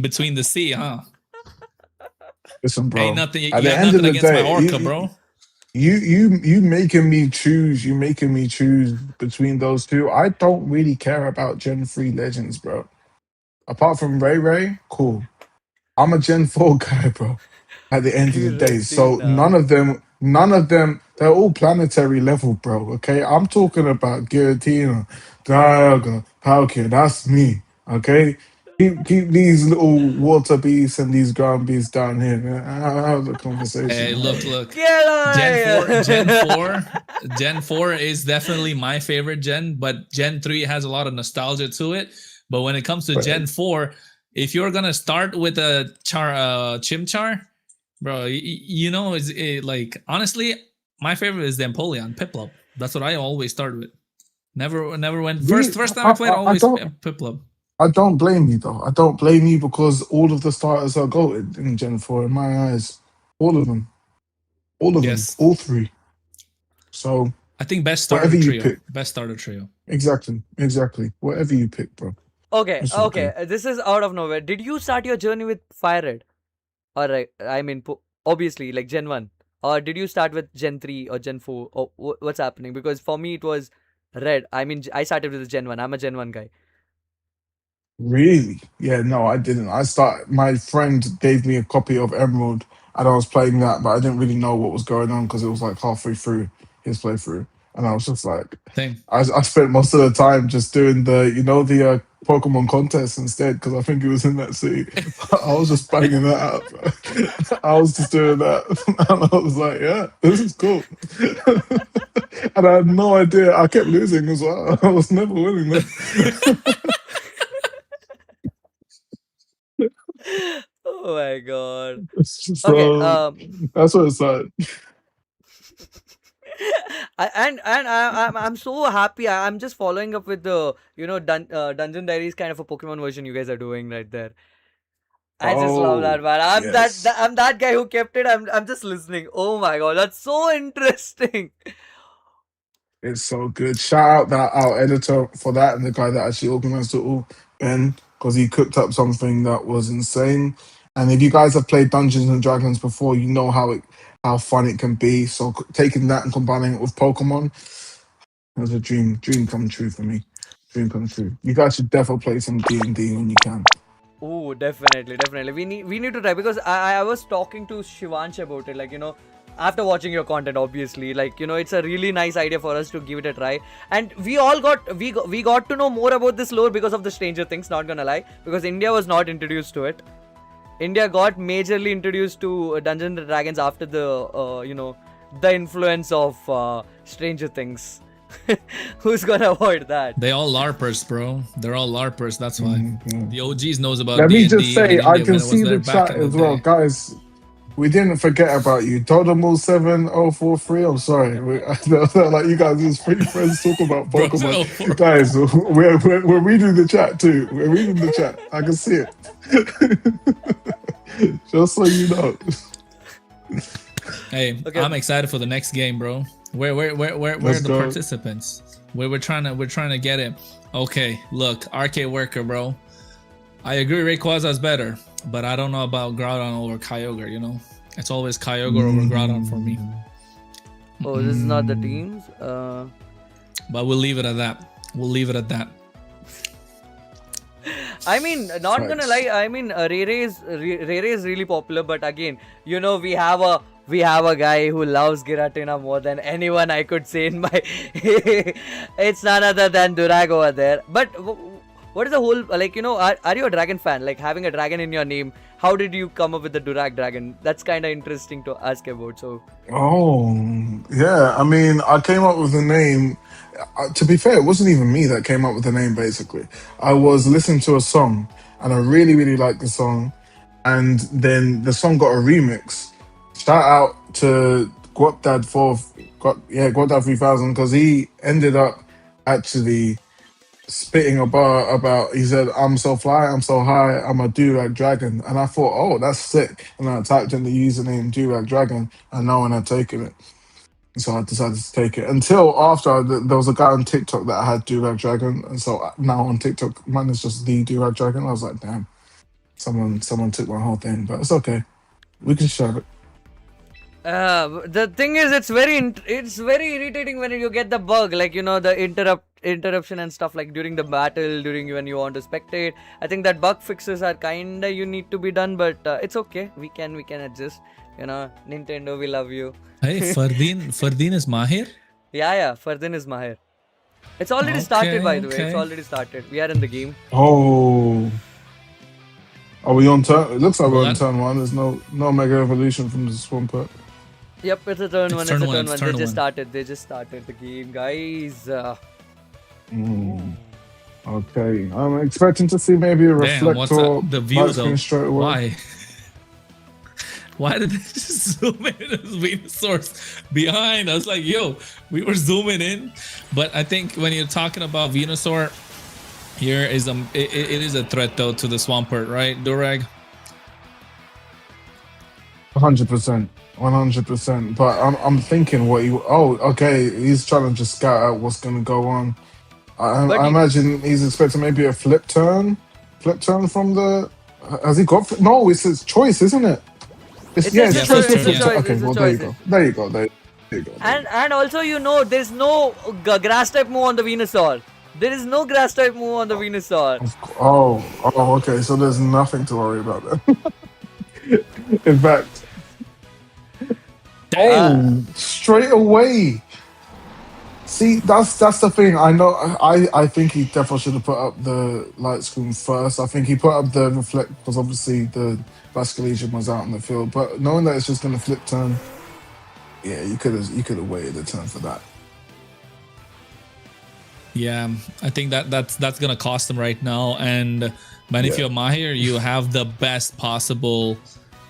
between the sea, huh? Listen, bro. Ain't nothing. At the end of the against day, my Orca, bro. You making me choose. You making me choose between those two. I don't really care about Gen 3 Legends, bro. Apart from Ray, cool. I'm a Gen 4 guy, bro. At the end of the day, so none of them. They're all planetary level, bro. Okay, I'm talking about Giratina, Dialga, Palkia. That's me. Okay. Keep these little water beasts and these ground beasts down here, man. I'll have the conversation. Hey, look. Gen 4 is definitely my favorite gen, but Gen 3 has a lot of nostalgia to it. But when it comes to Gen 4, if you're gonna start with a Chimchar, bro, like honestly, my favorite is the Empoleon, Piplup. That's what I always start with. Never went first time I played always Piplup. I don't blame you though. I don't blame you because all of the starters are goated in Gen 4 in my eyes. All of them. All three. So I think best starter trio. Exactly. Whatever you pick, bro. Okay. This is out of nowhere. Did you start your journey with Fire Red? Or I mean, obviously, like Gen 1. Or did you start with Gen 3 or Gen 4? Or what's happening? Because for me, it was Red. I mean, I started with Gen 1. I'm a Gen 1 guy. Really? Yeah, no, I didn't. My friend gave me a copy of Emerald and I was playing that, but I didn't really know what was going on because it was like halfway through his playthrough. And I was just like, I spent most of the time just doing the Pokemon contest instead because I think it was in that city. I was just banging that out. I was just doing that. And I was like, yeah, this is cool. And I had no idea. I kept losing as well. I was never winning, man. Oh my god. So, that's what it's like. I'm so happy. I'm just following up with the Dungeon Diaries kind of a Pokemon version you guys are doing right there. I just love that, man. I'm that guy who kept it. I'm just listening. Oh my god, that's so interesting. It's so good. Shout out that our editor for that and the guy that actually organized it all, Ben, because he cooked up something that was insane. And if you guys have played Dungeons and Dragons before, you know how fun it can be. So taking that and combining it with Pokemon was a dream come true for me. Dream come true. You guys should definitely play some D&D when you can. Oh, definitely. We need to try, because I was talking to Shivansh about it. Like, you know, after watching your content, obviously, like, you know, it's a really nice idea for us to give it a try. And we all got to know more about this lore because of the Stranger Things. Not gonna lie, because India was not introduced to it. India got majorly introduced to Dungeons and Dragons after the you know, the influence of Stranger Things. Who's gonna avoid that? They all LARPers, bro. They're all LARPers. That's why the OGs knows about. Let me D&D just say, I can see the back chat in as the well, day. guys. We didn't forget about you. Totemal 7043. I'm sorry. Like you guys, just free friends talk about Bro, Pokemon. Guys, we're reading the chat too. We're reading the chat. I can see it. Just so you know. Hey, Okay. I'm excited for the next game, bro. Where are the participants? We're trying to get it. Okay, look, Arcade Worker, bro. I agree Rayquaza's better, but I don't know about Groudon or Kyogre, you know? It's always Kyogre over Groudon for me. Oh, this is not the teams. But we'll leave it at that. I mean, not gonna lie. I mean, Rere is really popular, but again, you know, we have a guy who loves Giratina more than anyone I could say in my. It's none other than Durag over there. But what is the whole, like, you know, are you a dragon fan? Like, having a dragon in your name, how did you come up with the Durag Dragon? That's kind of interesting to ask about. So. Oh, yeah. I mean, I came up with the name. To be fair, it wasn't even me that came up with the name, basically. I was listening to a song, and I really, really liked the song. And then the song got a remix. Shout out to Guapdad 3000, because he ended up actually spitting a bar about, he said, "I'm so fly, I'm so high, I'm a Durag Dragon." And I thought, oh, that's sick. And I typed in the username Durag Dragon, and no one had taken it. So I decided to take it. Until after, there was a guy on TikTok that had Durag Dragon. And so now on TikTok, mine is just the Durag Dragon. I was like, damn, someone took my whole thing. But it's okay. We can share it. The thing is, it's very irritating when you get the bug, like, you know, the interruption and stuff, like during the battle, during when you want to spectate. I think that bug fixes are kinda you need to be done, but it's okay. We can adjust. You know, Nintendo, we love you. Hey, Fardeen is Mahir? Yeah, Fardeen is Mahir. It's already started, by the way. It's already started. We are in the game. Oh. Are we on turn? It looks like we're on turn one. There's no Mega Evolution from the Swampert. Yep, it's a turn one. It's a turn one. They just started. started the game, guys. Okay. I'm expecting to see maybe a reflector. The view though? Straight away. Why? Why did they just zoom in as Venusaur's behind? I was like, yo, we were zooming in. But I think when you're talking about Venusaur, here is it is a threat though to the Swampert, right, Durag? 100%. 100%. But I'm thinking what okay, he's trying to just scout out what's gonna go on. I imagine he's expecting maybe a flip turn from the. Has he got? No, it's his choice, isn't it? It's choice. Okay, well there you go. And also, you know, there's no grass type move on the Venusaur. There is no grass type move on the Venusaur. Oh, okay. So there's nothing to worry about then. In fact, straight away. See, that's the thing. I know. I think he definitely should have put up the light screen first. I think he put up the reflect because obviously the Basculation was out in the field. But knowing that it's just going to flip turn, yeah, you could have waited a turn for that. Yeah, I think that's gonna cost them right now. And man, if you're Mahir, you have the best possible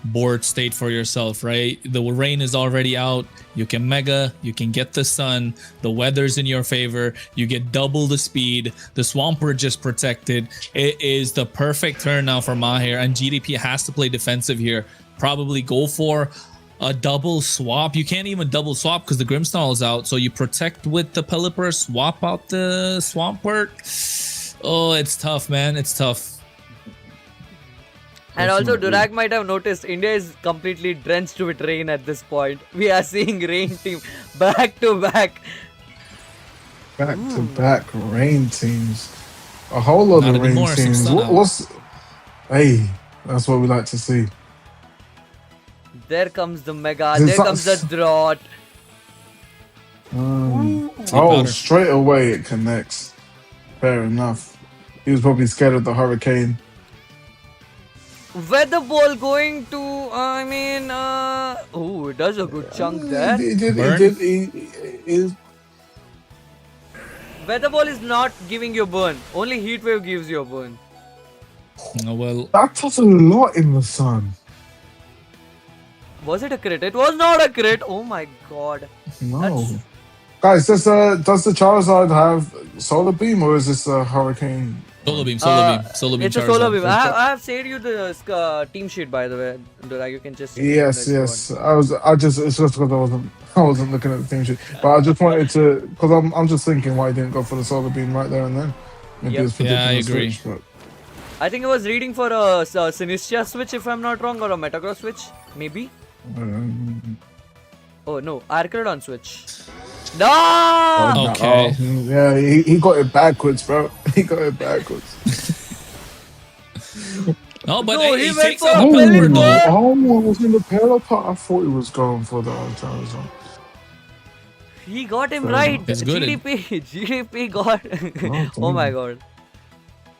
board state for yourself, right? The rain is already out. You can mega, you can get the sun, the weather's in your favor, you get double the speed, the Swampert just protected. It is the perfect turn now for Mahir, and GDP has to play defensive here. Probably go for a double swap. You can't even double swap because the Grimmsnarl is out. So you protect with the Pelipper, swap out the Swampert. Oh, it's tough, man. It's tough. And also, Durag might have noticed India is completely drenched with rain at this point. We are seeing rain team back to back. Back to back rain teams. A whole lot of rain teams. Hey, that's what we like to see. There comes the mega. There comes the drought. Straight away it connects. Fair enough. He was probably scared of the hurricane. Weather ball going to, it does a good chunk there. Weather ball is not giving you a burn. Only heat wave gives you a burn. Oh, well. That does a lot in the sun. Was it a crit? It was not a crit. Oh my god. No. Guys, does the Charizard have Solar Beam or is this a Hurricane? Solar Beam. It's a Charizard. Solar Beam. I have saved you the team sheet, by the way. Durag, you can just... Yes. It's just because I wasn't looking at the team sheet. But I just wanted to, because I'm just thinking why he didn't go for the Solar Beam right there and then. Maybe it's I agree. Switch, but... I think I was reading for a Sinistra switch, if I'm not wrong, or a Metagross switch, maybe. Oh no, Arcadon switch. No! Okay. Yeah, he got it backwards, bro. He got it backwards. No, but No, he he went takes for out a the Pelipper. Pelipper. Oh, was in the Pelipper. I thought he was going for the Charizard. He got him right. It's good. GDP got... Oh my god.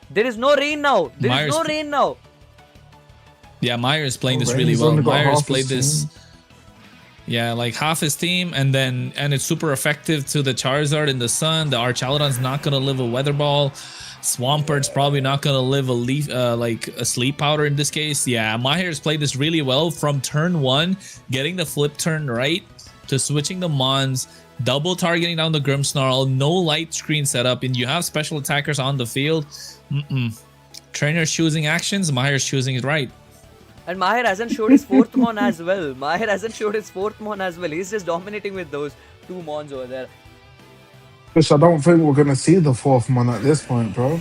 There is no rain now. There is no rain now. Yeah, MAHIR is playing this really well. MAHIR has played this. Yeah, like half his team, and it's super effective to the Charizard in the sun. The Archaludon's not gonna live a Weather Ball. Swampert's probably not gonna live a leaf, like a Sleep Powder in this case. Yeah, MAHIR has played this really well from turn 1, getting the flip turn right to switching the Mons, double targeting down the Grimmsnarl, no light screen setup, and you have special attackers on the field. Trainer's choosing actions, MAHIR's choosing it right. And MAHIR hasn't showed his 4th Mon as well. MAHIR hasn't showed his 4th Mon as well. He's just dominating with those 2 Mons over there. Which I don't think we're going to see the 4th Mon at this point, bro.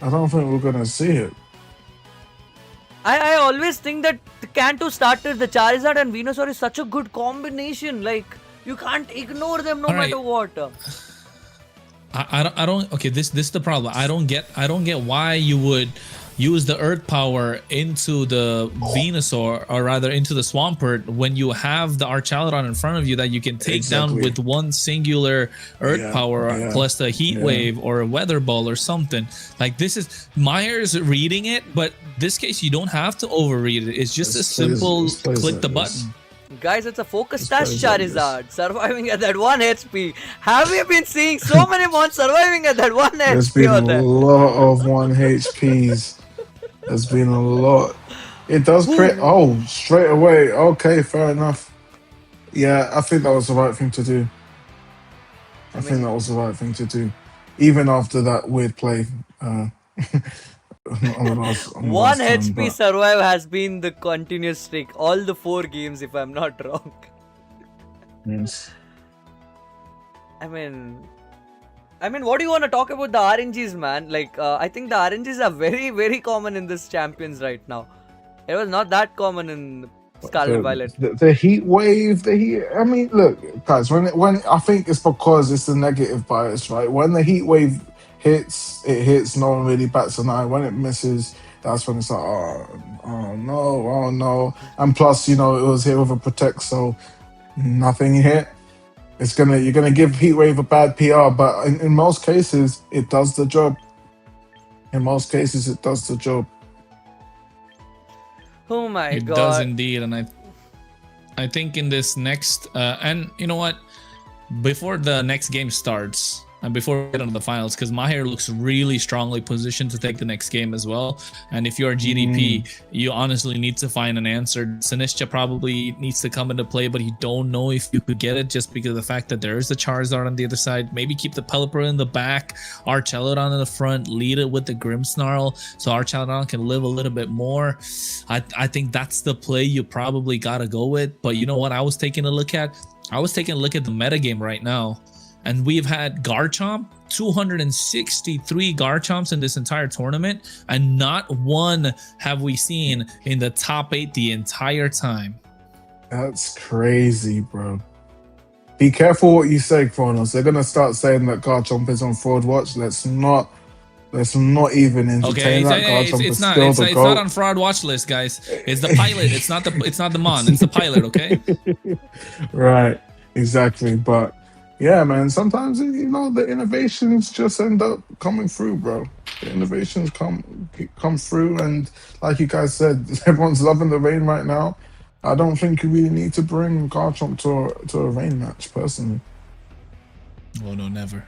I don't think we're going to see it. I always think that the Kanto starters, the Charizard and Venusaur is such a good combination. Like, you can't ignore them no matter what. I don't. Okay, this is the problem. I don't get why you would use the Earth Power into the Venusaur, or rather into the Swampert, when you have the Archaludon in front of you that you can take down with one singular Earth Power plus the Heat Wave or a Weather Ball or something. Like, this is MAHIR's reading it, but this case you don't have to overread it. It's just a simple click the button. Guys, it's a focus task Charizard surviving at that 1 HP. Have you been seeing so many Mons surviving at that 1 There's HP? There's been a lot of 1 HPs. There's been a lot. It does create... Oh, straight away. Okay, fair enough. Yeah, I think that was the right thing to do. I think that was the right thing to do. Even after that weird play. 1 HP survive has been the continuous streak. All the 4 games, if I'm not wrong. Yes. I mean, what do you want to talk about the RNGs, man? Like, I think the RNGs are very, very common in this Champions right now. It was not that common in Scarlet Violet. The Heat Wave, I mean, look, guys, when I think it's because it's the negative bias, right? When the Heat Wave hits, it hits, no one really bats an eye. When it misses, that's when it's like, oh no. And plus, you know, it was hit with a Protect, so nothing hit. You're gonna give Heatwave a bad PR, but in most cases it does the job. In most cases it does the job. Oh my god. It does indeed, and I think in this next and you know what? Before the next game starts, and before we get into the finals, because MAHIR looks really strongly positioned to take the next game as well. And if you're GDP, you honestly need to find an answer. Sinistcha probably needs to come into play, but you don't know if you could get it just because of the fact that there is the Charizard on the other side. Maybe keep the Pelipper in the back, Archelodon in the front, lead it with the Grimmsnarl so Archelodon can live a little bit more. I think that's the play you probably gotta go with. But you know what I was taking a look at? I was taking a look at the metagame right now. And we've had Garchomp, 263 Garchomps in this entire tournament, and not one have we seen in the top 8 the entire time. That's crazy, bro. Be careful what you say, Kronos. They're gonna start saying that Garchomp is on fraud watch. Let's not even entertain that. Garchomp is still the it's GOAT. not on fraud watch list, guys. It's the pilot. It's not the Mon. It's the pilot. Okay. Right. Exactly. But yeah, man, sometimes, you know, the innovations just end up coming through, bro. The innovations come through, and like you guys said, everyone's loving the rain right now. I don't think you really need to bring Garchomp to a rain match, personally. Oh, no, never.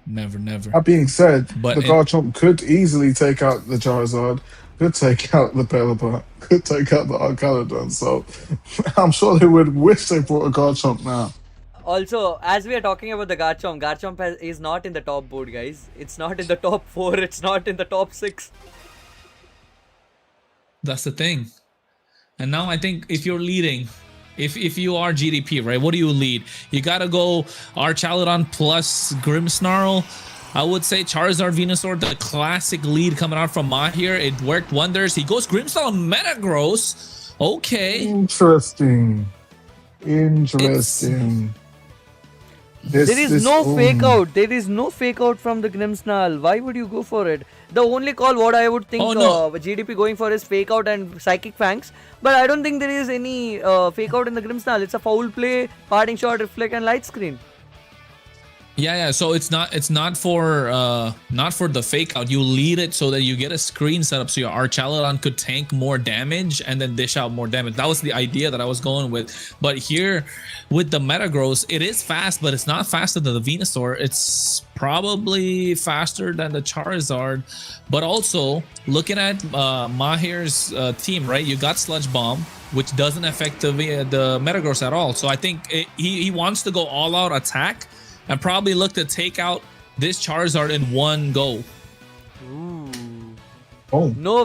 Never. That being said, But the Garchomp could easily take out the Charizard, could take out the Pelipper, could take out the Archaludon, so I'm sure they would wish they brought a Garchomp now. Also, as we are talking about the Garchomp is not in the top board, guys. It's not in the top 4. It's not in the top 6. That's the thing. And now I think if you're leading, if you are GDP, right, what do you lead? You gotta go Archaludon plus Grimmsnarl. I would say Charizard, Venusaur, the classic lead coming out from MAHIR. It worked wonders. He goes Grimmsnarl Metagross. Okay. Interesting. There is no fake out. There is no fake out from the Grimmsnarl. Why would you go for it? The only call what I would think GDP going for is fake out and Psychic Fangs. But I don't think there is any fake out in the Grimmsnarl. It's a foul play, parting shot, reflect, and light screen. Yeah. So it's not for the fake out. You lead it so that you get a screen set up so your Archaludon could tank more damage and then dish out more damage. That was the idea that I was going with. But here with the Metagross, it is fast, but it's not faster than the Venusaur. It's probably faster than the Charizard. But also looking at MAHIR's team, right? You got Sludge Bomb, which doesn't affect the Metagross at all. So I think he wants to go all out attack and probably look to take out this Charizard in one go. Ooh. Oh. No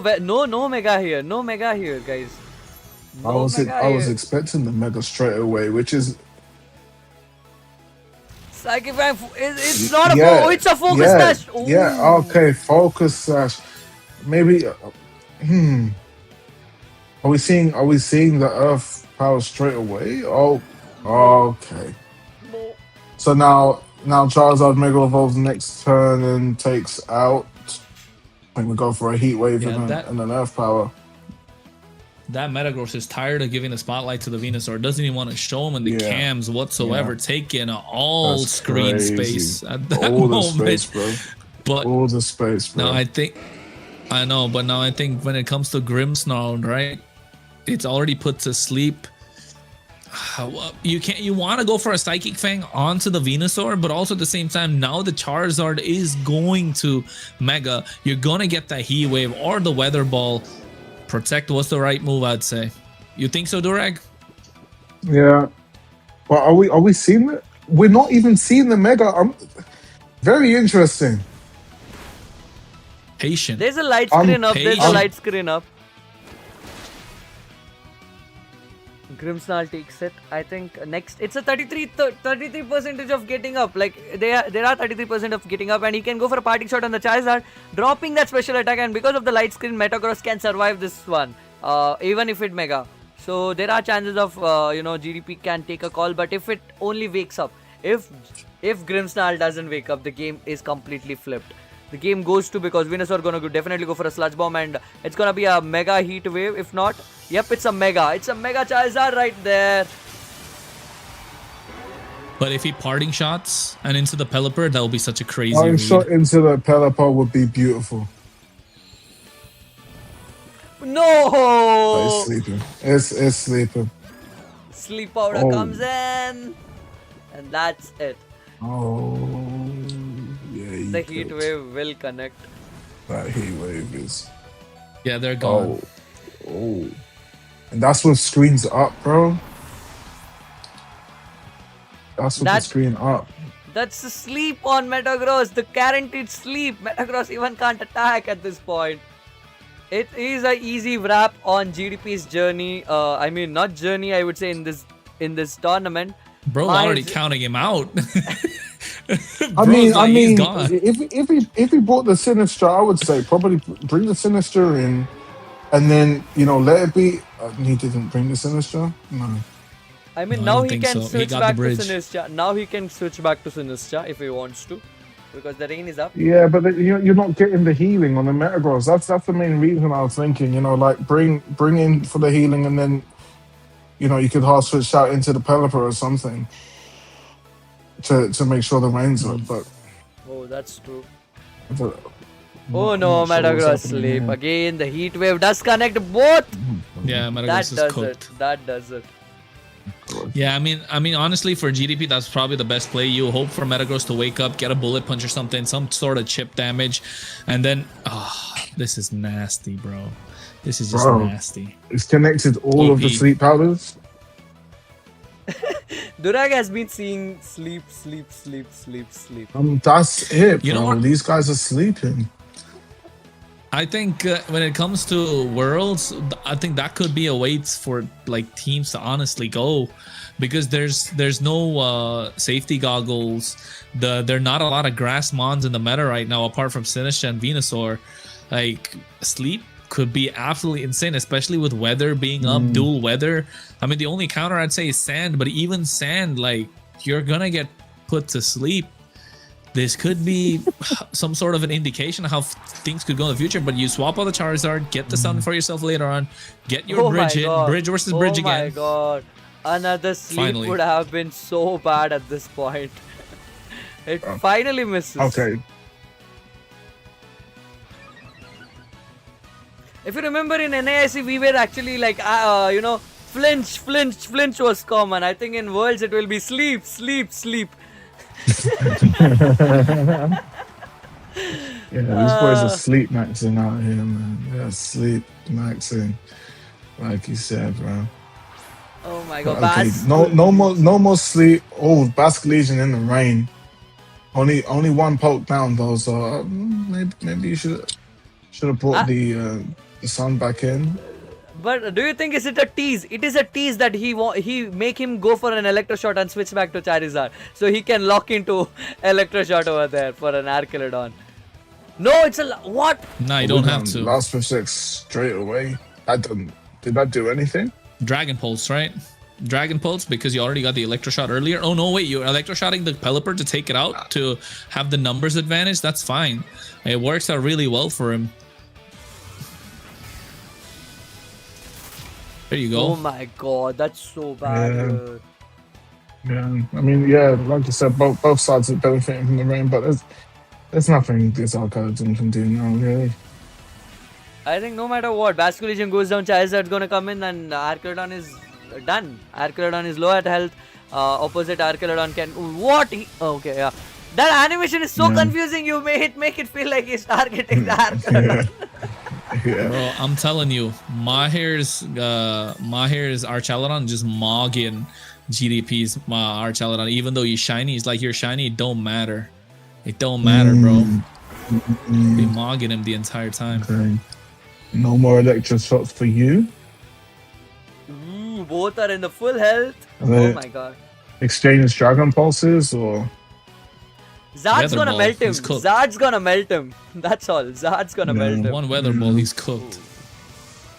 mega here. No mega here, guys. I was expecting the Mega straight away, which is... Psychic Fang, it's not a it's a Focus Sash. Ooh. Yeah, okay, Focus Sash. Maybe... Are we seeing the Earth power straight away? Oh, okay. So now Charizard Mega Evolves next turn and takes out. I think we go for a Heat Wave and an Earth Power. That Metagross is tired of giving the spotlight to the Venusaur. Doesn't even want to show him in the cams whatsoever. Taking all That's screen crazy. space at that All moment. the space, bro. But all the space, bro. now I know, but now I think when it comes to Grimmsnarl, right? It's already put to sleep. You want to go for a Psychic Fang onto the Venusaur, but also at the same time, now the Charizard is going to Mega. You're gonna get that Heat Wave or the Weather Ball. Protect was the right move, I'd say. You think so, Durag? Yeah. Well, are we seeing it? We're not even seeing the Mega. Very interesting. Patient. There's a light screen up. There's a light screen up. Grimmsnarl takes it. I think next it's a 33% of getting up. Like there are 33% of getting up, and he can go for a parting shot on the Charizard, dropping that special attack. And because of the light screen, Metagross can survive this one, even if it Mega. So there are chances of GDP can take a call, but if it only wakes up, if Grimmsnarl doesn't wake up, the game is completely flipped. The game goes to, because Venusaur gonna definitely go for a Sludge Bomb, and it's gonna be a Mega Heat Wave. If not, yep, it's a Mega. It's a Mega Charizard right there. But if he parting shots and into the Pelipper, that would be such a crazy Parting read. shot into the Pelipper would be beautiful. No! But it's sleeping. It's sleeping. Sleep powder comes in, and that's it. Oh. the heat wave will connect. That heat wave is. Yeah, they're gone. Oh. And that's with screens up, bro. That's with the screen up. That's the sleep on Metagross. The guaranteed sleep. Metagross even can't attack at this point. It is a easy wrap on GDP's journey. I mean, not journey. I would say in this tournament. Bro, already counting him out. I mean, he's gone. if he brought the Sinister, I would say probably bring the Sinister in, and then let it be. He didn't bring the Sinister. No. I mean, now he can switch back to Sinister. Now he can switch back to Sinister if he wants to, because the rain is up. Yeah, but you're not getting the healing on the Metagross. That's the main reason I was thinking. Like bring in for the healing, and then you could hard switch out into the Pelipper or something to make sure the rain's up. But that's true. Oh no, Metagross sleep again. The heat wave does connect both. Yeah, Metagross is cooked. That does it. Yeah, I mean, honestly, for GDP, that's probably the best play. You hope for Metagross to wake up, get a bullet punch or something, some sort of chip damage, and then, this is nasty, bro. This is just nasty. It's connected all of the sleep powders. Durag has been seeing sleep. That's it, bro. These guys are sleeping. I think when it comes to Worlds, I think that could be a way for teams to honestly go, because there's no safety goggles. There are not a lot of grass mons in the meta right now apart from Sinister and Venusaur. Sleep could be absolutely insane, especially with weather being up, dual weather. I mean, the only counter I'd say is sand, but even sand, you're gonna get put to sleep. This could be some sort of an indication of how things could go in the future, but you swap out the Charizard, get the Sun for yourself later on, get your bridge in, bridge versus bridge again. Oh my god. Another sleep would have been so bad at this point. It finally misses. Okay. If you remember in NAIC, we were actually flinch was common. I think in Worlds it will be sleep. These boys are sleep maxing out here, man. They're sleep maxing, like you said, bro. Oh my god, okay, no more sleep. Oh, Basque Legion in the rain. Only one poke down though, so maybe you should have brought the Sun back in. But do you think is it a tease? It is a tease that he make him go for an Electroshot and switch back to Charizard, so he can lock into Electroshot over there for an Archelodon. No, it's a what? No, you don't have to. Last for 6 straight away. Did that do anything? Dragon Pulse, right? Dragon Pulse, because you already got the Electroshot earlier. Oh no, wait, you're Electroshotting the Pelipper to take it out to have the numbers advantage. That's fine. It works out really well for him. There you go. Oh my god, that's so bad. Yeah, I mean, like you said, both sides are benefiting from the rain, but there's nothing this Archelodon can do now, really. I think no matter what, Basque Legion goes down, Charizard's gonna come in, and Archelodon is done. Archelodon is low at health. Opposite Archelodon can okay, yeah. That animation is so confusing. You make it feel like he's targeting the Archelodon. Bro, I'm telling you, Mahir's Archelodon just mogging GDP's Archelodon. Even though he's shiny, he's like, you're shiny, it don't matter. It don't matter, bro. Be mogging him the entire time. Okay. No more electro shots for you. Both are in the full health. Oh my god. Exchange Dragon Pulses or... Zard's gonna melt him. Zard's gonna melt him. That's all. Zard's gonna melt him. One Weather Ball, he's cooked.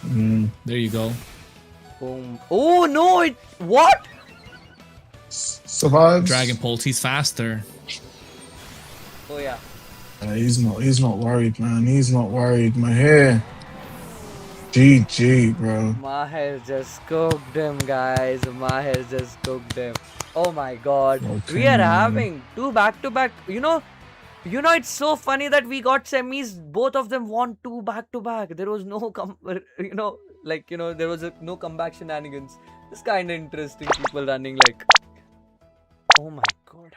There you go. Boom. Oh no! What? Survives. Dragon Pulse, he's faster. Oh yeah. He's not worried, man. He's not worried. MAHIR. GG, bro. MAHIR just cooked him, guys. MAHIR just cooked him. Oh my god. Okay, we are having 2 back-to-back. You know, it's so funny that we got semis. Both of them won 2 back-to-back. There was no there was no comeback shenanigans. It's kind of interesting. People running oh my god.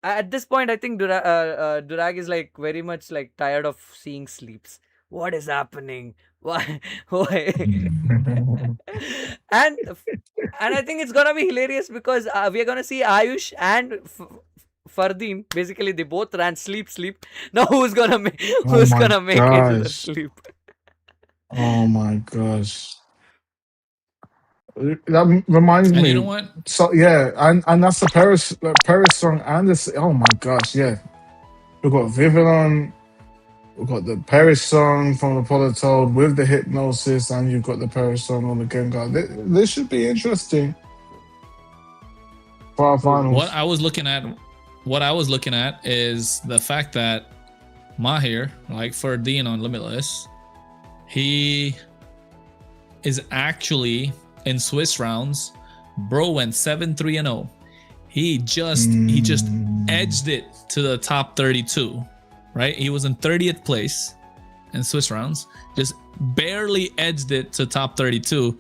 At this point, I think Durag is like very much like tired of seeing sleeps. What is happening? Why? Why? and and I think it's gonna be hilarious because we are gonna see Ayush and Fardeen. Basically, they both ran sleep. Now who's gonna make Oh my it to the gosh. sleep? Oh my gosh. That reminds And you know me. what? So yeah, and that's the Paris song and this. Oh my gosh, yeah. We've got Vivillon, we've got the Paris song from the Politoad with the hypnosis, and you've got the Paris song on the Gengar. This should be interesting for our finals. What I was looking at is the fact that Mahir, like for Dean on Limitless, he is actually in Swiss rounds. Bro went 7-3-0. He just edged it to the top 32, right? He was in 30th place in Swiss rounds, just barely edged it to top 32.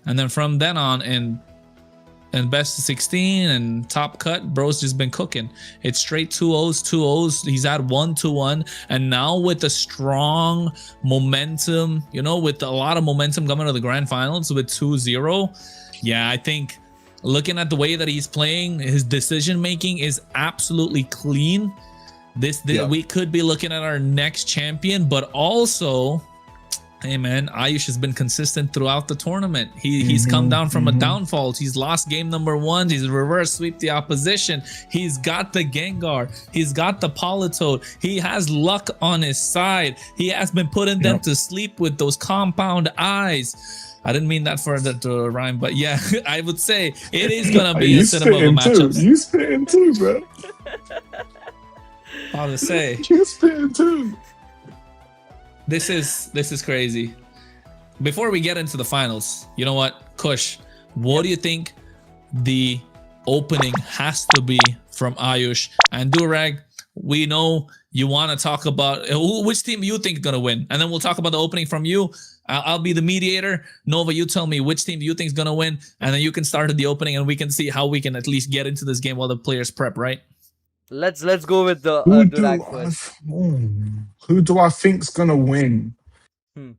And then from then on in best of 16 and top cut, bro's just been cooking. It's straight 2-0s. He's had 1-1, and now with a strong momentum, with a lot of momentum coming to the grand finals with 2-0. Yeah, I think looking at the way that he's playing, his decision making is absolutely clean. We could be looking at our next champion, but also, hey man, Ayush has been consistent throughout the tournament. He's come down from a downfall. He's lost game number 1. He's reverse sweep the opposition. He's got the Gengar. He's got the Politoad. He has luck on his side. He has been putting them to sleep with those compound eyes. I didn't mean that for that to rhyme, but yeah, I would say it is gonna be a cinema of matchups. You spitting too, bro. I was to say You spitting too. this is crazy. Before we get into the finals, you know what, Kush, what do you think the opening has to be from Ayush and Durag? We know you want to talk about which team you think is gonna win, and then we'll talk about the opening from you. I'll be the mediator. Nova, you tell me which team you think is gonna win, and then you can start at the opening, and we can see how we can at least get into this game while the players prep, right? Let's go with the Who Durag first. Who do I think's gonna win? Hmm.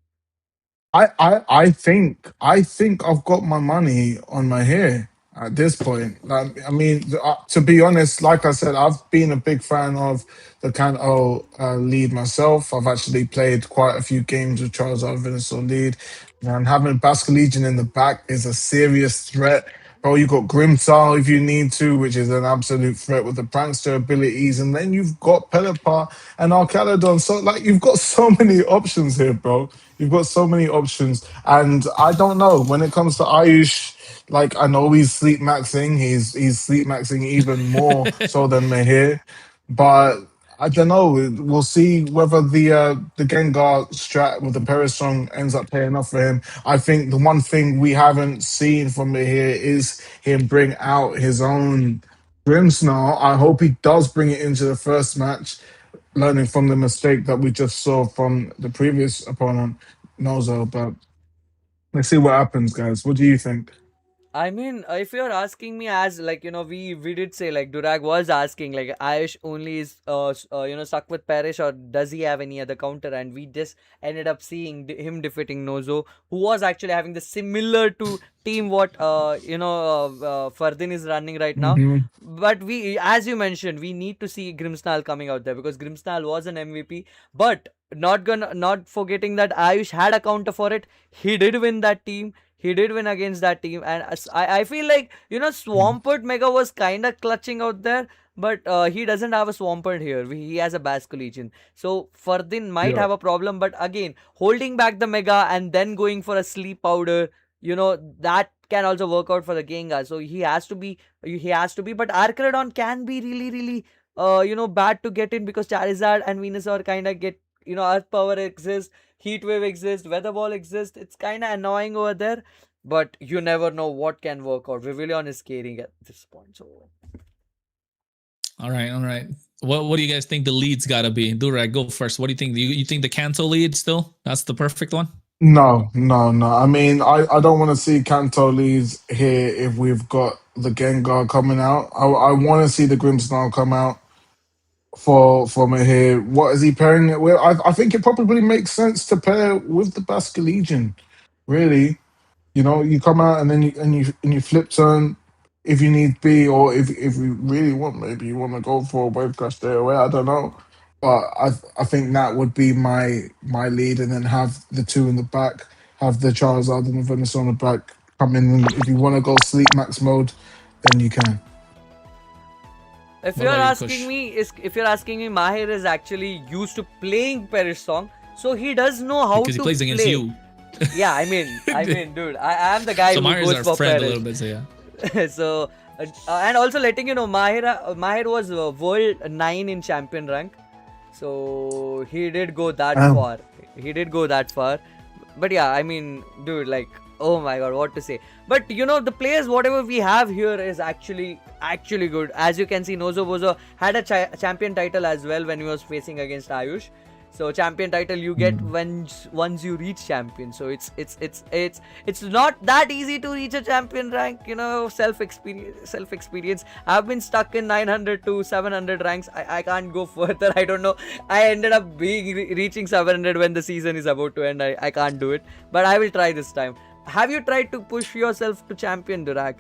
I think I've got my money on MAHIR at this point. I mean, to be honest, like I said, I've been a big fan of the Kanto lead myself. I've actually played quite a few games with Charles Venusaur lead, and having Basque Legion in the back is a serious threat. Bro, you got Grimsal if you need to, which is an absolute threat with the prankster abilities, and then you've got Pelipper and Arcalodon. So, you've got so many options here, bro. You've got so many options, and I don't know when it comes to Ayush. I know he's sleep maxing. He's sleep maxing even more so than MAHIR, but I don't know. We'll see whether the Gengar strat with the Perisong ends up paying off for him. I think the one thing we haven't seen from MAHIR is him bring out his own Grimmsnarl. I hope he does bring it into the first match, learning from the mistake that we just saw from the previous opponent, Nozo. But let's see what happens, guys. What do you think? I mean, if you're asking me, as we did say, like, Durag was asking, like, Ayush only is stuck with Parrish, or does he have any other counter? And we just ended up seeing him defeating Nozo, who was actually having the similar to team what Fardin is running right now. But we, as you mentioned, we need to see Grimmsnarl coming out there, because Grimmsnarl was an MVP. But not forgetting that Ayush had a counter for it. He did win that team. He did win against that team, and I feel like, Swampert Mega was kind of clutching out there, but he doesn't have a Swampert here. He has a Basque Legion. So Fardin might have a problem, but again, holding back the Mega and then going for a sleep powder, that can also work out for the Gengar. So he has to be, but Arcradon can be really, really, bad to get in, because Charizard and Venusaur kind of get, Earth Power exists, Heat Wave exists, Weather Ball exists. It's kind of annoying over there, but you never know what can work out. Vivillon is scaring at this point. So, all right. What do you guys think the lead's got to be? Durag, go first. What do you think? You think the Kanto lead still? That's the perfect one? No. I mean, I don't want to see Kanto leads here if we've got the Gengar coming out. I want to see the Grimmsnarl come out. for MAHIR. What is he pairing it with? I think it probably makes sense to pair with the Basque Legion. Really, you come out and then you flip turn if you need be, or if you really want, maybe you want to go for a wave crash there away. I don't know, but I think that would be my lead, and then have the two in the back, have the Charizard and the Venusaur on the back come in. And if you want to go sleep max mode, then you can. If What you're about you, asking Kush? me, if you're asking me, Mahir is actually used to playing Perish song, so he does know how Because he to plays against play. you. Yeah, I mean, dude, I am the guy So who Mahir is goes our for friend a Perish. little bit, so yeah. So, and also letting you know, Mahir was world 9 in champion rank, so he did go that Um, far. He did go that far. But yeah, I mean, dude, like, oh my god, what to say? But the players, whatever we have here is actually good. As you can see, Nozo Bozo had a champion title as well when he was facing against Ayush. So champion title you get once you reach champion. So it's not that easy to reach a champion rank. Self experience. I've been stuck in 900 to 700 ranks. I can't go further. I don't know. I ended up reaching 700 when the season is about to end. I can't do it, but I will try this time. Have you tried to push yourself to champion, Durag?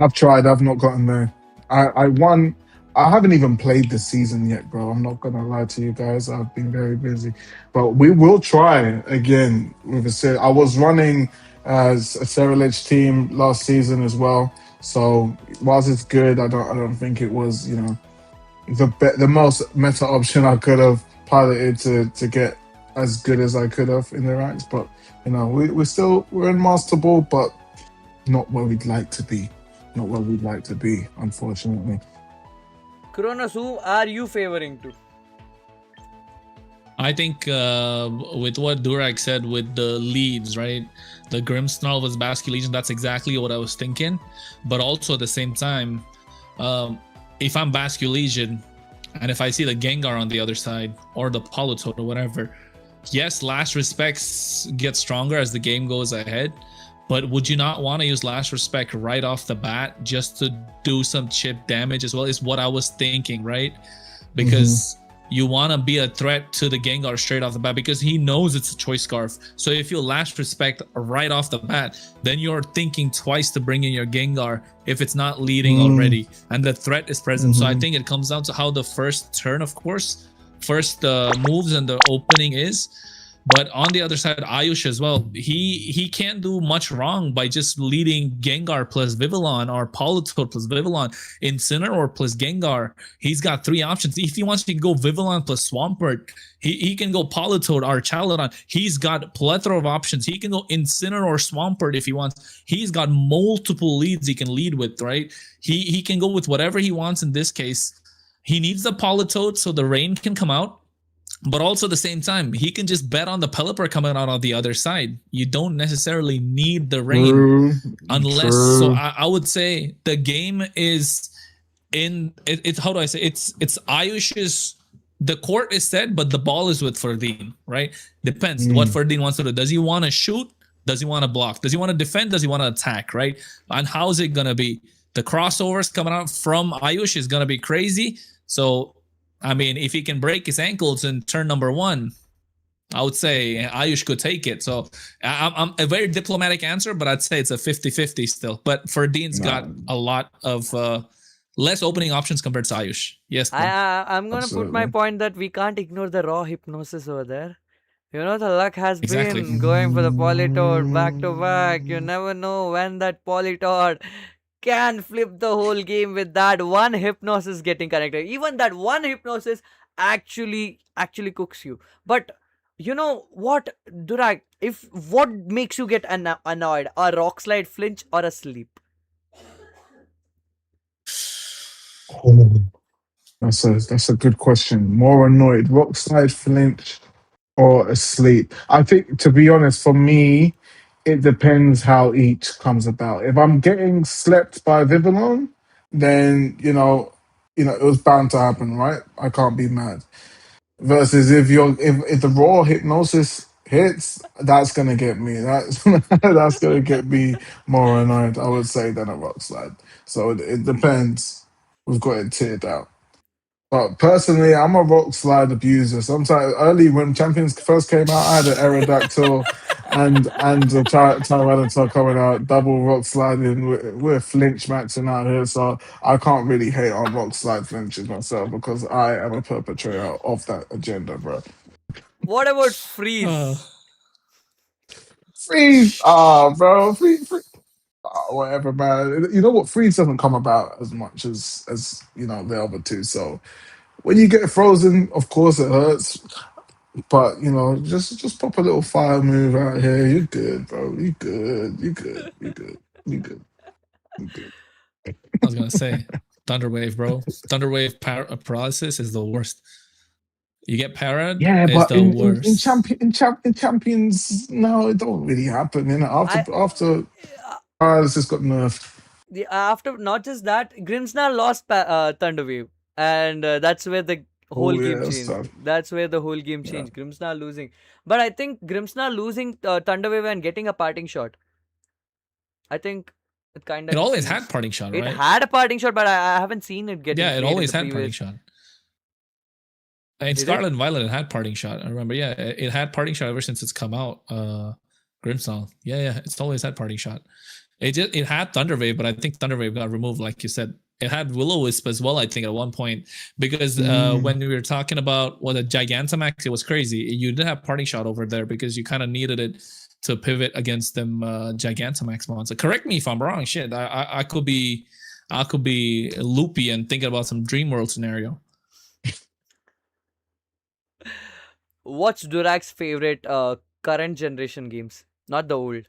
I've tried. I've not gotten there. I won. I haven't even played this season yet, bro. I'm not gonna lie to you guys. I've been very busy, but we will try again with a set. I was running as a Serralege team last season as well. So whilst it's good, I don't think it was the most meta option I could have piloted to get as good as I could have in the ranks. But we're in Master Ball, but not where we'd like to be. Not where we'd like to be, unfortunately. Kronos, who are you favoring to? I think with what Durag said with the leads, right? The Grimmsnarl was Basque Legion. That's exactly what I was thinking. But also at the same time, if I'm Basque Legion and if I see the Gengar on the other side or the Politoed or whatever, yes, Last Respects get stronger as the game goes ahead. But would you not want to use Last Respect right off the bat just to do some chip damage as well? Is what I was thinking, right? Because you want to be a threat to the Gengar straight off the bat because he knows it's a Choice Scarf. So if you Last Respect right off the bat, then you're thinking twice to bring in your Gengar if it's not leading already and the threat is present. So I think it comes down to how the first turn, of course, first moves and the opening is. But on the other side, Ayush as well, he can't do much wrong by just leading Gengar plus Vivillon or Politoed plus Vivillon, Incineroar plus Gengar. He's got three options. If he wants to go Vivillon plus Swampert, he can go Politoed or Chaladon. He's got a plethora of options. He can go Incineroar, Swampert if he wants. He's got multiple leads he can lead with, right? He can go with whatever he wants in this case. He needs the Politoed so the rain can come out. But also at the same time, he can just bet on the Pelipper coming out on the other side. You don't necessarily need the rain unless. So I would say the game is in it's how do I say it's Ayush's. The court is set, but the ball is with Ferdinand, right? Depends what Ferdinand wants to do. Does he want to shoot? Does he want to block? Does he want to defend? Does he want to attack? Right? And how is it gonna be? The crossovers coming out from Ayush is gonna be crazy. So. I mean, if he can break his ankles in turn number 1, I would say Ayush could take it. So I'm a very diplomatic answer, but I'd say it's a 50-50 still. But Ferdinand's got a lot of less opening options compared to Ayush. Yes, I'm going to put my point that we can't ignore the raw hypnosis over there. The luck has been going for the Politoed back to back. You never know when that Politoed can flip the whole game with that one hypnosis getting connected. Even that one hypnosis actually cooks you. But you know what, Durag, what makes you get annoyed? A rock slide flinch or a sleep? That's a good question. More annoyed, rock slide flinch or asleep? I think, to be honest, for me, it depends how each comes about. If I'm getting slept by Vivillon, then it was bound to happen, right? I can't be mad. Versus if the raw hypnosis hits, that's gonna get me. That's gonna get me more annoyed, I would say, than a rock slide. So it depends. We've got it tiered out. But personally, I'm a rock slide abuser. Sometimes early when Champions first came out, I had an Aerodactyl and a Tyranitar coming out, double rock sliding. We're flinch maxing out here, so I can't really hate on rock slide flinches myself because I am a perpetrator of that agenda, bro. What about freeze? Freeze, bro, freeze. Whatever, man. You know what? Freeze doesn't come about as much as you know the other two. So when you get frozen, of course it hurts. But you know, just pop a little fire move out here. You're good, bro. You good. You good. You good. You good. You good. I was gonna say Thunderwave, bro. Thunderwave paralysis is the worst. You get parad, Yeah, it's but the worst. in champions, no, it don't really happen. You know, after paralysis got nerfed. After not just that, Grimmsnarl lost Thunderwave, and that's where the whole Oh game yeah, that's changed. tough. That's where the whole game Yeah. changed. Grimmsnarl losing, but I think Grimmsnarl losing Thunderwave and getting a parting shot. I think it kind of. It always had parting shot, right? It had a parting shot, but I haven't seen it getting. Yeah, it played in always the had parting previous- shot. In Did Scarlet it? and Violet, it had parting shot. I remember. Yeah, it had parting shot ever since it's come out. Grimmsnarl. Yeah, it's always had parting shot. It had Thunderwave, but I think Thunderwave got removed, like you said. It had Will-O-Wisp as well, I think, at one point, because when we were talking about the Gigantamax, it was crazy. You did have parting shot over there because you kind of needed it to pivot against them Gigantamax monster. Correct me if I'm wrong. Shit, I could be loopy and thinking about some Dream World scenario. What's Durag's favorite current generation games? Not the old.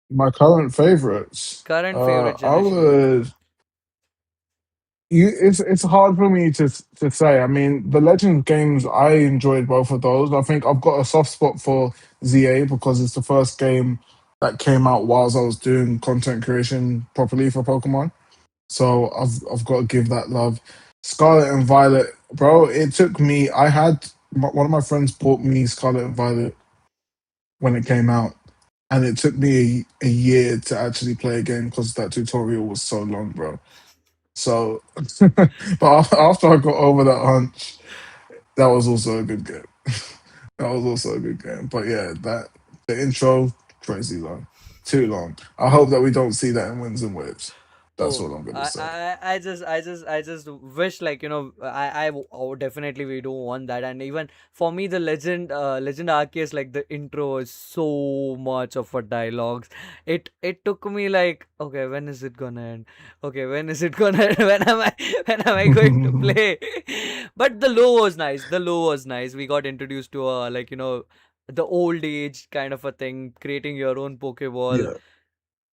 My current favorites. Current favorite I generation. would. It's hard for me to say. I mean, the Legends games, I enjoyed both of those. I think I've got a soft spot for ZA because it's the first game that came out whilst I was doing content creation properly for Pokemon. So I've got to give that love. Scarlet and Violet, bro. It took me. One of my friends bought me Scarlet and Violet when it came out, and it took me a year to actually play a game because that tutorial was so long, bro. So, but after I got over that hunch, that was also a good game. But yeah, the intro, crazy long, too long. I hope that we don't see that in Winds and Waves. That's what I'm gonna say. I just wish, like, you know, definitely we don't want that. And even for me, the legend Arceus, like the intro is so much of a dialogues. It took me like, okay, when is it gonna end? Okay, when is it gonna end? When am I going to play? But the low was nice. We got introduced to like, you know, the old age kind of a thing, creating your own Pokeball. Yeah.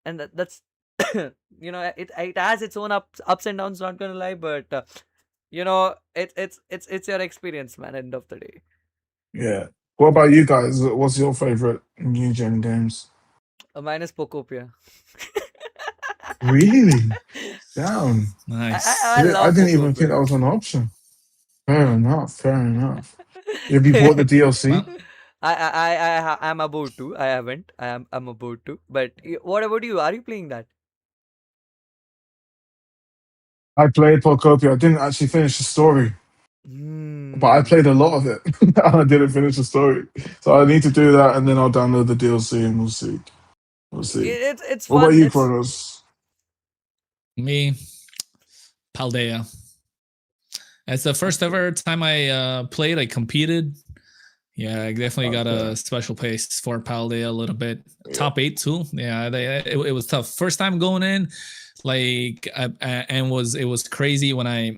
And that's you know, it has its own ups and downs, not gonna lie, but you know, it's your experience, man, end of the day. Yeah. What about you guys? What's your favorite new gen games? Mine is Pokopia. Really? Down. Nice. I love didn't even think Pokopia. that was an option. Fair enough. Have you bought the DLC? Well, I'm about to. I haven't. I'm about to. But what about you? Are you playing that? I played Pokopia. I didn't actually finish the story, but I played a lot of it. I didn't finish the story, so I need to do that, and then I'll download the DLC, and we'll see. It's What fun. about you, Kronos? me, Paldea. It's the first ever time I played. I competed. Yeah, I definitely got a special place for Paldea a little bit. Yeah. Top 8 too. Yeah, it was tough. First time going in, like, and it was crazy when I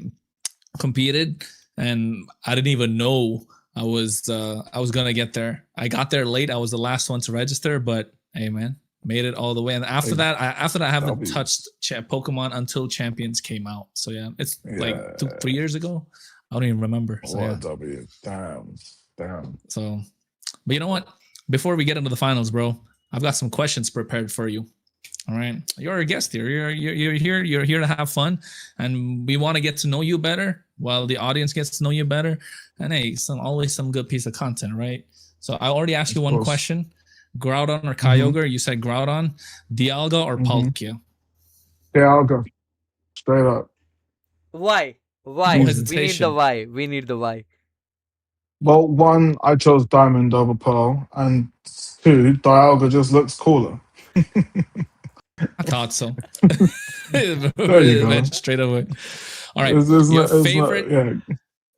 competed, and I didn't even know I was gonna get there. I got there late. I was the last one to register, but hey, man, made it all the way. And after that, I haven't touched Pokemon until Champions came out. So yeah, it's like 2-3 years ago. I don't even remember. So yeah. W. Damn. So, but you know what? Before we get into the finals, bro, I've got some questions prepared for you. All right, you're a guest here. You're here. You're here to have fun, and we want to get to know you better, while the audience gets to know you better. And hey, always some good piece of content, right? So I already asked you one question: Groudon or Kyogre? You said Groudon. Dialga or Palkia? Dialga. Straight up. Why? No Why? We need the hesitation. why. We need the why. Well, one, I chose Diamond over Pearl, and two, Dialga just looks cooler. I thought so. There you It go. went straight away. All right. Yeah.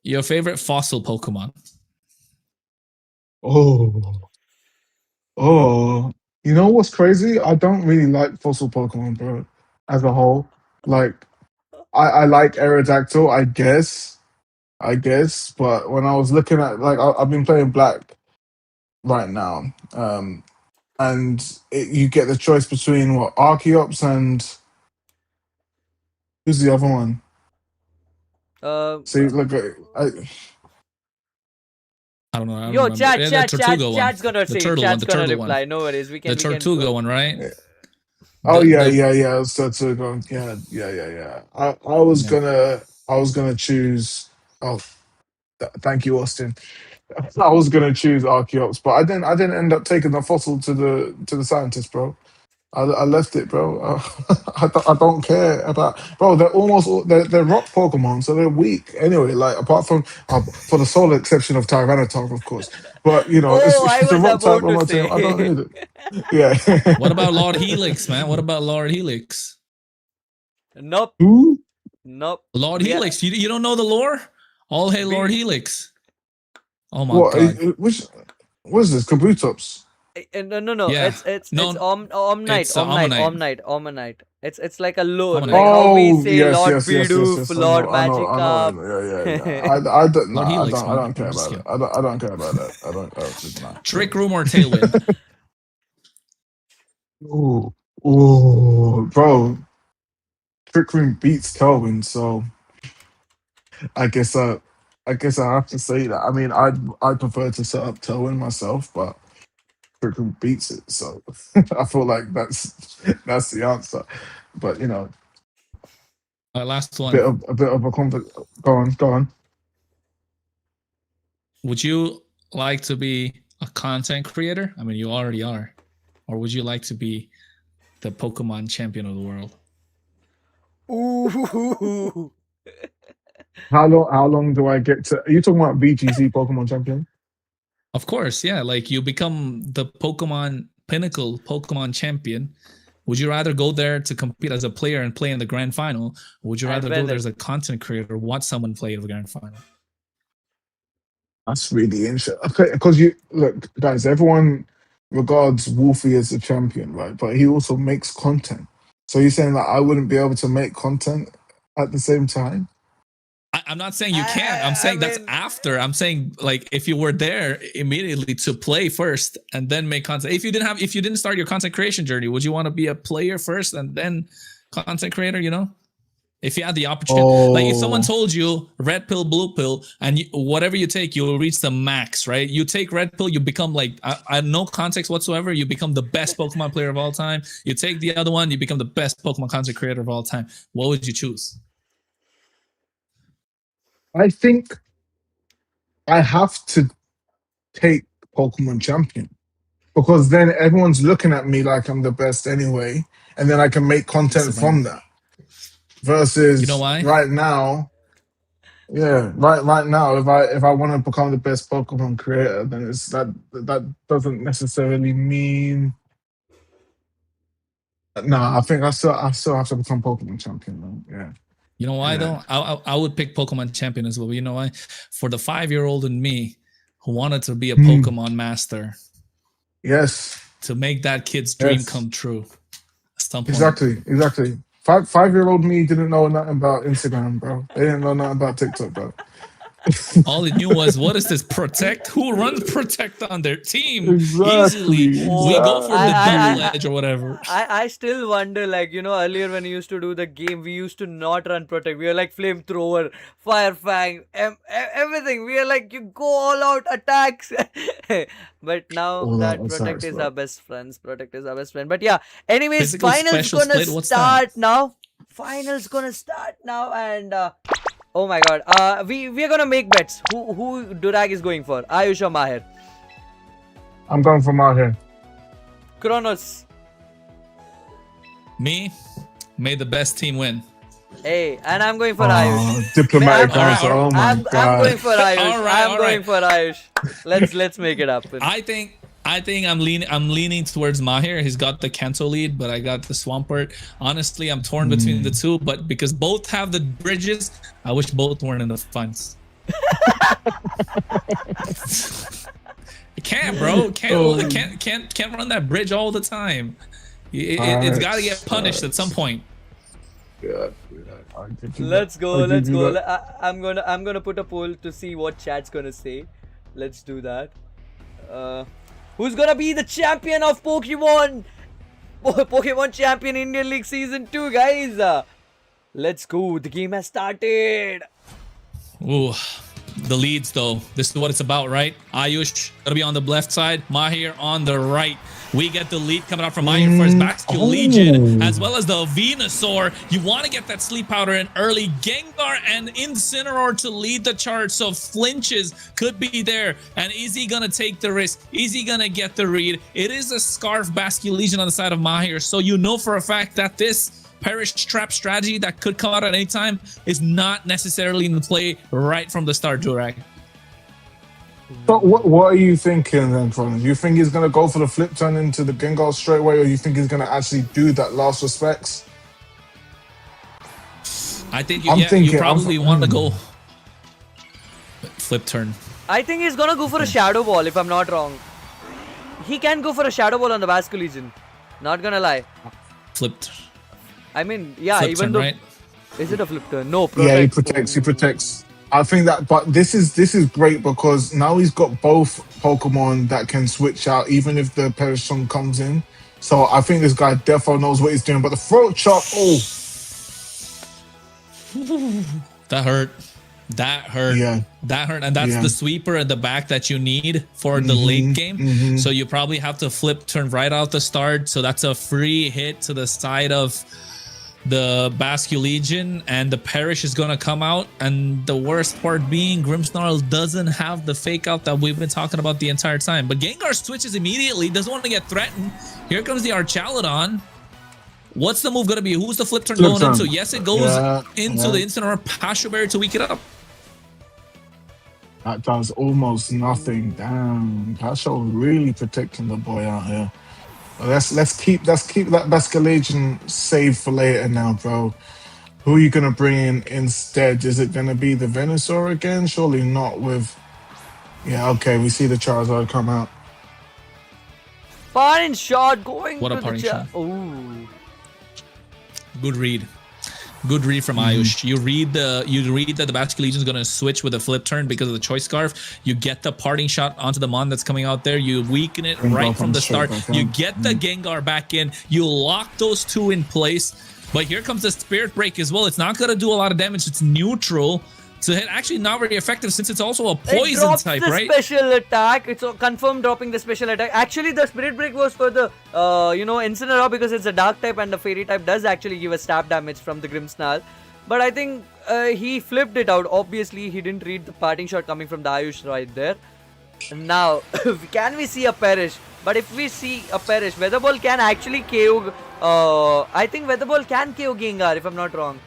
Your favorite fossil Pokemon. Oh, oh. You know what's crazy? I don't really like fossil Pokemon, bro. As a whole, like I like Aerodactyl, I guess. But when I was looking at I've been playing Black right now, and you get the choice between what Archeops and who's the other one? Uh, See, look, I don't know. I don't Yo, remember. chat, Yeah, chat, the chat, Tortuga one. chat's gonna The say it. turtle one. Chat's The gonna turtle one. reply. No worries. We The can. Tortuga one, right? oh The, yeah. So to go, yeah. I was yeah. gonna choose. Oh, thank you, Austin. I was gonna choose Archeops, but I didn't end up taking the fossil to the scientist, bro. I left it, bro. I don't care about, bro. They're almost they're rock Pokemon, so they're weak anyway. Like apart from for the sole exception of Tyranitar, of course. But you know, Oh, I it's a was rock type about on to my team. I don't say. need it. Yeah. What about Lord Helix, man? What about Lord Helix? Nope. Who? Nope. Lord We are, Helix. You don't know the lore? All hail Lord we Helix. Oh my What? god. Which? What is this? Kabutops? no. Yeah. It's No, Omnite, it's Ammonite. Omnite. It's like a lore, Ammonite. like how we Oh say yes, Lord yes, yes, yes, Bidoof, yes. Lord I know. Magikarp. Yeah. I don't. Lord Nah, Helix, I man. don't care I'm just about it. kidding. I don't care about that. I don't. Nah. Trick Room or Tailwind? Ooh, ooh, bro. Trick Room beats Kelvin, so I guess I guess I have to say that. I mean, I prefer to set up Tailwind myself, but Trick Room beats it, so I feel like that's the answer. But you know, Last one. a bit of a Go on. Would you like to be a content creator? I mean, you already are. Or would you like to be the Pokemon champion of the world? Ooh. How long do I get to? Are you talking about BGC Pokemon Champion? Of course, yeah. Like you become the Pokemon pinnacle Pokemon champion. Would you rather go there to compete as a player and play in the grand final? Or would you And rather go win there it. as a content creator, watch someone play in the grand final? That's really interesting. Okay, because you look, guys, everyone regards Wolfie as a champion, right? But he also makes content. So you're saying that I wouldn't be able to make content at the same time? I'm not saying you can't. I'm I saying that's mean, after. I'm saying like if you were there immediately to play first and then make content. If you didn't start your content creation journey, would you want to be a player first and then content creator? You know, if you had the opportunity, like if someone Oh, told you red pill, blue pill, and whatever you take, you'll reach the max. Right? You take red pill, you become like I no context whatsoever. You become the best Pokemon player of all time. You take the other one, you become the best Pokemon content creator of all time. What would you choose? I think I have to take Pokemon Champion because then everyone's looking at me like I'm the best anyway, and then I can make content Instagram. from that. You know Versus why? right now, yeah, right now, if I want to become the best Pokemon creator, then it's that doesn't necessarily mean. No, I think I still have to become Pokemon champion though. Yeah. You know why Yeah. though? I would pick Pokemon Champion as well. But you know why? For the 5-year-old in me who wanted to be a Pokemon master, Yes. to make that kid's dream Yes. come true at some point. Exactly. 5-year-old me didn't know nothing about Instagram, bro. They didn't know nothing about TikTok, bro. All he knew was, what is this Protect? Who runs Protect on their team? Easily. We oh, go for the double Exactly. edge or whatever. I still wonder, like, earlier when we used to do the game, we used to not run Protect. We were like Flamethrower, Fire Fang, everything. We are like, you go all out attacks. But now All that that was Protect facts, is our bro. best friends. Protect is our best friend. But yeah, anyways, Physical finals Special gonna Split, what's that? start now. Finals gonna start now, and oh my god, we're gonna make bets. Who Durag is going for? Ayush or Mahir? I'm going from out here. Kronos. Me, may the best team win. Hey, and I'm going for Ayush. Diplomatic I'm, answer. Oh my I'm god. going for Ayush. All right, I'm all going right. for Ayush. Let's make it happen. I think I'm leaning towards Mahir. He's got the Kanto lead, but I got the Swampert. Honestly, I'm torn between the two, but because both have the bridges, I wish both weren't in the finals. Can't, bro. Can't run that bridge all the time. It's got to get punished at some point. Yeah. Let's go. Let's go. I'm gonna put a poll to see what chat's gonna say. Let's do that. Who's gonna be the champion of Pokemon? Pokemon Champion Indian League Season 2, guys. Let's go. The game has started. Ooh, the leads though. This is what it's about, right? Ayush gonna be on the left side, Mahir on the right. We get the lead coming out from Mahir for his Bascule Legion, as well as the Venusaur. You want to get that sleep powder in early. Gengar and Incineroar to lead the charge, so flinches could be there. And is he gonna take the risk? Is he gonna get the read? It is a Scarf Bascule Legion on the side of Mahir, so you know for a fact that this Perish Trap strategy that could come out at any time is not necessarily in play right from the start, Durag. So what are you thinking then, Kronos? You think he's gonna go for the flip turn into the Gengar straight away, or you think he's gonna actually do that last respects? I think you probably want to go flip turn. I think he's gonna go for a Shadow Ball, if I'm not wrong. He can go for a Shadow Ball on the Bascule Legion. Not gonna lie. Flipped. I mean, yeah, Flip even turn, though... right? Is it a flip turn? No, protect. Yeah, he protects. I think that, but this is great because now he's got both Pokemon that can switch out even if the Perishon comes in. So I think this guy defo knows what he's doing. But the throat chop, That hurt. That hurt. Yeah. That hurt. And that's the sweeper at the back that you need for the late game. So you probably have to flip turn right out the start. So that's a free hit to the side of the Bascule Legion, and the Perish is going to come out. And the worst part being Grimmsnarl doesn't have the fake out that we've been talking about the entire time. But Gengar switches immediately, doesn't want to get threatened. Here comes the Archaludon. What's the move going to be? Who's the flip turn going into? Yes, it goes into the Incineroar Passion Berry to weaken it up. that does almost nothing. Damn, Pasho really protecting the boy out here. Let's keep that Bascule Legion saved for later now, bro. Who are you gonna bring in instead? Is it gonna be the Venusaur again? Surely not with. Yeah, okay. We see the Charizard come out. Parting shot going What a to parting the shot. Ooh. Good read. Good read from Ayush. You read that the Bascule Legion is going to switch with a flip turn because of the Choice Scarf. You get the parting shot onto the Mon that's coming out there. You weaken it right from the start. You get the Gengar back in. You lock those two in place. But here comes the Spirit Break as well. It's not going to do a lot of damage. It's neutral. So it's actually not very effective since it's also a poison type, right? Special attack. It's confirmed dropping the special attack. Actually, the Spirit Break was for the, Incineroar because it's a dark type and the fairy type does actually give a stab damage from the Grimmsnarl. But I think he flipped it out. Obviously, he didn't read the parting shot coming from the Ayush right there. Now, can we see a Perish? But if we see a Perish, Weather Ball can actually KO. I think Weather Ball can KO Gengar if I'm not wrong.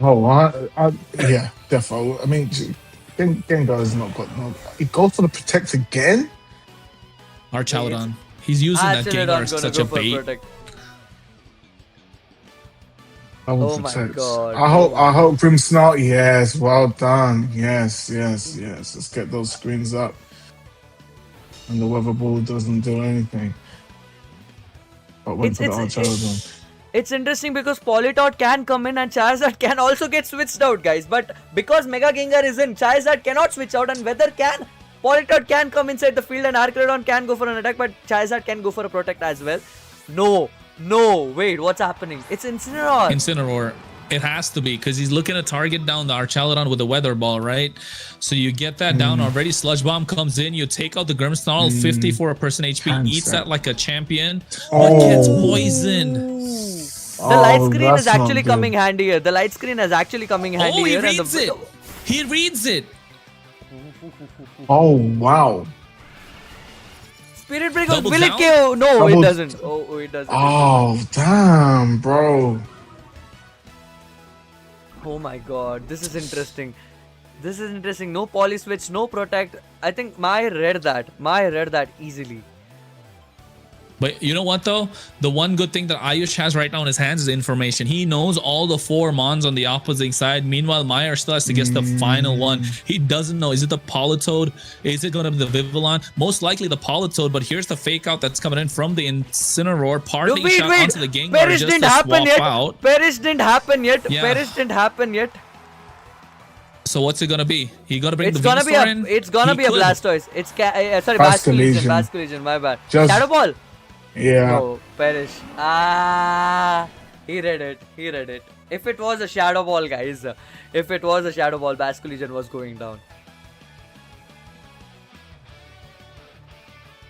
Yeah, defo. I mean, Gengar has not got no. He goes for the protect again. Archaludon. He's using that Gengar as such a bait. Protect. Oh my god. I hope Grimmsnarl. Yes, well done. Yes. Let's get those screens up. And the weather ball doesn't do anything. But went for the Archaludon. It's interesting because Politoed can come in and Charizard can also get switched out, guys. But because Mega Gengar is in, Charizard cannot switch out and Weather can. Politoed can come inside the field and Archaludon can go for an attack, but Charizard can go for a protect as well. No, wait, what's happening? It's Incineroar. Incineroar. It has to be because he's looking to target down the Archaludon with a Weather Ball, right? So you get that down already. Sludge Bomb comes in. You take out the Grimmsnarl, 50 for a person HP. Eats that like a champion, but gets poisoned. The light screen is actually coming handy here. The light screen is actually coming handy here. He reads it. He reads it. Oh, wow. Spirit Break will it KO? No, it doesn't. Oh, it doesn't. Oh, damn, bro. Oh my god, this is interesting. This is interesting. No poly switch, no protect. I think Mahir read that. Mahir read that easily. But you know what though? The one good thing that Ayush has right now in his hands is information. He knows all the 4 Mons on the opposite side. Meanwhile, Mahir still has to guess the final one. He doesn't know. Is it the Politoed? Is it going to be the Vivillon? Most likely the Politoed, but here's the fake out that's coming in from the Incineroar. Parting shot onto the Gengar Perish just didn't to happen swap yet. out. Perish didn't happen yet. Yeah. Perish didn't happen yet. So what's it gonna be? He gonna bring It's the gonna be Venusaur a. in? It's gonna He be a could. Blastoise. It's sorry, Basculegion. Basculegion. My bad. Just- Shadow Ball. Yeah. No, Perish. He read it. He read it. If it was a Shadow Ball, guys. If it was a Shadow Ball, Basculegion was going down.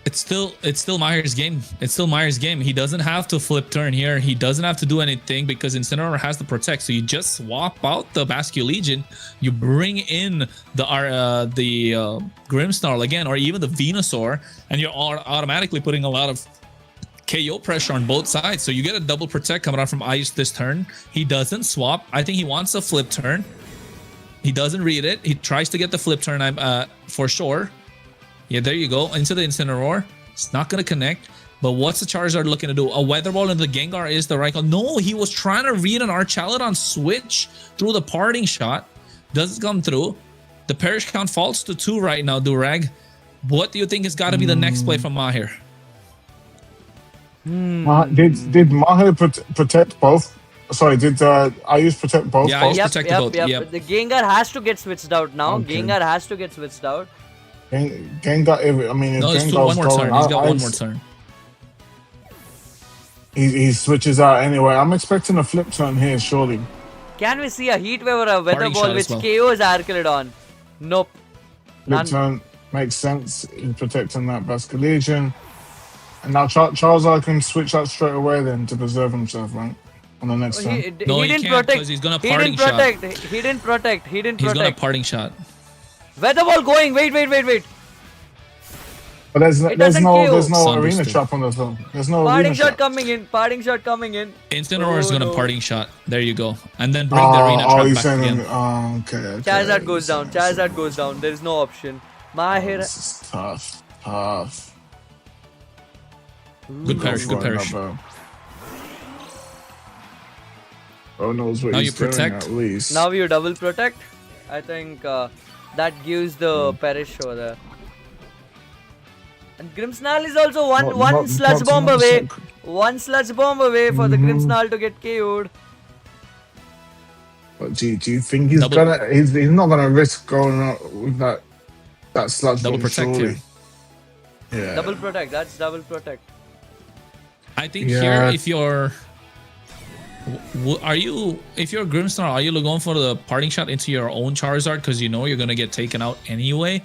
It's still Mahir's game. It's still Mahir's game. He doesn't have to flip turn here. He doesn't have to do anything because Incineroar has the protect. So you just swap out the Basculegion. You bring in the Grimmsnarl again, or even the Venusaur, and you're automatically putting a lot of KO pressure on both sides. So you get a double protect coming out from Ayush this turn. He doesn't swap. I think he wants a flip turn. He doesn't read it. He tries to get the flip turn for sure. Yeah, there you go. Into the Incineroar. It's not going to connect. But what's the Charizard looking to do? A Weather Ball into the Gengar is the right call. No, he was trying to read an Archaludon switch through the parting shot. Doesn't come through. The Perish count falls to 2 right now, Durag. What do you think has got to be the next play from Mahir? Did Mahir protect both? Sorry, did Ayush protect both? Yeah, Ayush Yep, protected yep, both. yep. Yep. The Gengar has to get switched out now. Okay. Gengar has to get switched out. Gengar, if No, it's Gengar's one more going, turn. He's got one more turn. He switches out anyway. I'm expecting a flip turn here, surely. Can we see a Heat Wave or a Weather Parting Ball shot which as well. KOs Archaludon? Nope. Flip None. turn makes sense. He's protecting that Basculegion. And now Charizard can switch out straight away then to preserve himself, right? On the next turn. No, he he didn't can't, protect. 'cause he's gonna He parting didn't shot. protect. He didn't protect. He didn't He's going to protect. parting shot. Weather Ball going. Wait. But there's It doesn't no kill. arena Sunburst. trap on the phone. There's no Parting arena shot trap. coming in. Parting shot coming in. Incineroar is Oh, going to no. parting shot. There you go. And then bring the arena trap you're back saying, again. okay. Charizard goes down. Charizard goes down. There is no option. Mahir. This is tough. Good perish, good perish. Oh knows what Now he's you protect. doing at least. Now you double protect. I think that gives the perish over there. And Grimmsnarl is also one sludge bomb away. One sludge bomb away for the Grimmsnarl to get KO'd. But do you think he's he's not gonna risk going out with that sludge Double bomb, protect surely? here. Yeah. Double protect. That's double protect. I think Yeah. here, if you're if you're Grimmsnarl, are you going for the parting shot into your own Charizard because you know you're gonna get taken out anyway,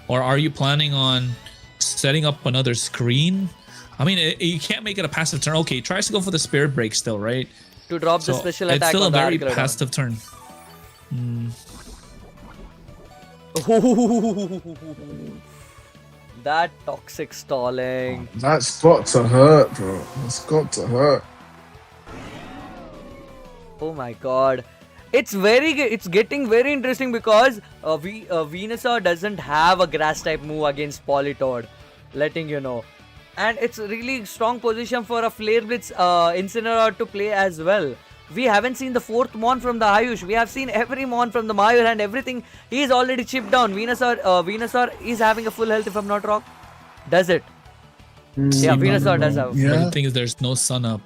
or are you planning on setting up another screen? I mean, you can't make it a passive turn. Okay, he tries to go for the Spirit Break still, right? To drop the So special it's attack still a on the very Archaludon. passive turn. That toxic stalling. That's got to hurt, bro. That's got to hurt. Oh my god. It's getting very interesting because Venusaur doesn't have a grass type move against Politoed, letting you know. And it's a really strong position for a Flare Blitz Incineroar to play as well. We haven't seen the 4th Mon from the Ayush. We have seen every Mon from the Mahir and everything. He's already chipped down. Venusaur is having a full health if I'm not wrong. Does it? Yeah, Venusaur does have. But Yeah. the thing is, there's no sun up.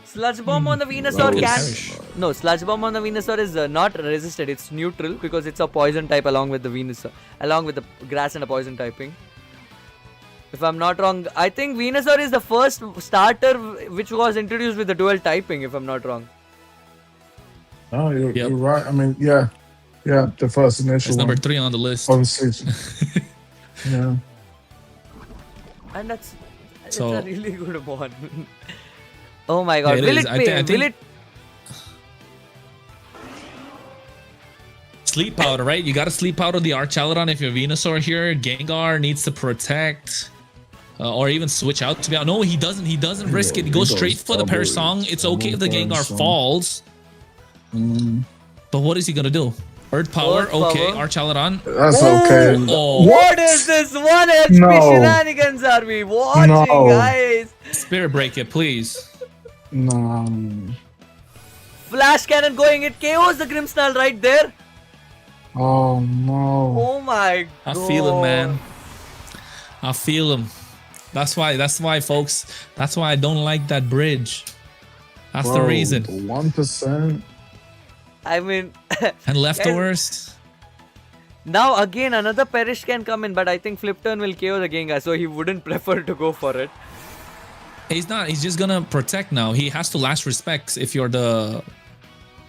Sludge Bomb on the Venusaur Well, can... No, Sludge Bomb on the Venusaur is not resisted. It's neutral because it's a poison type along with the Venusaur. Along with the grass and a poison typing. If I'm not wrong, I think Venusaur is the first starter which was introduced with the dual typing, if I'm not wrong. Oh, you're Yep. right. I mean, yeah, the first initial It's one. number 3 on the list. Obviously. Yeah. And that's So- a really good one. Oh my god. Yeah, it will is. it I pay? think- Will it... Sleep powder, right? You got to sleep powder the Archaludon if you're Venusaur here. Gengar needs to protect. or even switch out. To be honest, no, he doesn't. He doesn't risk it. He goes straight for the Perish song. It's okay if the Gengar falls. But what is he gonna do? Earth power, okay. Archaladon. That's okay. Oh, what is this 1 HP shenanigans are we watching, guys? Spirit break it, please. No. Flash cannon going, it KOs the Grimmsnarl right there. Oh no. Oh my god. I feel him, man. I feel him. That's why, folks. That's why I don't like that bridge. That's the reason. 1%. I mean, and leftovers. Now again another Perish can come in, but I think Flip Turn will KO the Gengar, so he wouldn't prefer to go for it. He's not. He's just gonna protect now. He has to last respects. If you're the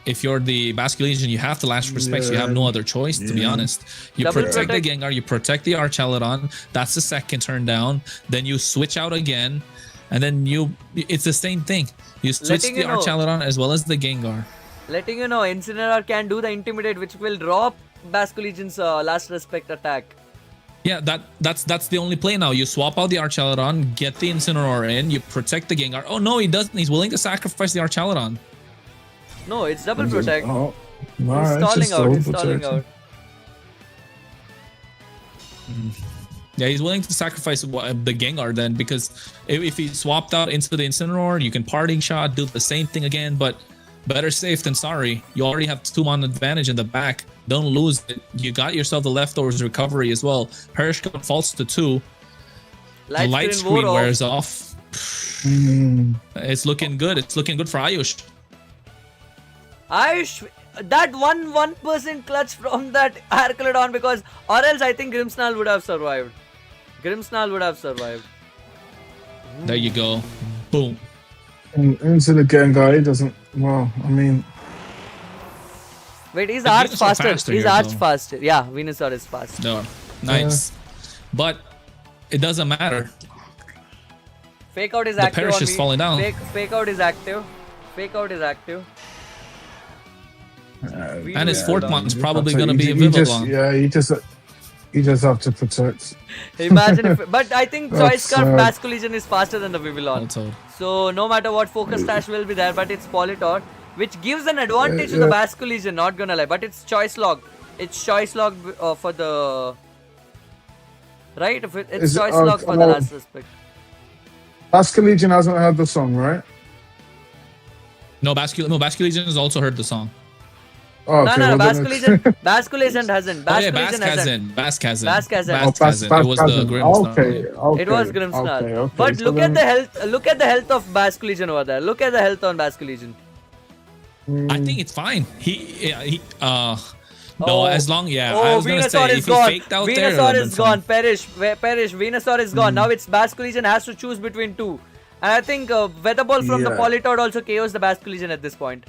Basculegion, you have to last respects. You have no other choice, to be honest. You protect the Gengar, you protect the Archaladon. That's the second turn down. Then you switch out again, and then it's the same thing. You switch the Archaladon as well as the Gengar. Letting you know, Incineroar can do the Intimidate, which will drop Basculegion's last respect attack. Yeah, that's the only play now. You swap out the Archaladon, get the Incineroar in, you protect the Gengar. Oh no, he doesn't. He's willing to sacrifice the Archaladon. No, it's double protect. Oh, he's stalling out. Yeah, he's willing to sacrifice the Gengar then, because if he swapped out into the Incineroar, you can parting shot, do the same thing again, but better safe than sorry. You already have 2-man advantage in the back. Don't lose it. You got yourself the leftovers recovery as well. Perish got falls to 2. The light screen wears off. It's looking good. It's looking good for Ayush. Ayush, that 1% clutch from that Archaladon, because or else I think Grimmsnarl would have survived. There you go. Boom. Into the Gengar, he doesn't. Well, I mean. Wait, he's arch faster. He's arch faster. Yeah, Venusaur is fast. No, nice. But it doesn't matter. Fake out is active. The Perish is falling down. Fake out is active. And his fourth one's probably going to be a Vivillon. You just have to protect. Imagine if, but I think Choice Scarf Basculegion is faster than the Vivillon. So no matter what, Focus Dash will be there, but it's Politor, which gives an advantage to the Basculegion, not gonna lie. But it's Choice Log. It's Choice Log for the... Right? It's Choice Log for the last respect. Basculegion hasn't heard the song, right? No, Basculegion has also heard the song. Oh, okay. No, Basculegion hasn't. Basque hasn't. It was the Grimmsnarl. Okay. It was Grimmsnarl. Okay. But look at the health. Look at the health of Basculegion over there. Look at the health on Basculegion. I think it's fine. No, as long, I was gonna Venusaur say, is gone. Venusaur is gone. Perish. Venusaur is gone. Now it's Basculegion has to choose between two. And I think Weather Ball from the Politoed also KOs the Basculegion at this point.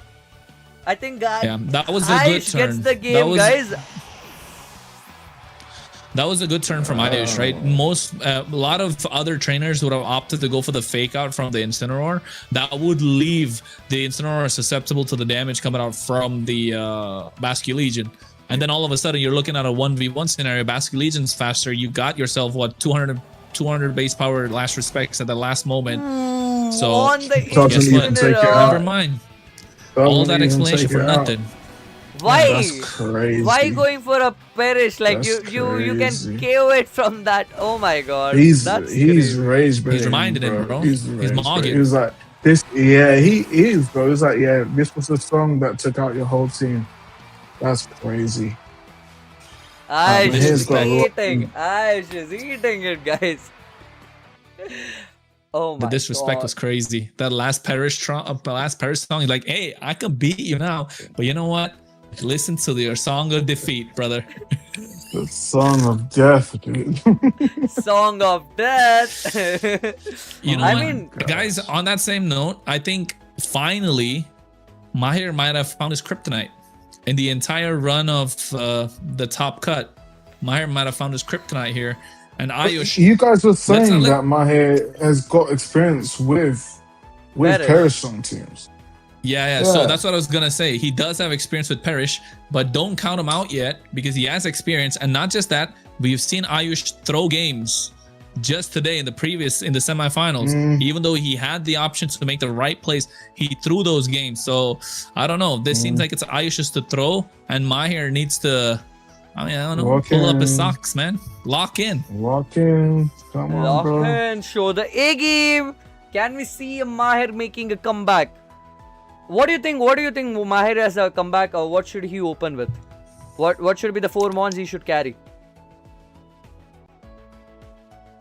I think that was a good turn. Gets the game, guys. That was a good turn from Ayush, right? A lot of other trainers would have opted to go for the fake out from the Incineroar. That would leave the Incineroar susceptible to the damage coming out from the Basculegion. And then all of a sudden, you're looking at a 1v1 scenario. Basculegion's faster. You got yourself, 200 base power last respects at the last moment. So, on the guess what? Never mind. All that explanation for nothing. Why? That's crazy. Why going for a Perish? Like you can KO it from that. Oh my god. He's rage baiting. He's reminding him, bro. He's mogging. He was like this. Yeah, he is, bro. He's like, yeah, this was the song that took out your whole team. That's crazy. Ayush is eating. Ayush is eating it, guys. Oh my god. The disrespect was crazy. That last Perish song, he's like, hey, I can beat you now. But you know what? Listen to your song of defeat, brother. The song of death, dude. Song of death. You know, I mean, guys, on that same note, I think finally Mahir might have found his kryptonite. In the entire run of the top cut, Mahir might have found his kryptonite here. And Ayush, you guys were saying that Mahir has got experience with Perish song teams. Yeah. So that's what I was gonna say. He does have experience with Perish, but don't count him out yet because he has experience. And not just that, we've seen Ayush throw games just today in the semifinals. Even though he had the option to make the right plays, he threw those games. So I don't know. This seems like it's Ayush's to throw, and MAHIR needs to. I don't know. Pull up his socks, man. Lock in. Lock in. Come on, bro. Lock in. Show the A game. Can we see MAHIR making a comeback? What do you think? What do you think MAHIR has a comeback, or what should he open with? What should be the 4 mons he should carry?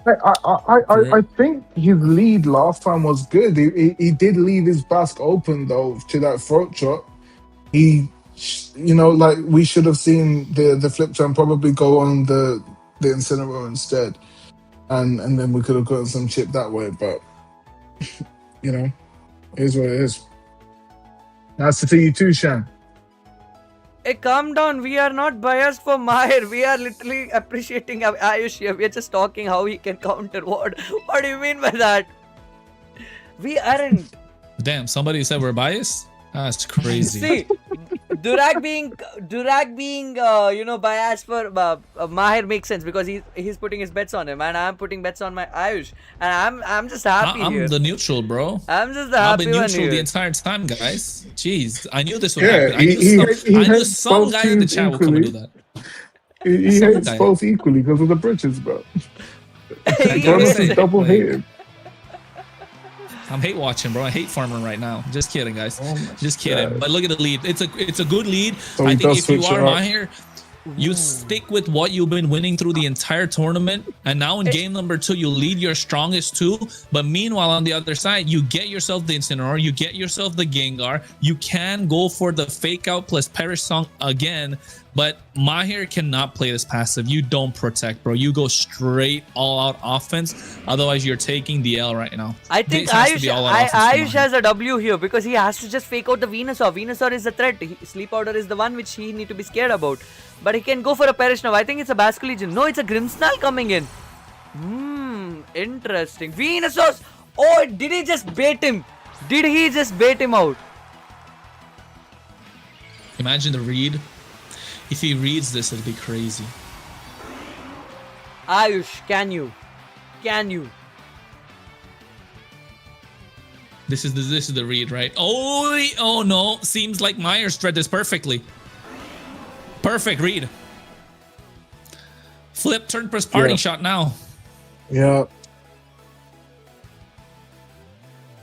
I think his lead last time was good. He did leave his bask open though to that throat shot. He, like we should have seen the flip turn probably go on the Incineroar instead, and then we could have gotten some chip that way. But it is what it is. Nice to see you too, Shan. Hey, calm down. We are not biased for MAHIR. We are literally appreciating Ayush here. We are just talking how he can counter. What do you mean by that? We aren't. Damn, somebody said we're biased? That's crazy. See, Durag being biased for MAHIR makes sense because he's putting his bets on him, and I'm putting bets on my Ayush, and I'm just happy I'm here. the neutral, bro. I'm just the happy I've been one neutral here. the entire time, guys. Jeez, I knew this would Yeah, happen. I knew some guy in the chat would come and do that. He hates both equally because of the bridges, bro. Kronos is double hated. I'm hate watching, bro. I hate farming right now. Just kidding, guys. Just kidding. God. But look at the lead. It's a good lead. So I think if you are MAHIR, you stick with what you've been winning through the entire tournament, and now in game number 2, you lead your strongest 2. But meanwhile, on the other side, you get yourself the Incineroar, you get yourself the Gengar. You can go for the fake out plus perish song again, but MAHIR cannot play this passive. You don't protect, bro. You go straight all-out offense. Otherwise, you're taking the L right now. I think Ayush has a W here because he has to just fake out the Venusaur. Venusaur is a threat. Sleep Powder is the one which he need to be scared about. But he can go for a Perish now. I think it's a Basque Legion. No, it's a Grimmsnarl coming in. Interesting. Venusaur. Oh, did he just bait him? Did he just bait him out? Imagine the read. If he reads this, it'll be crazy. Ayush, can you? This is the read, right? Oh no! Seems like MAHIR read this perfectly. Perfect read. Flip, turn, press parting shot now. Yeah.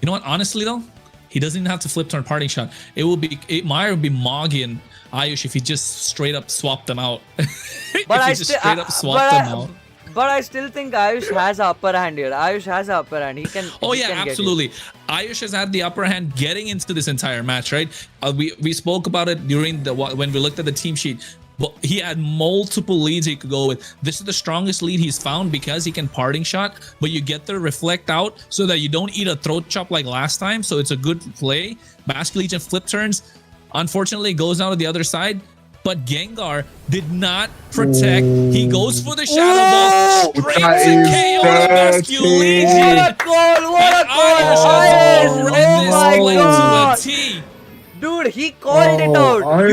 You know what? Honestly though, he doesn't even have to flip, turn, parting shot. MAHIR would be mogging Ayush if he just straight up swapped them out. But I still think Ayush has an upper hand here. Ayush has an upper hand. He can. Absolutely. Ayush has had the upper hand getting into this entire match, right? We spoke about it when we looked at the team sheet. But he had multiple leads he could go with. This is the strongest lead he's found because he can parting shot, but you get the reflect out so that you don't eat a throat chop like last time. So it's a good play. Basque Legion flip turns. Unfortunately, goes down to the other side. But Gengar did not protect. He goes for the Shadow Ball straight to KO the Basque Legion. What a call! What a call! Oh my God! Dude, he called it out.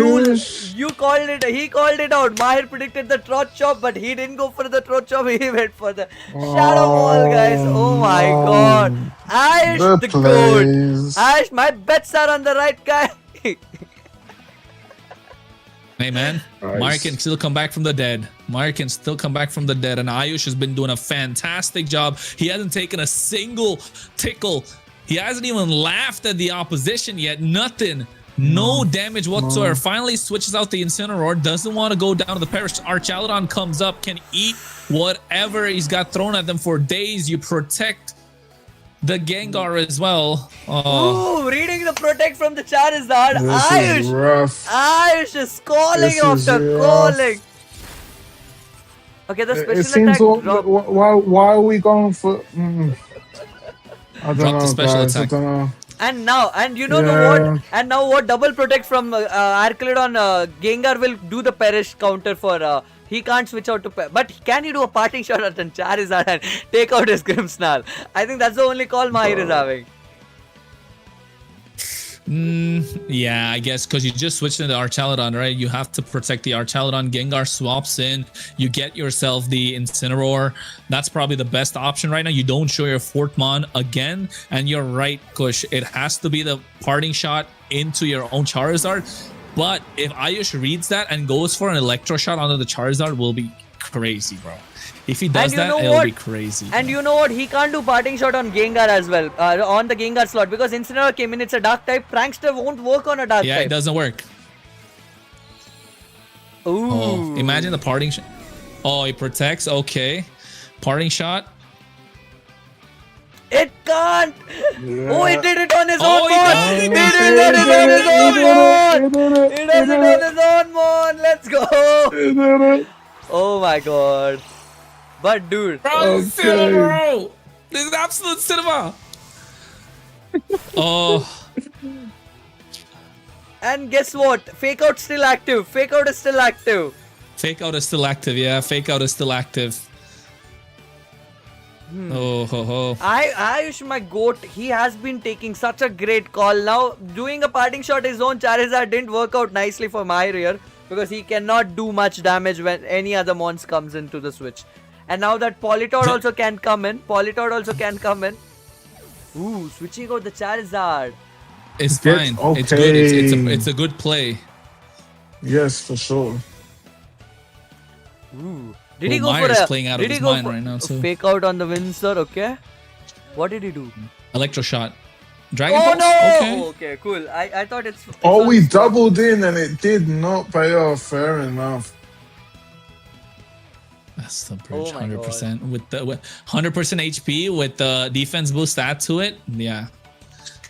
You called it. He called it out. MAHIR predicted the throat chop, but he didn't go for the throat chop. He went for the Shadow Ball, guys. Oh my God! Ayush the goat. Ayush, my bets are on the right guy. Hey man, nice. MAHIR can still come back from the dead. MAHIR can still come back from the dead, and Ayush has been doing a fantastic job. He hasn't taken a single tickle. He hasn't even laughed at the opposition yet. Nothing. No damage whatsoever. Finally switches out the Incineroar. Doesn't want to go down to the Perish. Archaludon comes up, can eat whatever he's got thrown at them for days. You protect the Gengar as well. Ooh, reading the protect from the Charizard. Ayush is calling after calling. Okay, the special attack drop. Why are we going for... I don't know, the special guys. attack. I don't know. And now, what? And now what? Double protect from Archaludon. Gengar will do the Perish counter for... he can't switch out to... But can he do a parting shot at Charizard and take out his Grimmsnarl? I think that's the only call MAHIR is having. Yeah, I guess because you just switched into Archaludon, right? You have to protect the Archaludon. Gengar swaps in. You get yourself the Incineroar. That's probably the best option right now. You don't show your Fortmon again. And you're right, Kush. It has to be the parting shot into your own Charizard. But if Ayush reads that and goes for an Electro Shot onto the Charizard, will be crazy, bro. If he does that, it'll be crazy. And you know what? He can't do parting shot on Gengar as well. On the Gengar slot. Because Incineroar came in. It's a dark type. Prankster won't work on a dark type. Yeah, it doesn't work. Ooh. Oh, imagine the parting shot. Oh, he protects. Okay. Parting shot. It can't. Yeah. Oh, he did it on his own he mon. does. He did it on his own mon. He does it on his own mon. Let's go. Oh my god. But dude. Bro, this is cinema, bro. This is absolute cinema. Oh. And guess what? Fake out still active. Fake out is still active. Fake out is still active. Yeah, fake out is still active. Oh ho ho. Ayush, my goat, he has been taking such a great call. Now, doing a parting shot his own Charizard didn't work out nicely for MAHIR here because he cannot do much damage when any other mons comes into the switch. And now that Politoed also can come in. Ooh, switching out the Charizard. It's fine. Okay. It's good. It's a good play. Yes, for sure. Ooh. Did he Well, go for Myers a playing out of did his he go mind for right now, too. fake out on the Windsor? Okay. What did he do? Electro shot. Dragon Oh Pulse? no! Okay. Okay, cool. I thought it's Oh, we on- doubled in and it did not pay off. Fair enough. That's the bridge, Oh my 100% with the 100% HP with the defense boost add to it. Yeah.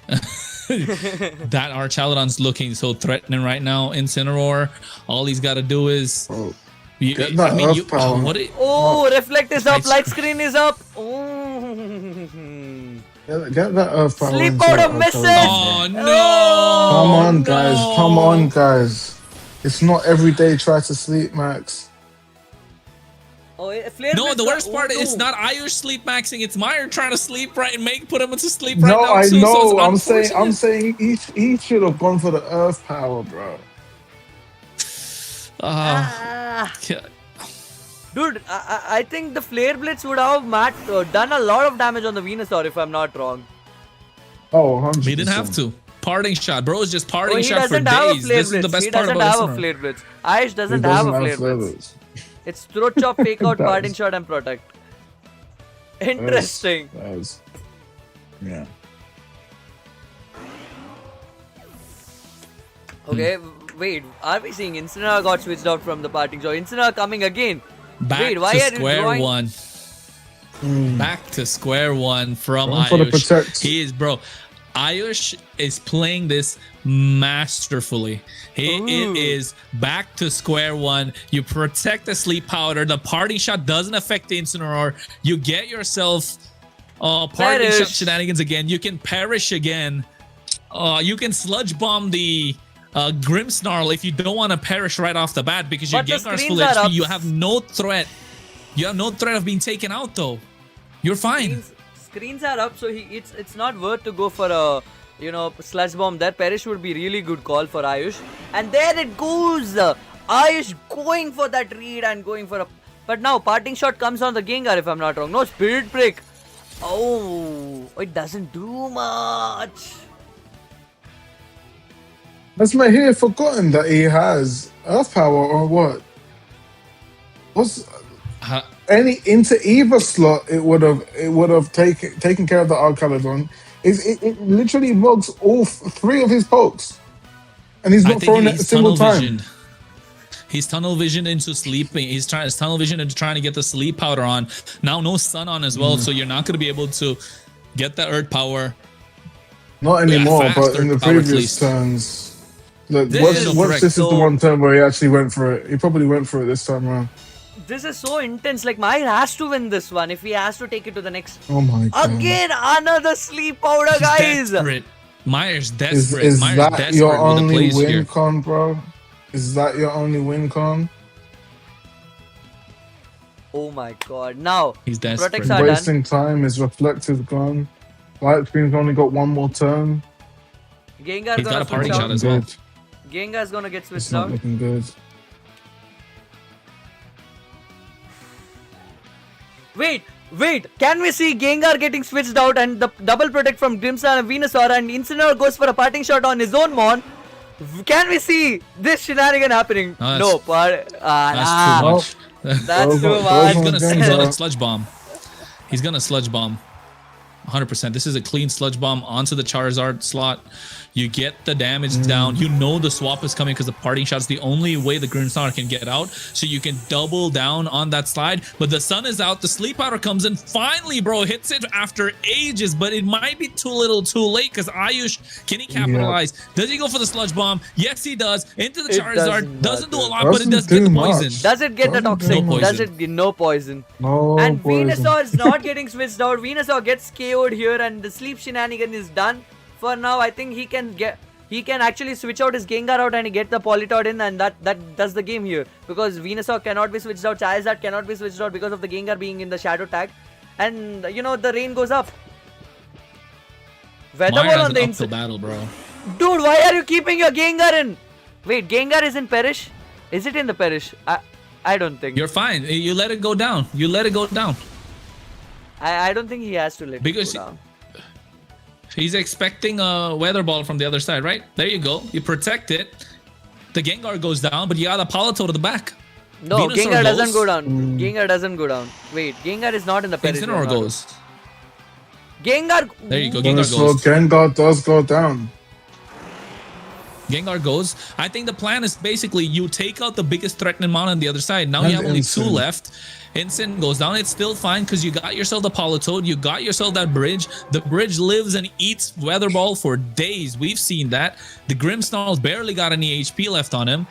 That Archaludon's looking so threatening right now. Incineroar, all he's got to do is Oh, get that earth power. Oh, reflect is up, Nice. light screen is up. Oh. get that earth power. Sleep into out that of misses. Oh Archaludon. no! Come on, guys. no. Come on, guys. It's not every day try to sleep, Max. Oh, flare No, blitz the up. worst part Oh, is no. not Ayush sleep maxing. It's MAHIR trying to sleep right and put him into sleep right No, now I too. know. So I'm it's saying he should have gone for the earth power, bro. Ah. yeah. Dude, I think the flare blitz would have done a lot of damage on the Venusaur if I'm not wrong. Oh, 100%. He didn't have to. Parting shot, bro. Is just Oh, parting he shot for doesn't have a days. flare This is blitz. the best He part doesn't about have a Incineroar. flare blitz. Ayush He doesn't have a doesn't flare blitz. It's throat chop, fake out, Does. parting shot, and protect. Interesting. Yeah. Okay, wait. Are we seeing Incineroar got switched out from the parting shot? Incineroar coming again. Back Wait, why to are you square drawing? one. Back to square one from Going for the Ayush. protect. He is, bro. Ayush is playing this masterfully. It is back to square one. You protect the sleep powder. The parting shot doesn't affect the Incineroar. You get yourself parting shot Perish. shenanigans again. You can perish again. You can sludge bomb the Grimmsnarl if you don't want to perish right off the bat because your But the Gengar's full screens are HP. up. You have no threat. You have no threat of being taken out though. You're fine. Screens are up, so it's not worth to go for a sludge bomb there. Perish would be really good call for Ayush. And there it goes. Ayush going for that read and going for a. But now parting shot comes on the Gengar if I'm not wrong. No spirit break. Oh, it doesn't do much. Has MAHIR forgotten that he has earth power or what? What's into either slot? It would have taken care of the Archaludon. It literally mugs all three of his pokes, and he's not throwing it a single time. He's tunnel vision into sleeping. He's tunnel vision into trying to get the sleep powder on. Now no sun on as well, so you're not going to be able to get the earth power. Not anymore, fast but in the earth power at previous least. turns. Look, This is once correct. this is the So- one turn where he actually went for it. He probably went for it this time around. This is so intense. Like MAHIR has to win this one if he has to take it to the next. Oh my god! Again, another sleep powder, He's guys. desperate. Myers Is, desperate. is Myers that desperate your with the only plays win here. con, bro? Is that your only win con? Oh my god! Now He's desperate. protects are done. Wasting time is reflective gone. Light Screen's only got one more turn. Gengar He's got gonna a parting switch shot out. as well. Good. Gengar's gonna get It's switched not out. looking good. Wait, can we see Gengar getting switched out and the double protect from Grimmsnarl and Venusaur, and Incineroar goes for a parting shot on his own Mon? Can we see this shenanigan happening? No, That's That's too much. That's too Those much. He's gonna Gengar. sludge bomb. He's gonna sludge bomb. 100%. This is a clean sludge bomb onto the Charizard slot. You get the damage down. You know the swap is coming because the parting shot is the only way the Grimmsnarl can get out. So you can double down on that slide. But the sun is out. The sleep powder comes in. Finally, bro, hits it after ages. But it might be too little too late because Ayush, can he capitalize? Does he go for the sludge bomb? Yes, he does. Into the It Charizard. doesn't Doesn't do a matter. lot, but it does get the Doesn't do poison. much. Does it get the Doesn't toxic? do much. Does it get no poison? No And poison. Venusaur is not getting switched out. Venusaur gets KO'd here, and the sleep shenanigan is done. For now, I think he can actually switch out his Gengar out and get the Politoed in, and that does the game here. Because Venusaur cannot be switched out, Charizard cannot be switched out because of the Gengar being in the shadow tag. And the rain goes up. MAHIR Weather ball has on an the uphill inside. battle, bro. Dude, why are you keeping your Gengar in? Wait, Gengar is in Perish? Is it in the Perish? I don't think. You're fine. You let it go down. You let it go down. I don't think he has to let Because it go down. He's expecting a weather ball from the other side, right? There you go. You protect it. The Gengar goes down, but you got a Politoed to the back. No, Venusaur Gengar doesn't goes. go down. Gengar doesn't go down. Wait, Gengar is not in the Perish. Incineroar goes. Gengar. There you go. Gengar Gengar goes. Gengar does go down. Gengar goes. I think the plan is basically you take out the biggest threatening mon on the other side. Now And you have only two Incin. left. Incin goes down. It's still fine because you got yourself the Politoed. You got yourself that bridge. The bridge lives and eats Weather Ball for days. We've seen that. The Grimmsnarl's barely got any HP left on him.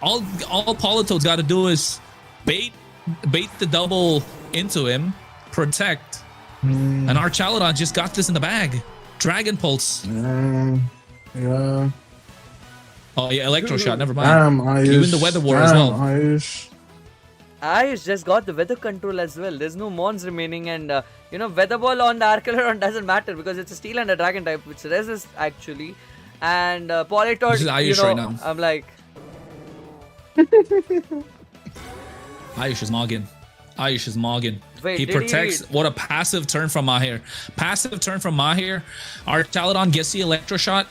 All Politoed's got to do is bait the double into him, protect, and our Chaladon just got this in the bag. Dragon Pulse. Yeah. Oh yeah, Electro Shot. Never mind. Damn, Ayush. Even the Weather War as well. Ayush. Ayush just got the weather control as well. There's no Mons remaining, and Weather Ball on the Arcaleron doesn't matter because it's a Steel and a Dragon type, which resists actually. And Politoed, This is Ayush right now. I'm like, Ayush is Morgan. Ayush is Morgan. Wait, He did he protects. read? What a passive turn from MAHIR. Passive turn from MAHIR. Our Chaladon gets the Electro Shot.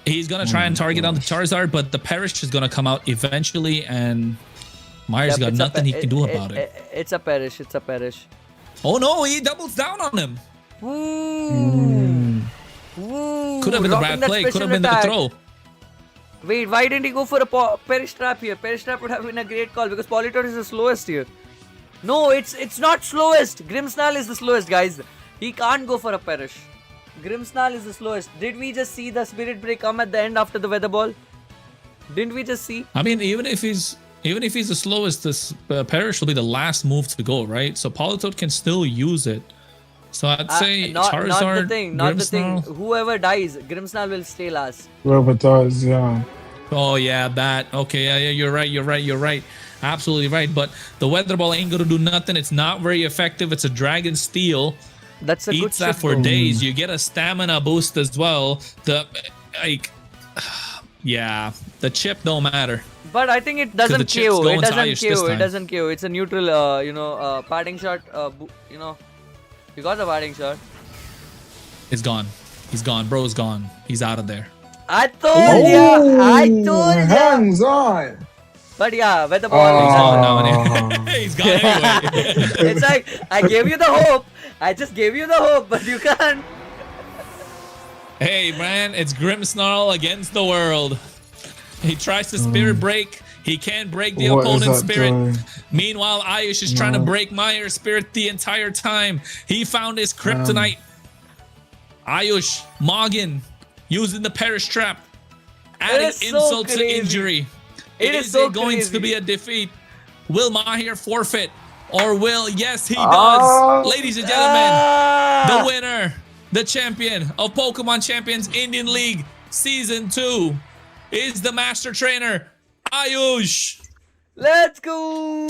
He's going to try and target on the Charizard, but the Perish is going to come out eventually, and MAHIR's got it's a nothing he can do about it. It's a Perish. It's a Perish. Oh no, he doubles down on him. Woo! Woo! Could have been the Rocking bad that play. Could special have been the attack. throw. Wait, why didn't he go for a Perish Trap here? Perish Trap would have been a great call because Politoed is the slowest here. No, it's not slowest. Grimmsnarl is the slowest, guys. He can't go for a Perish. Grimmsnarl is the slowest. Did we just see the Spirit Break come at the end after the Weather Ball? Didn't we just see? I mean, even if he's the slowest, this Perish will be the last move to go, right? So Politoed can still use it. So I'd say not Charizard, the thing. Not the thing. Grimmsnarl. Whoever dies, Grimmsnarl will stay last. Whoever does, yeah. Oh yeah, that. Okay, yeah, you're right. Absolutely right. But the Weather Ball ain't gonna do nothing. It's not very effective. It's a Dragon Steel. That's a good Eats that ship, for though. days. You get a stamina boost as well. Yeah, the chip don't matter. But I think it doesn't the chips KO. go It into doesn't Ayush this KO. It time. doesn't KO. It's a neutral, parting shot. You got the parting shot. It's gone. He's gone. Bro's gone. He's out of there. I told ya. I told ya. Hands on. But yeah, Weather Ball. Oh, no. He's gone anyway. It's like I gave you the hope. I just gave you the hope, but you can't. Hey, man, it's Grimmsnarl against the world. He tries to spirit break. He can't break the What is opponent's that spirit. doing? Meanwhile, Ayush is trying to break MAHIR's spirit the entire time. He found his kryptonite. Ayush, Morgan, using the Perish Trap. Adding is so insult to crazy. injury. It is Is so it going crazy. to be a defeat? Will MAHIR forfeit? Or will... Yes, he does. Ah. Ladies and gentlemen, Ah! the winner, the champion of Pokemon Champions Indian League Season 2 is the Master Trainer, Ayush. Let's go!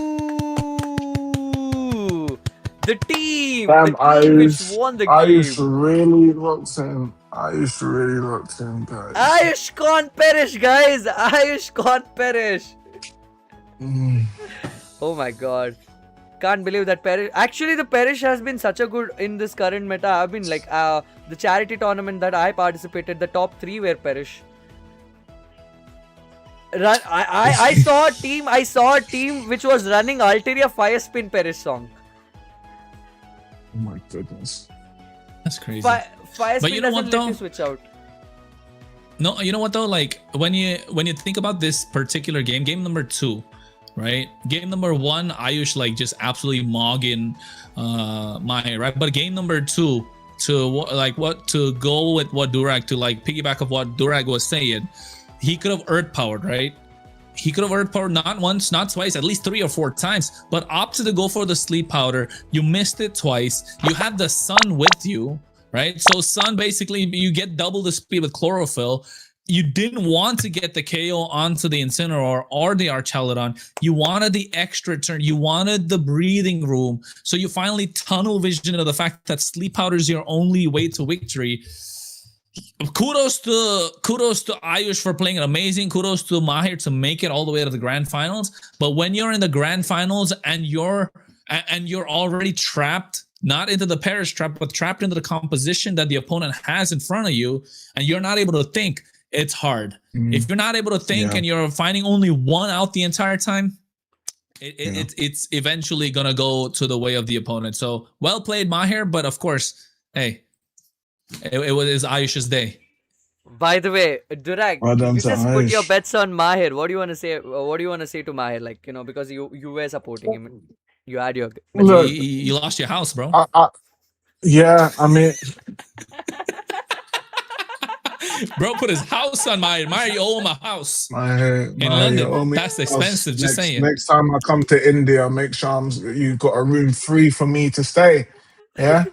The team! Damn, the team which Ayush. won the Ayush game. really looks him. Ayush really locked in, guys. Ayush can't perish, guys. Ayush can't perish. Oh my god. Can't believe that Perish. Actually, the Perish has been such a good in this current meta. I've been like the charity tournament that I participated, the top 3 were Perish. I saw a team which was running Altaria Fire Spin Perish song. Oh my goodness. That's crazy. Fire But Spin you know what doesn't let though? you switch out. No, you know what though? Like when you think about this particular game number 2, right? Game number 1, Ayush like just absolutely mogging Mahir, right? But game number 2, to go with what Durag, to like piggyback of what Durag was saying, he could have earth powered, right? He could have earth powered not once, not twice, at least 3 or 4 times, but opted to go for the sleep powder. You missed it twice. You had the sun with you, right? So sun, basically you get double the speed with chlorophyll. You didn't want to get the KO onto the Incineroar or the Archaludon. You wanted the extra turn. You wanted the breathing room. So you finally tunnel vision into the fact that sleep powder is your only way to victory. Kudos to Ayush for playing amazing. Kudos to Mahir to make it all the way to the grand finals. But when you're in the grand finals and you're already trapped, not into the Perish trap, but trapped into the composition that the opponent has in front of you, and you're not able to think, it's hard. If you're not able to think and you're finding only one out the entire time, it's eventually gonna go to the way of the opponent. So well played, Mahir. But of course, hey, it was Ayush's day. By the way, Durag, Well done you to just put your Ayush. bets on Mahir. What do you want to say? What do you want to say to Mahir? Like, because you were supporting him. You had your bets. Look, You lost your house, bro. Yeah, I mean, Bro put his house on Mahir. You owe him a house in in London. That's expensive. Just saying. Next time I come to India, make sure you got a room free for me to stay. Yeah.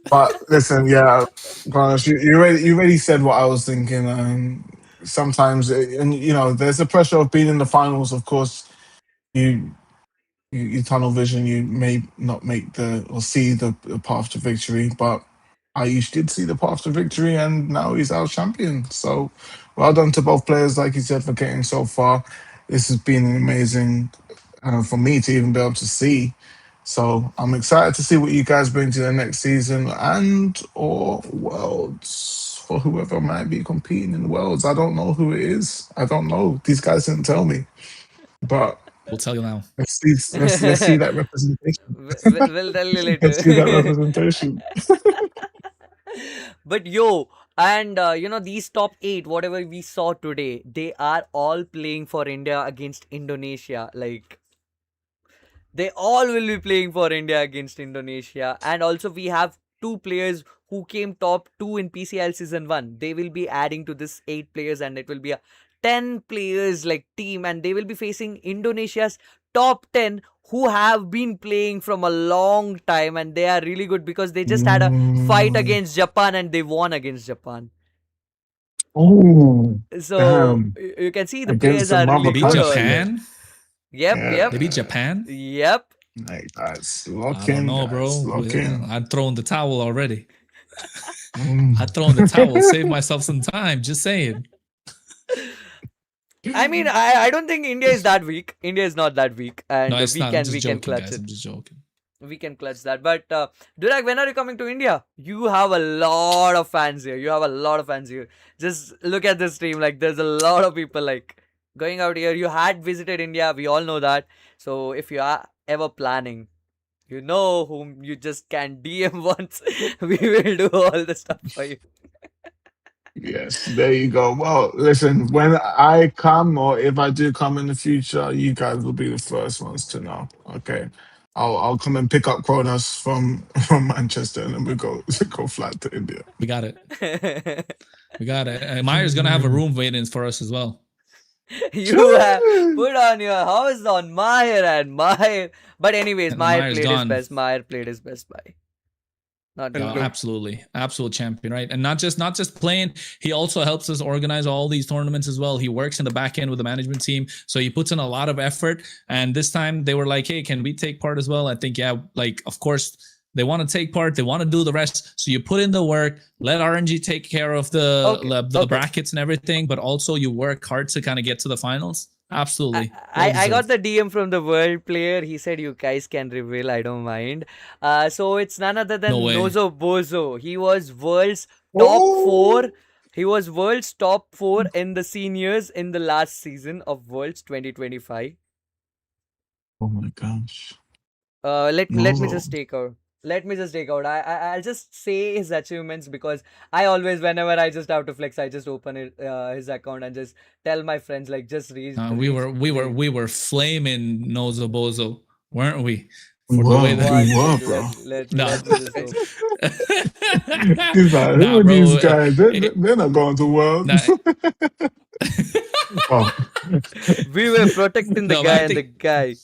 But listen, yeah, Kronos, you already said what I was thinking. Sometimes, and there's the pressure of being in the finals. Of course, you tunnel vision. You may not make see the path to victory, but Ayush did see the path to victory, and now he's our champion. So, well done to both players, like you said, for getting so far. This has been amazing for me to even be able to see. So I'm excited to see what you guys bring to the next season or Worlds for whoever might be competing in Worlds. I don't know who it is. I don't know. These guys didn't tell me, but we'll tell you now. Let's see that representation. We'll tell you later. Let's see that representation. But and these top 8, whatever we saw today, they are all playing for India against Indonesia. Like, they all will be playing for India against Indonesia. And also we have 2 players who came top 2 in PCL season 1. They will be adding to this 8 players, and it will be a 10 players like team, and they will be facing Indonesia's top 10 who have been playing from a long time, and they are really good because they just had a fight against Japan and they won against Japan. Oh, so you can see the players are really beat good. Japan. Yep. They beat Japan. Yep. Like, that's I locking. don't know, bro. I'd thrown the towel already. I'd thrown the towel. Save myself some time. Just saying. I mean, I don't think India is that weak. India is not that weak, and no, we can clutch guys. it. I'm just joking. We can clutch that. But Durag, when are you coming to India? You have a lot of fans here. Just look at this stream. Like, there's a lot of people like going out here. You had visited India. We all know that. So if you are ever planning, you know whom you just can DM once. We will do all the stuff for you. Yes, there you go. Well, listen, when I come or if I do come in the future, you guys will be the first ones to know. Okay. I'll come and pick up Kronos from Manchester, and then we go flat to India. We got it. Mahir's gonna have a room waiting for us as well. You have put on your house on Mahir and Mahir. But anyways, Mahir played his best by. Absolutely, absolute champion, right? And not just playing, he also helps us organize all these tournaments as well. He works in the back end with the management team, so he puts in a lot of effort. And this time they were like, "Hey, can we take part as well?" I think, yeah, like of course They want to take part. They want to do the rest. So you put in the work. Let RNG take care of the brackets and everything. But also you work hard to kind of get to the finals. Absolutely. I got the DM from the world player. He said you guys can reveal. I don't mind. So it's none other than Bozo. He was world's top 4. He was world's top 4 in the seniors in the last season of Worlds 2025. Oh my gosh. Let me just take out. I'll just say his achievements because I always, whenever I just have to flex, I just open his account and just tell my friends like just read. We were flaming Nozo Bozo, weren't we? For the way that we were, bro. Let me just open. He's like, who are these guys? They're not going to Worlds. We were protecting the guy and the guy.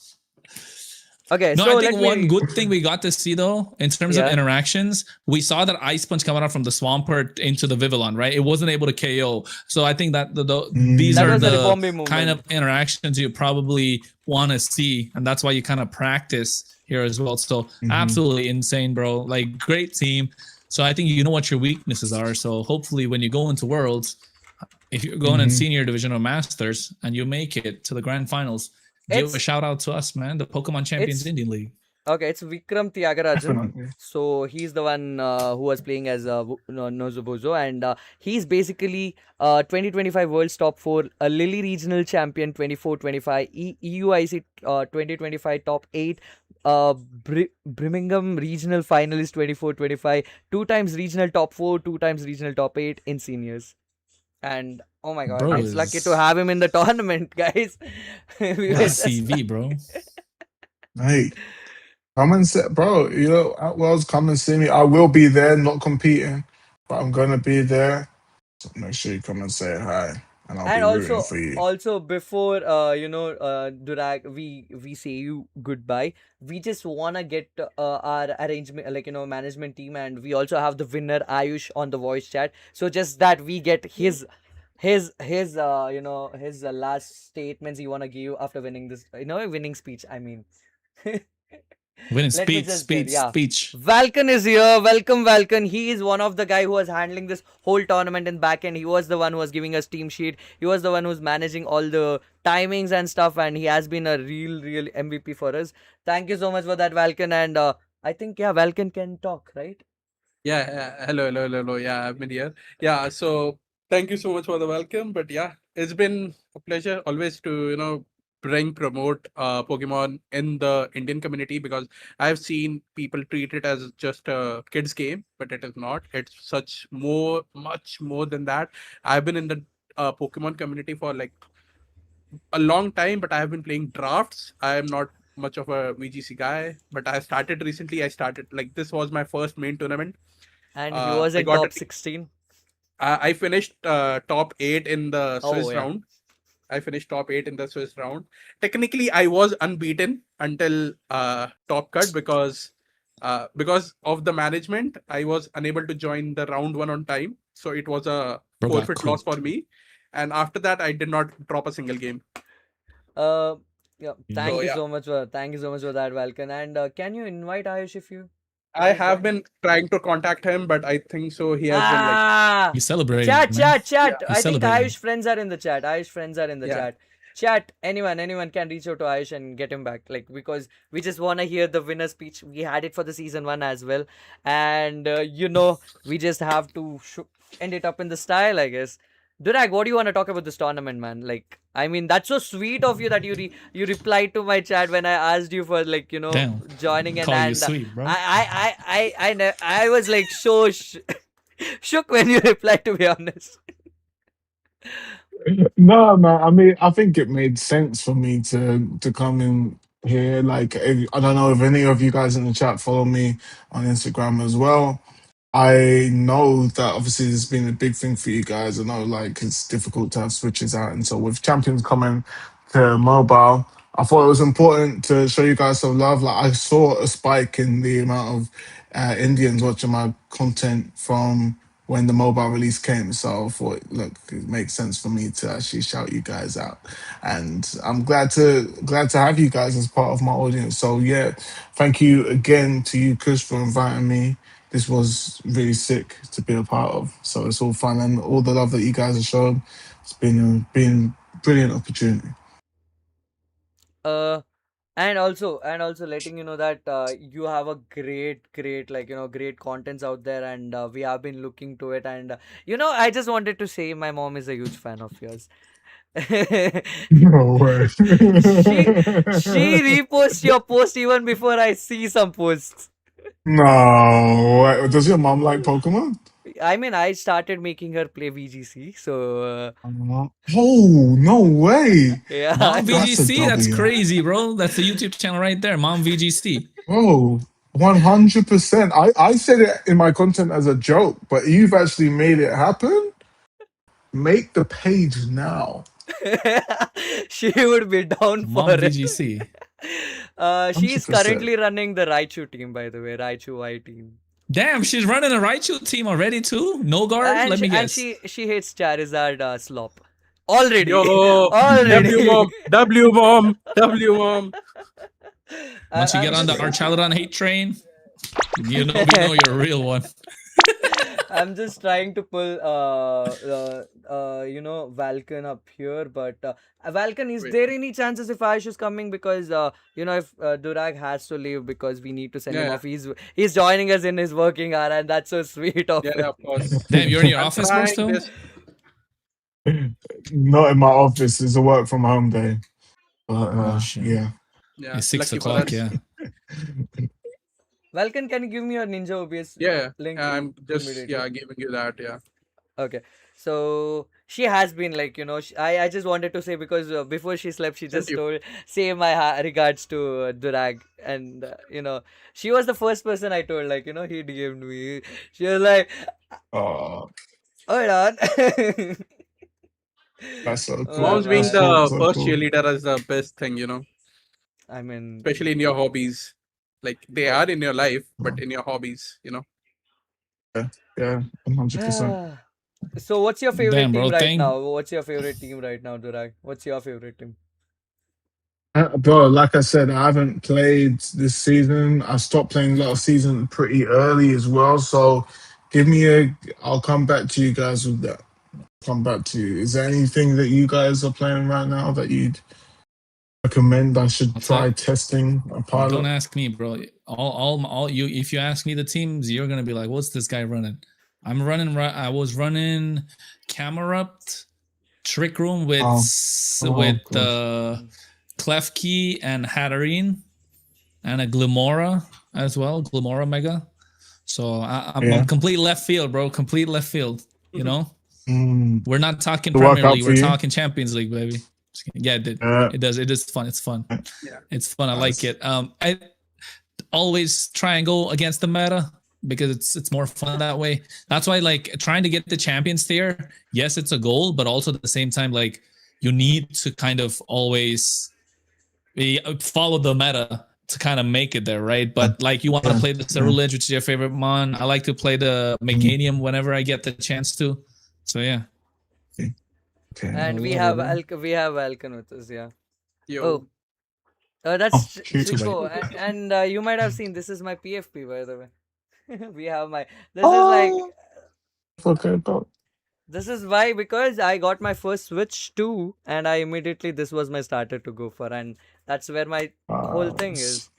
Okay, no, so I think one good thing we got to see though, in terms of interactions, we saw that Ice Punch coming out from the Swampert into the Vivillon, right? It wasn't able to KO. So I think that these are the kind of interactions you probably want to see. And that's why you kind of practice here as well. So absolutely insane, bro. Like great team. So I think you know what your weaknesses are. So hopefully when you go into Worlds, if you're going in Senior Division or Masters and you make it to the Grand Finals, give a shout out to us, man. The Pokemon Champions Indian League. Okay, it's Vikram Tyagarajan. So he's the one who was playing as Nozo Bozo, and he's basically 2025 World's Top 4, a Lily Regional Champion 24-25, EUIC 2025 Top 8, Birmingham Regional Finalist 24-25, 2 times Regional Top 4, 2 times Regional Top 8 in seniors. And oh my god, bro, it's lucky to have him in the tournament, guys. That's CV, bro. Hey, come and sit, bro. You know, at Worlds, come and see me. I will be there, not competing, but I'm gonna be there. So make sure you come and say hi, and I'll be rooting for you. Also, before Durag, we say you goodbye. We just wanna get our arrangement, like management team, and we also have the winner Ayush on the voice chat. So just that we get his last statements he wanna give after winning this, winning speech. I mean. Winning speech. Valken is here. Welcome, Valken. He is one of the guy who was handling this whole tournament in back end. He was the one who was giving us team sheet. He was the one who's managing all the timings and stuff, and he has been a real MVP for us. Thank you so much for that, Valken. And I think Valken can talk, right? Yeah. Hello. Yeah, I've been here. Yeah. So thank you so much for the welcome. But yeah, it's been a pleasure always to promote Pokemon in the Indian community, because I've seen people treat it as just a kids game, but it is not. It's much more than that. I've been in the Pokemon community for like a long time, but I have been playing drafts. I am not much of a VGC guy, but I started recently. This was my first main tournament, and he was in top 16. I finished top 8 in the Swiss round. I finished top 8 in the Swiss round. Technically, I was unbeaten until Top Cut because of the management. I was unable to join the round 1 on time, so it was a forfeit loss for me. And after that, I did not drop a single game. Thank you so much for that, Valken. And can you invite Ayush if you? I have been trying to contact him, but I think so he has been like... He's celebrating. Chat. Yeah. I think Ayush friends are in the chat. Chat. Chat. Anyone can reach out to Ayush and get him back. Because we just want to hear the winner speech. We had it for the season 1 as well. And, we just have to end it up in the style, I guess. Durag, what do you want to talk about this tournament, man? I mean, that's so sweet of you that you replied to my chat when I asked you for joining, and sweet, bro. I was so shook when you replied, to be honest. No, man. I mean, I think it made sense for me to come in here. I don't know if any of you guys in the chat follow me on Instagram as well. I know that obviously this has been a big thing for you guys. I know it's difficult to have switches out, and so with Champions coming to mobile, I thought it was important to show you guys some love. I saw a spike in the amount of Indians watching my content from when the mobile release came. So I thought, look, it makes sense for me to actually shout you guys out, and I'm glad to have you guys as part of my audience. So yeah, thank you again to you, Kush, for inviting me. This was really sick to be a part of. So it's all fun, and all the love that you guys have shown. It's been brilliant opportunity. Uh, and also letting you know that you have a great great contents out there, and we have been looking to it, and I just wanted to say my mom is a huge fan of yours. No way. She reposts your post even before I see some posts. No way. Does your mom like Pokemon? I mean, I started making her play VGC, so Oh, no way. yeah. Mom That's a VGC, that's W. crazy, bro. That's the YouTube channel right there. Mom VGC. Oh, 100%. I said it in my content as a joke, but you've actually made it happen. Make the page now. She would be down Mom for it. VGC. She is 100%. currently running the Raichu team, by the way, Raichu Y team. Damn, she's running a Raichu team already too. No guard. And Let me and guess. she hates Charizard slop. Already. Yo, Already. W mom, W mom, W mom. Once you get on the Archaladon hate train, we know you're a real one. I'm just trying to pull Valken up here, but Valken, is Wait. there any chances if Ayush is coming? Because if Durag has to leave because we need to send him Yeah. off. He's joining us in his working hour, and that's so sweet of Yeah, him. of course. Damn, you're in your I'm office, bro, trying still? this. Not in my office. It's a work from home day. But Oh, shit. yeah. Yeah, It's 6 lucky for o'clock, us. yeah. Valken, can you give me your Ninja OBS Yeah, link? I'm just immediately? giving you that. Yeah. Okay. So she has been like, I just wanted to say because before she slept, she just you. told, say my regards to Durag. And, she was the first person I told, like, he DM'd me. She was like, Oh, hold on. that's so cool. Moms being That's the cool. So first cool. cheerleader is the best thing, I mean, especially in your hobbies. Like they are in your life, but in your hobbies. Yeah, 100%. so what's your favorite Damn, team bro, right now? What's your favorite team right now, Durag? What's your favorite team? Bro, like I said, I haven't played this season. I stopped playing a lot of season pretty early as well. So I'll come back to you guys with that. Come back to you. Is there anything that you guys are playing right now that you'd recommend I should I'll try tell- testing a Don't pilot? ask me, bro. All you. If you ask me the teams, you're gonna be like, "What's this guy running?" I was running Camerupt, Trick Room with gosh. Klefki and Hatterene, and a Glimora as well, Glimora Mega. So I'm complete left field, bro. Complete left field. You know, Mm. we're not talking To work Premier out League. for We're you? talking Champions League, baby. Yeah, it did. It does. It is fun. It's fun. Yeah. It's fun. I Nice. like it. I always try and go against the meta because it's more fun that way. That's why like trying to get the champions tier, yes, it's a goal, but also at the same time, like you need to kind of always follow the meta to kind of make it there, right? But like you want to play the Ceruledge, which is your favorite mon. I like to play the Meganium whenever I get the chance to. So yeah. Okay. And we have Valken with us, yeah. Yo. That's shoot. Chico, and you might have seen this is my PFP, by the way. We have this is like Okay, bro. this is why, because I got my first Switch too, and I immediately this was my starter to go for, and that's where my whole thing is.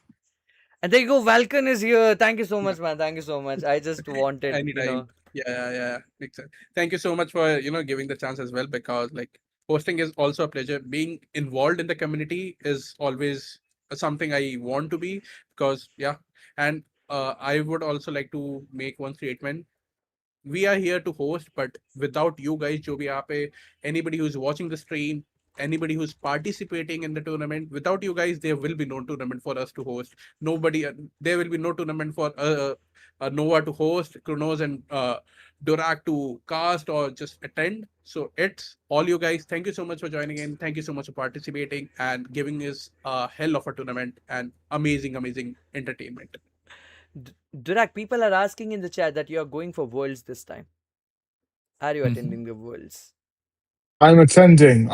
And there you go, Valken is here. Thank you so much, man. Thank you so much. I just wanted, Anytime. Yeah. Makes sense. Thank you so much for giving the chance as well, because like hosting is also a pleasure. Being involved in the community is always something I want to be, because and I would also like to make one statement. We are here to host, but without you guys, jo bhi yahan pe, anybody who's watching the stream, anybody who's participating in the tournament, without you guys, there will be no tournament for us to host. There will be no tournament for Nova to host, Kronos and Durag to cast or just attend. So it's all you guys. Thank you so much for joining in. Thank you so much for participating and giving us a hell of a tournament and amazing entertainment. Durag, people are asking in the chat that you are going for Worlds this time. Are you Mhm. attending the Worlds? I'm attending.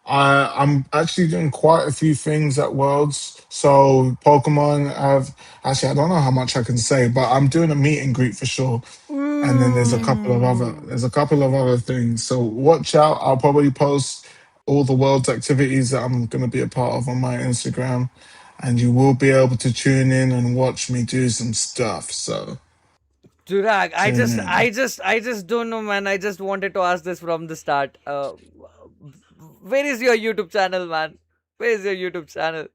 I'm actually doing quite a few things at Worlds. So Pokemon have actually I don't know how much I can say, but I'm doing a meet and greet for sure. And then Ooh. there's a couple of other things. So watch out. I'll probably post all the Worlds activities that I'm gonna be a part of on my Instagram. And you will be able to tune in and watch me do some stuff. So Durag, tune in. I just don't know, man. I just wanted to ask this from the start. Where is your YouTube channel, man? Where is your YouTube channel?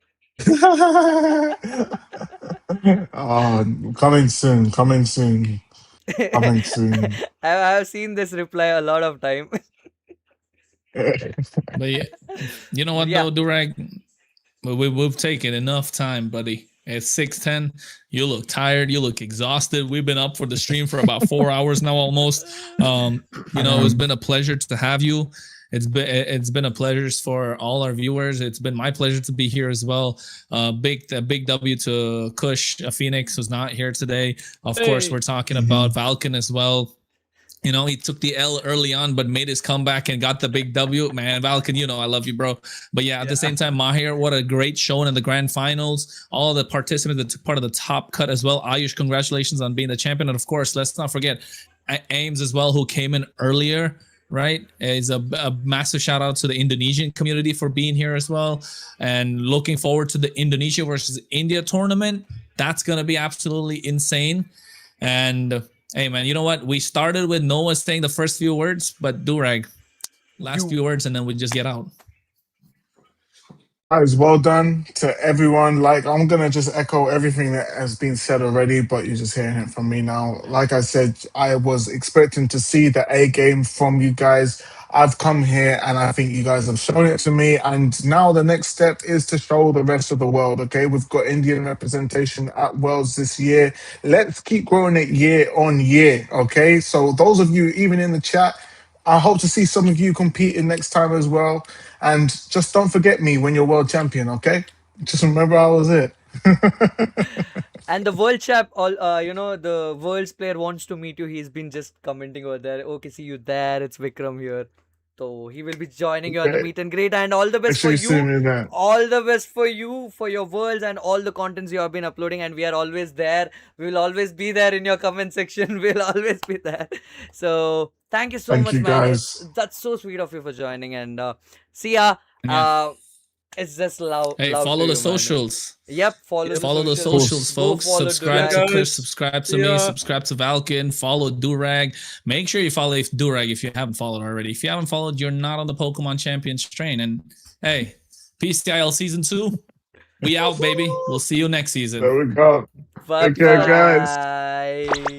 Oh, coming soon, coming soon, coming soon. I've seen this reply a lot of time. But yeah, you know what Yeah. though, Durag? We've taken enough time, buddy. At 6:10, you look tired. You look exhausted. We've been up for the stream for about 4 hours now, almost. It's been a pleasure to have you. It's been a pleasure for all our viewers. It's been my pleasure to be here as well. Big W to Kush Phoenix, who's not here today. Of course, we're talking about Valken as well. He took the L early on, but made his comeback and got the big W. Man, Valken, I love you, bro. But yeah, at the same time, Mahir, what a great showing in the grand finals. All the participants that took part of the top cut as well. Ayush, congratulations on being the champion. And of course, let's not forget Ams as well, who came in earlier, right? Is a massive shout out to the Indonesian community for being here as well. And looking forward to the Indonesia versus India tournament. That's going to be absolutely insane. And hey, man, you know what? We started with Noah saying the first few words, but Durag, last few words, and then we just get out. Guys, well done to everyone. Like, I'm gonna just echo everything that has been said already, but you're just hearing it from me now. Like I said, I was expecting to see the A game from you guys. I've come here and I think you guys have shown it to me. And now the next step is to show the rest of the world. Okay, we've got Indian representation at Worlds this year. Let's keep growing it year on year. Okay, so those of you even in the chat, I hope to see some of you competing next time as well. And just don't forget me when you're world champion, okay? Just remember I was it. And the world chap, the world's player wants to meet you. He's been just commenting over there. Okay, see you there. It's Vikram here. So he will be joining you on the Okay. meet and greet. And all the Make best sure for you see you. me there. All the best for you, for your worlds and all the contents you have been uploading. And we are always there. We will always be there in your comment section. We'll always be there. So thank you so Thank much, you man. guys. That's so sweet of you for joining. And see ya. Yeah. It's just love. Hey, Love follow to the you, man. socials. Yep, follow Follow the the socials. socials, Go folks. follow Subscribe Durag. to Kush, subscribe to me, subscribe to Valken, follow Durag. Make sure you follow Durag if you haven't followed already. If you haven't followed, you're not on the Pokemon Champions train. And hey, PCIL Season 2, we out, baby. We'll see you next season. There we go. Bye Take care, guys. bye.